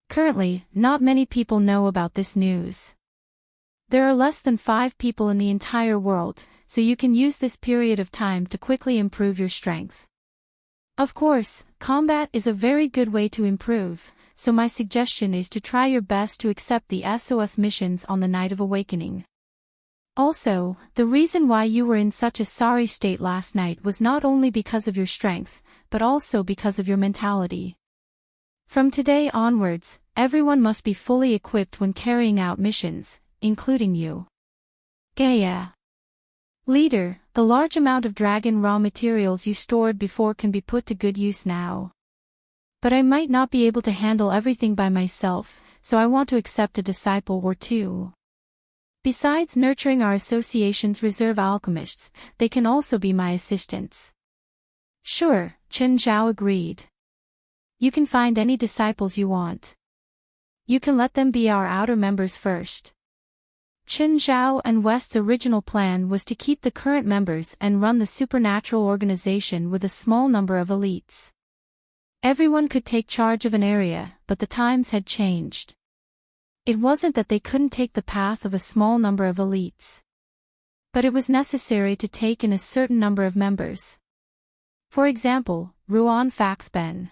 Currently, not many people know about this news. There are less than 5 people in the entire world, so you can use this period of time to quickly improve your strength. Of course, combat is a very good way to improve, so my suggestion is to try your best to accept the SOS missions on the Night of Awakening. Also, the reason why you were in such a sorry state last night was not only because of your strength, but also because of your mentality. From today onwards, everyone must be fully equipped when carrying out missions, including you. Gaia. Leader, the large amount of dragon raw materials you stored before can be put to good use now. But I might not be able to handle everything by myself, so I want to accept a disciple or two. Besides nurturing our association's reserve alchemists, they can also be my assistants. Sure, Chen Zhao agreed. You can find any disciples you want. You can let them be our outer members first. Chen Zhao and West's original plan was to keep the current members and run the supernatural organization with a small number of elites. Everyone could take charge of an area, but the times had changed. It wasn't that they couldn't take the path of a small number of elites. But it was necessary to take in a certain number of members. For example, Ruan Faxben.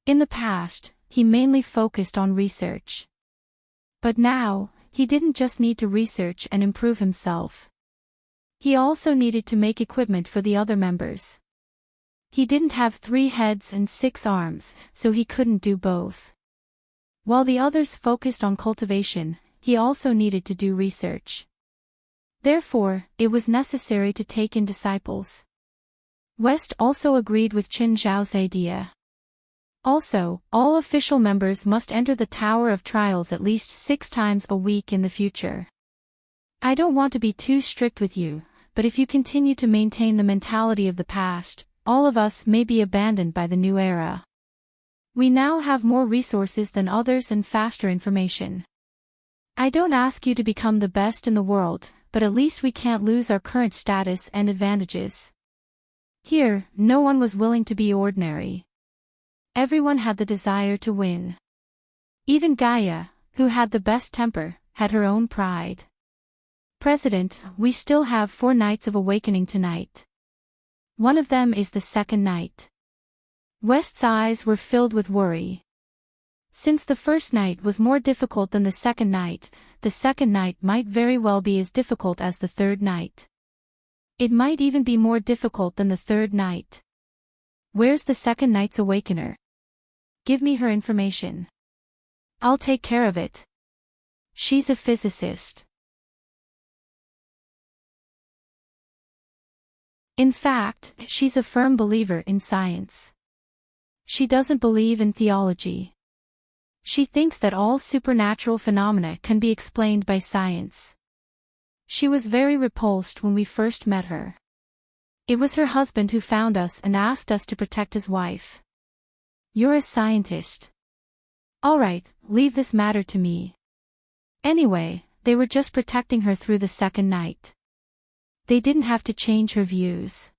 In the past, he mainly focused on research. But now, he didn't just need to research and improve himself. He also needed to make equipment for the other members. He didn't have 3 heads and 6 arms, so he couldn't do both. While the others focused on cultivation, he also needed to do research. Therefore, it was necessary to take in disciples. West also agreed with Chen Zhao's idea. Also, all official members must enter the Tower of Trials at least 6 times a week in the future. I don't want to be too strict with you, but if you continue to maintain the mentality of the past, all of us may be abandoned by the new era. We now have more resources than others and faster information. I don't ask you to become the best in the world, but at least we can't lose our current status and advantages. Here, no one was willing to be ordinary. Everyone had the desire to win. Even Gaia, who had the best temper, had her own pride. President, we still have 4 nights of awakening tonight. One of them is the second night. West's eyes were filled with worry. Since the first night was more difficult than the second night might very well be as difficult as the third night. It might even be more difficult than the third night. Where's the second night's awakener? Give me her information. I'll take care of it. She's a physicist. In fact, she's a firm believer in science. She doesn't believe in theology. She thinks that all supernatural phenomena can be explained by science. She was very repulsed when we first met her. It was her husband who found us and asked us to protect his wife. You're a scientist. All right, leave this matter to me. Anyway, they were just protecting her through the second night. They didn't have to change her views.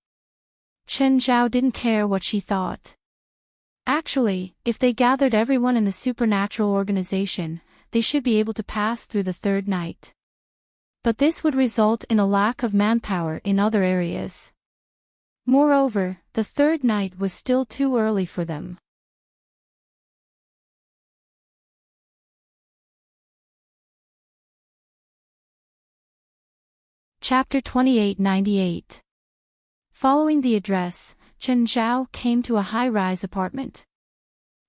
Chen Zhao didn't care what she thought. Actually, if they gathered everyone in the supernatural organization, they should be able to pass through the third night. But this would result in a lack of manpower in other areas. Moreover, the third night was still too early for them. Chapter 2898. Following the address, Chen Zhao came to a high-rise apartment.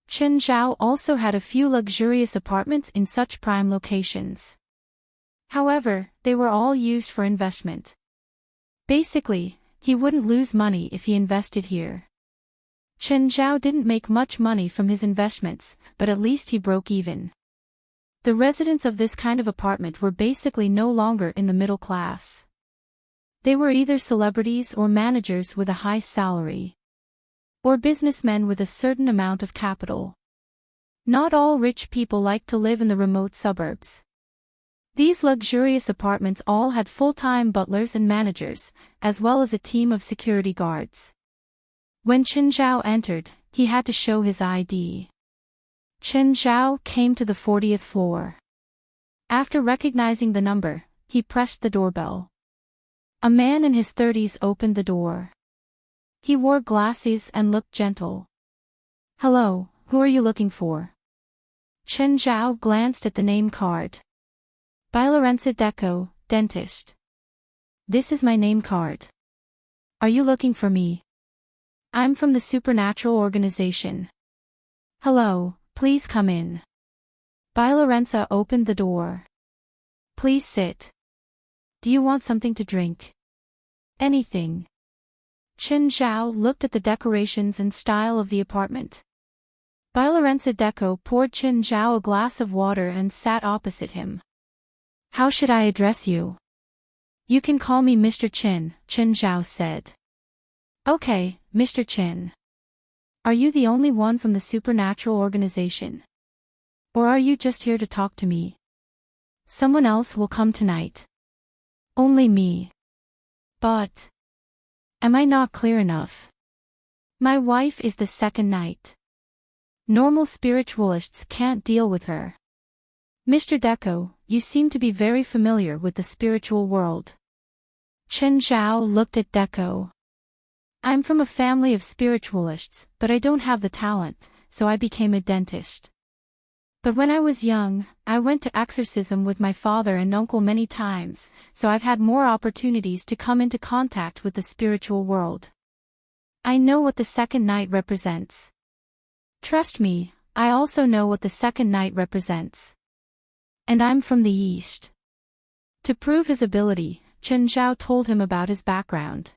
Chen Zhao also had a few luxurious apartments in such prime locations. However, they were all used for investment. Basically, he wouldn't lose money if he invested here. Chen Zhao didn't make much money from his investments, but at least he broke even. The residents of this kind of apartment were basically no longer in the middle class. They were either celebrities or managers with a high salary, or businessmen with a certain amount of capital. Not all rich people liked to live in the remote suburbs. These luxurious apartments all had full-time butlers and managers, as well as a team of security guards. When Chen Zhao entered, he had to show his ID. Chen Zhao came to the 40th floor. After recognizing the number, he pressed the doorbell. A man in his 30s opened the door. He wore glasses and looked gentle. "Hello, who are you looking for?" Chen Zhao glanced at the name card. "By Lorenzo Deco, dentist." "This is my name card. Are you looking for me?" "I'm from the supernatural organization." "Hello, please come in." By Lorenzo opened the door. "Please sit. Do you want something to drink?" "Anything." Chen Zhao looked at the decorations and style of the apartment. By Lorenzo Deco poured Chen Zhao a glass of water and sat opposite him. "How should I address you?" "You can call me Mr. Chen," Chen Zhao said. "Okay, Mr. Chen. Are you the only one from the supernatural organization? Or are you just here to talk to me?" "Someone else will come tonight." "Only me." "But am I not clear enough? My wife is the second night. Normal spiritualists can't deal with her." "Mr. Deco, you seem to be very familiar with the spiritual world." Chen Zhao looked at Deco. "I'm from a family of spiritualists, but I don't have the talent, so I became a dentist. But when I was young, I went to exorcism with my father and uncle many times, so I've had more opportunities to come into contact with the spiritual world. I know what the second night represents. Trust me, I also know what the second night represents. And I'm from the East." To prove his ability, Chen Zhao told him about his background.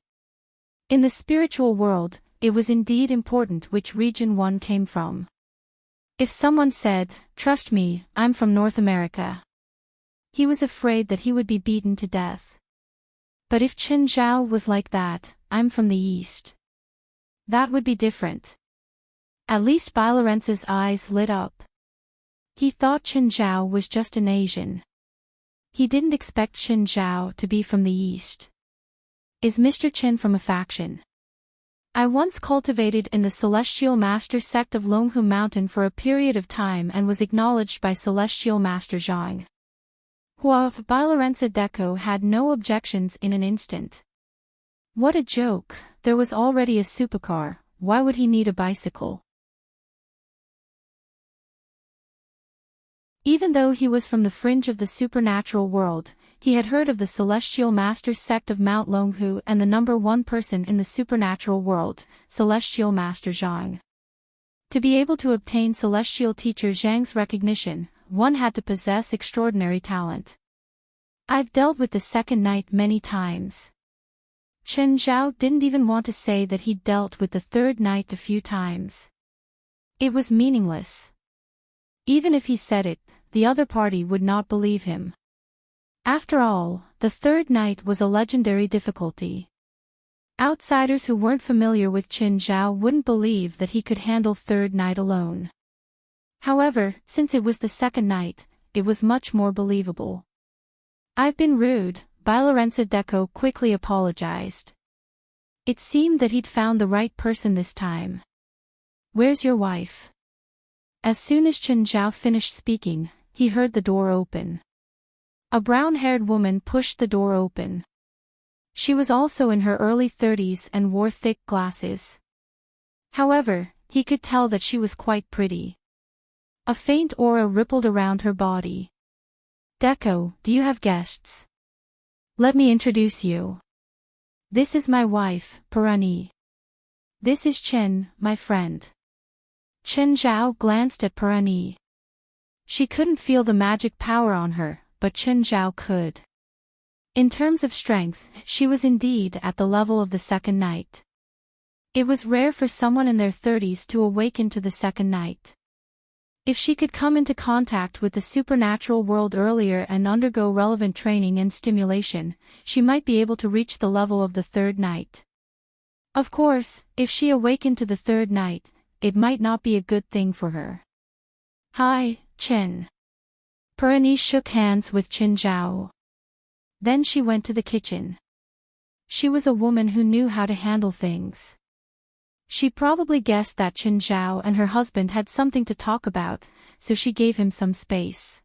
In the spiritual world, it was indeed important which region one came from. If someone said, "Trust me, I'm from North America," he was afraid that he would be beaten to death. But if Chen Zhao was like that, "I'm from the East," that would be different. At least Bai Lorenzo's eyes lit up. He thought Chen Zhao was just an Asian. He didn't expect Chen Zhao to be from the East. "Is Mr. Chen from a faction?" "I once cultivated in the Celestial Master sect of Longhu Mountain for a period of time and was acknowledged by Celestial Master Zhang." By Lorenzo Deco had no objections in an instant. What a joke, there was already a supercar, why would he need a bicycle? Even though he was from the fringe of the supernatural world, he had heard of the Celestial Master sect of Mount Longhu and the number one person in the supernatural world, Celestial Master Zhang. To be able to obtain Celestial Teacher Zhang's recognition, one had to possess extraordinary talent. "I've dealt with the second night many times." Chen Zhao didn't even want to say that he'd dealt with the third night a few times. It was meaningless. Even if he said it, the other party would not believe him. After all, the third night was a legendary difficulty. Outsiders who weren't familiar with Chen Zhao wouldn't believe that he could handle third night alone. However, since it was the second night, it was much more believable. "I've been rude," Bai Lorenzo Deco quickly apologized. It seemed that he'd found the right person this time. "Where's your wife?" As soon as Chen Zhao finished speaking, he heard the door open. A brown-haired woman pushed the door open. She was also in her early 30s and wore thick glasses. However, he could tell that she was quite pretty. A faint aura rippled around her body. "Deco, do you have guests? Let me introduce you. This is my wife, Parani. This is Chen, my friend." Chen Zhao glanced at Parani. She couldn't feel the magic power on her, but Chen Zhao could. In terms of strength, she was indeed at the level of the second night. It was rare for someone in their 30s to awaken to the second night. If she could come into contact with the supernatural world earlier and undergo relevant training and stimulation, she might be able to reach the level of the third night. Of course, if she awakened to the third night, it might not be a good thing for her. Hi, Chen. Perrine shook hands with Qin Zhao. Then she went to the kitchen. She was a woman who knew how to handle things. She probably guessed that Qin Zhao and her husband had something to talk about, so she gave him some space.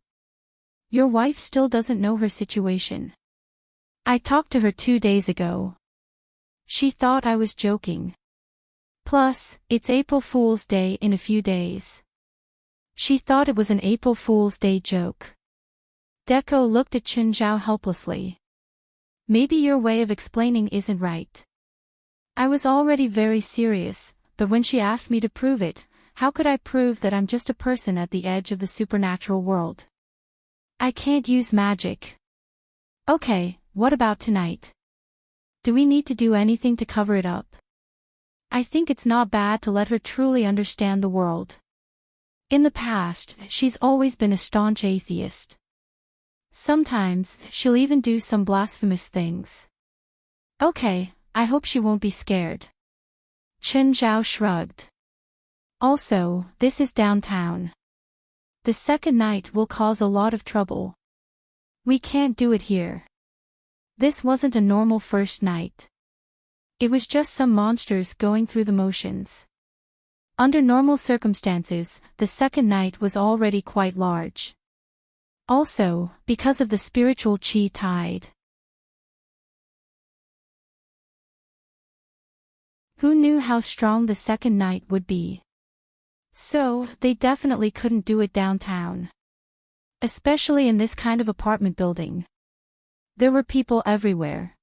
Your wife still doesn't know her situation. I talked to her 2 days ago. She thought I was joking. Plus, it's April Fool's Day in a few days. She thought it was an April Fool's Day joke. Deco looked at Qin Zhao helplessly. Maybe your way of explaining isn't right. I was already very serious, but when she asked me to prove it, how could I prove that I'm just a person at the edge of the supernatural world? I can't use magic. Okay, what about tonight? Do we need to do anything to cover it up? I think it's not bad to let her truly understand the world. In the past, she's always been a staunch atheist. Sometimes, she'll even do some blasphemous things. Okay, I hope she won't be scared. Qin Zhao shrugged. Also, this is downtown. The second night will cause a lot of trouble. We can't do it here. This wasn't a normal first night. It was just some monsters going through the motions. Under normal circumstances, the second night was already quite large. Also, because of the spiritual qi tide. Who knew how strong the second night would be? So, they definitely couldn't do it downtown. Especially in this kind of apartment building. There were people everywhere.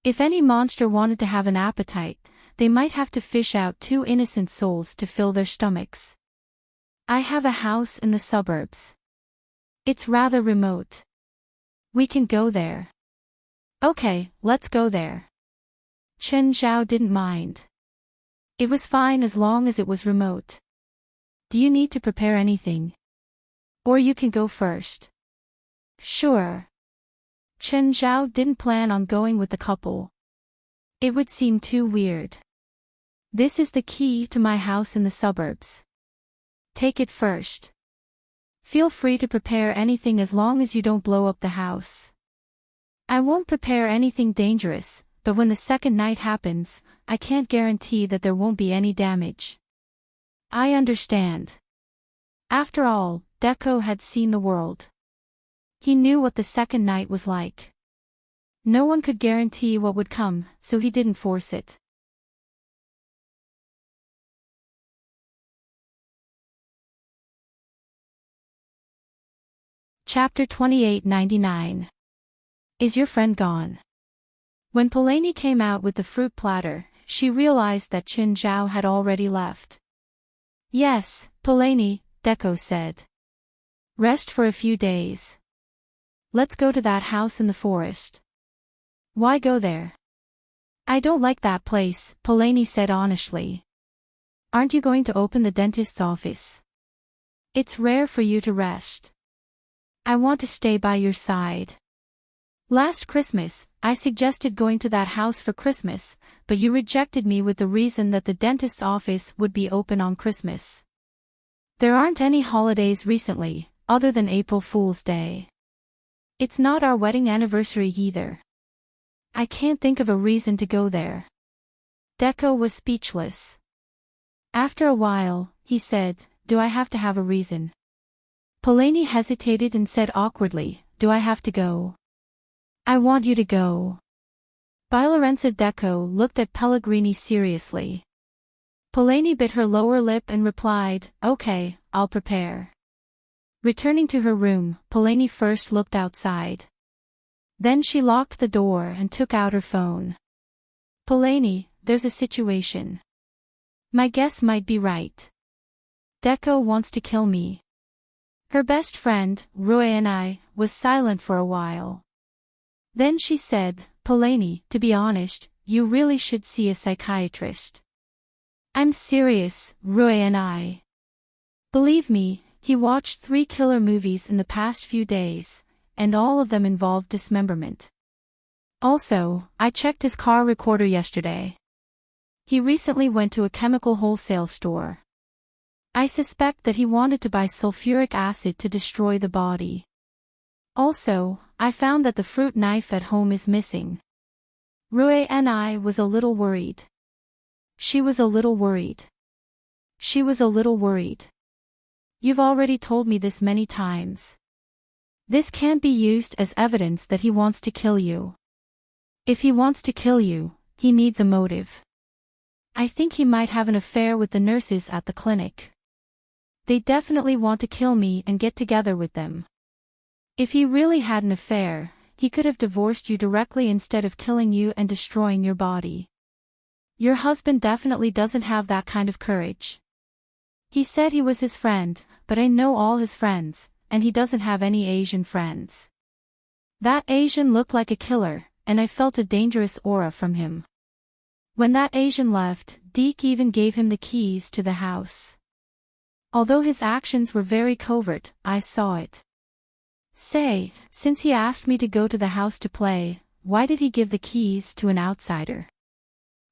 If any monster wanted to have an appetite, they might have to fish out 2 innocent souls to fill their stomachs. I have a house in the suburbs. It's rather remote. We can go there. Okay, let's go there. Qin Zhao didn't mind. It was fine as long as it was remote. Do you need to prepare anything? Or you can go first. Sure. Qin Zhao didn't plan on going with the couple. It would seem too weird. This is the key to my house in the suburbs. Take it first. Feel free to prepare anything as long as you don't blow up the house. I won't prepare anything dangerous, but when the second night happens, I can't guarantee that there won't be any damage. I understand. After all, Deco had seen the world. He knew what the second night was like. No one could guarantee what would come, so he didn't force it. Chapter 2899. Is your friend gone? When Perrine came out with the fruit platter, she realized that Qin Zhao had already left. Yes, Perrine, Deco said. Rest for a few days. Let's go to that house in the forest. Why go there? I don't like that place, Perrine said honestly. Aren't you going to open the dentist's office? It's rare for you to rest. I want to stay by your side. Last Christmas, I suggested going to that house for Christmas, but you rejected me with the reason that the dentist's office would be open on Christmas. There aren't any holidays recently, other than April Fool's Day. It's not our wedding anniversary either. I can't think of a reason to go there. Deco was speechless. After a while, he said, Do I have to have a reason? Perrine hesitated and said awkwardly, Do I have to go? I want you to go. Lorenzo Deco looked at Pellegrini seriously. Perrine bit her lower lip and replied, Okay, I'll prepare. Returning to her room, Perrine first looked outside. Then she locked the door and took out her phone. Perrine, there's a situation. My guess might be right. Deco wants to kill me. Her best friend, Rui and I, was silent for a while. Then she said, Perrine, to be honest, you really should see a psychiatrist. I'm serious, Rui and I. Believe me, He watched 3 killer movies in the past few days, and all of them involved dismemberment. Also, I checked his car recorder yesterday. He recently went to a chemical wholesale store. I suspect that he wanted to buy sulfuric acid to destroy the body. Also, I found that the fruit knife at home is missing. Rue and I was a little worried. She was a little worried. She was a little worried. You've already told me this many times. This can't be used as evidence that he wants to kill you. If he wants to kill you, he needs a motive. I think he might have an affair with the nurses at the clinic. They definitely want to kill me and get together with them. If he really had an affair, he could have divorced you directly instead of killing you and destroying your body. Your husband definitely doesn't have that kind of courage. He said he was his friend, but I know all his friends, and he doesn't have any Asian friends. That Asian looked like a killer, and I felt a dangerous aura from him. When that Asian left, Deke even gave him the keys to the house. Although his actions were very covert, I saw it. Say, since he asked me to go to the house to play, why did he give the keys to an outsider?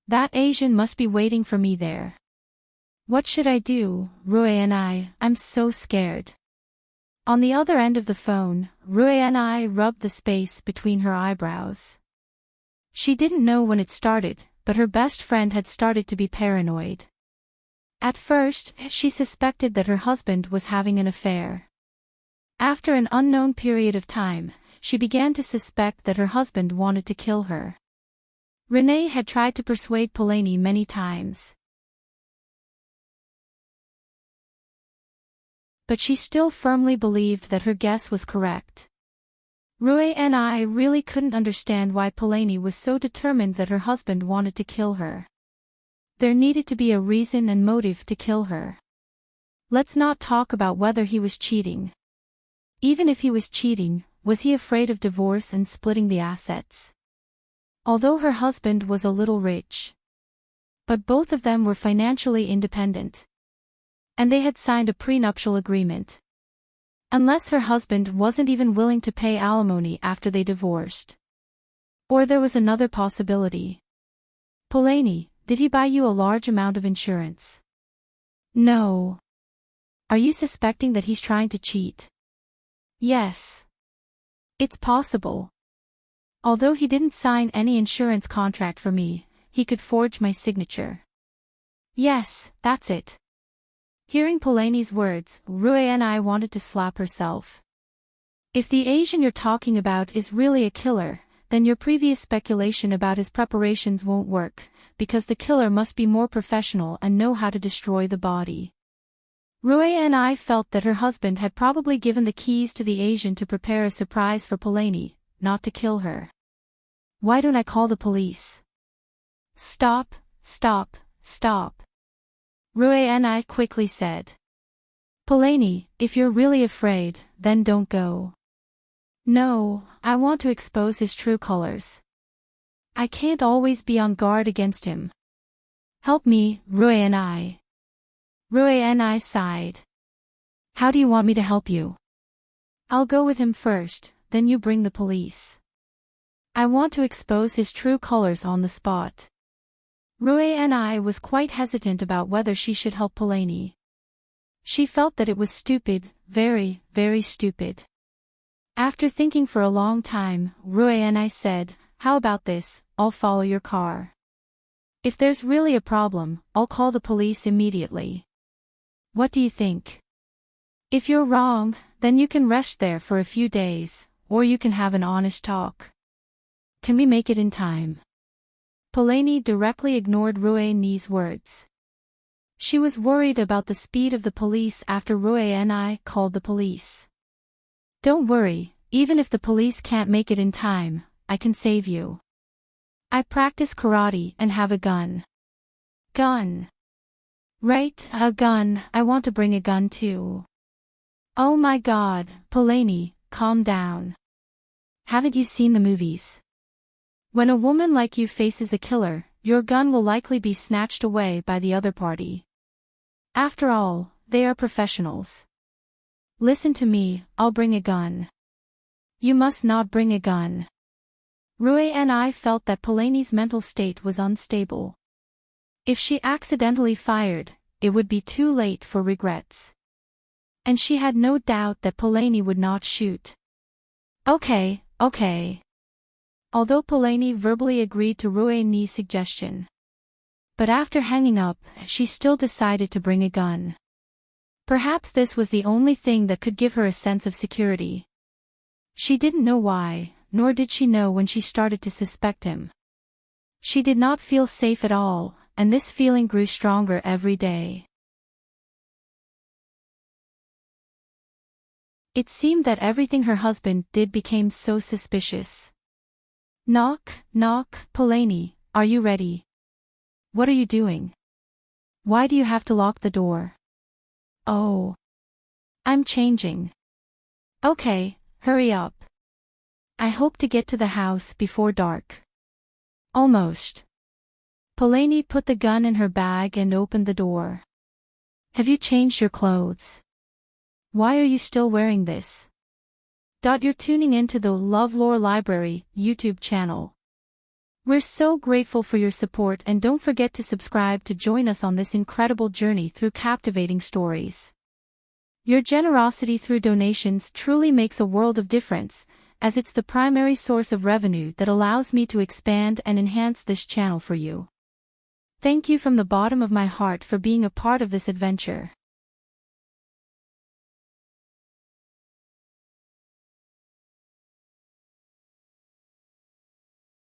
That Asian must be waiting for me there. What should I do, Rue and I'm so scared. On the other end of the phone, Rue and I rubbed the space between her eyebrows. She didn't know when it started, but her best friend had started to be paranoid. At first, she suspected that her husband was having an affair. After an unknown period of time, she began to suspect that her husband wanted to kill her. Renee had tried to persuade Polanyi many times. But she still firmly believed that her guess was correct. Rue and I really couldn't understand why Polanyi was so determined that her husband wanted to kill her. There needed to be a reason and motive to kill her. Let's not talk about whether he was cheating. Even if he was cheating, was he afraid of divorce and splitting the assets? Although her husband was a little rich. But both of them were financially independent. And they had signed a prenuptial agreement. Unless her husband wasn't even willing to pay alimony after they divorced. Or there was another possibility. Polanyi, did he buy you a large amount of insurance? No. Are you suspecting that he's trying to cheat? Yes. It's possible. Although he didn't sign any insurance contract for me, he could forge my signature. Yes, that's it. Hearing Polanyi's words, Rue and I wanted to slap herself. If the Asian you're talking about is really a killer, then your previous speculation about his preparations won't work, because the killer must be more professional and know how to destroy the body. Rue and I felt that her husband had probably given the keys to the Asian to prepare a surprise for Polanyi, not to kill her. Why don't I call the police? Stop, stop, stop. Rue and I quickly said. Polanyi, if you're really afraid, then don't go. No, I want to expose his true colors. I can't always be on guard against him. Help me, Rue and I. Rue and I sighed. How do you want me to help you? I'll go with him first, then you bring the police. I want to expose his true colors on the spot. Rue and I was quite hesitant about whether she should help Polanyi. She felt that it was stupid, very, very stupid. After thinking for a long time, Rue and I said, how about this, I'll follow your car. If there's really a problem, I'll call the police immediately. What do you think? If you're wrong, then you can rest there for a few days, or you can have an honest talk. Can we make it in time? Polanyi directly ignored Rue's words. She was worried about the speed of the police after Rue and I called the police. Don't worry, even if the police can't make it in time, I can save you. I practice karate and have a gun. Gun. Right, a gun, I want to bring a gun too. Oh my god, Polanyi, calm down. Haven't you seen the movies? When a woman like you faces a killer, your gun will likely be snatched away by the other party. After all, they are professionals. Listen to me, I'll bring a gun. You must not bring a gun. Rue and I felt that Polani's mental state was unstable. If she accidentally fired, it would be too late for regrets. And she had no doubt that Polani would not shoot. Okay. Although Polani verbally agreed to Rue's suggestion. But after hanging up, she still decided to bring a gun. Perhaps this was the only thing that could give her a sense of security. She didn't know why, nor did she know when she started to suspect him. She did not feel safe at all, and this feeling grew stronger every day. It seemed that everything her husband did became so suspicious. Knock, Polani, are you ready? What are you doing? Why do you have to lock the door? Oh. I'm changing. Okay, hurry up. I hope to get to the house before dark. Almost. Polani put the gun in her bag and opened the door. Have you changed your clothes? Why are you still wearing this? You're tuning into the LoveLore Library YouTube channel. We're so grateful for your support, and don't forget to subscribe to join us on this incredible journey through captivating stories. Your generosity through donations truly makes a world of difference, as it's the primary source of revenue that allows me to expand and enhance this channel for you. Thank you from the bottom of my heart for being a part of this adventure.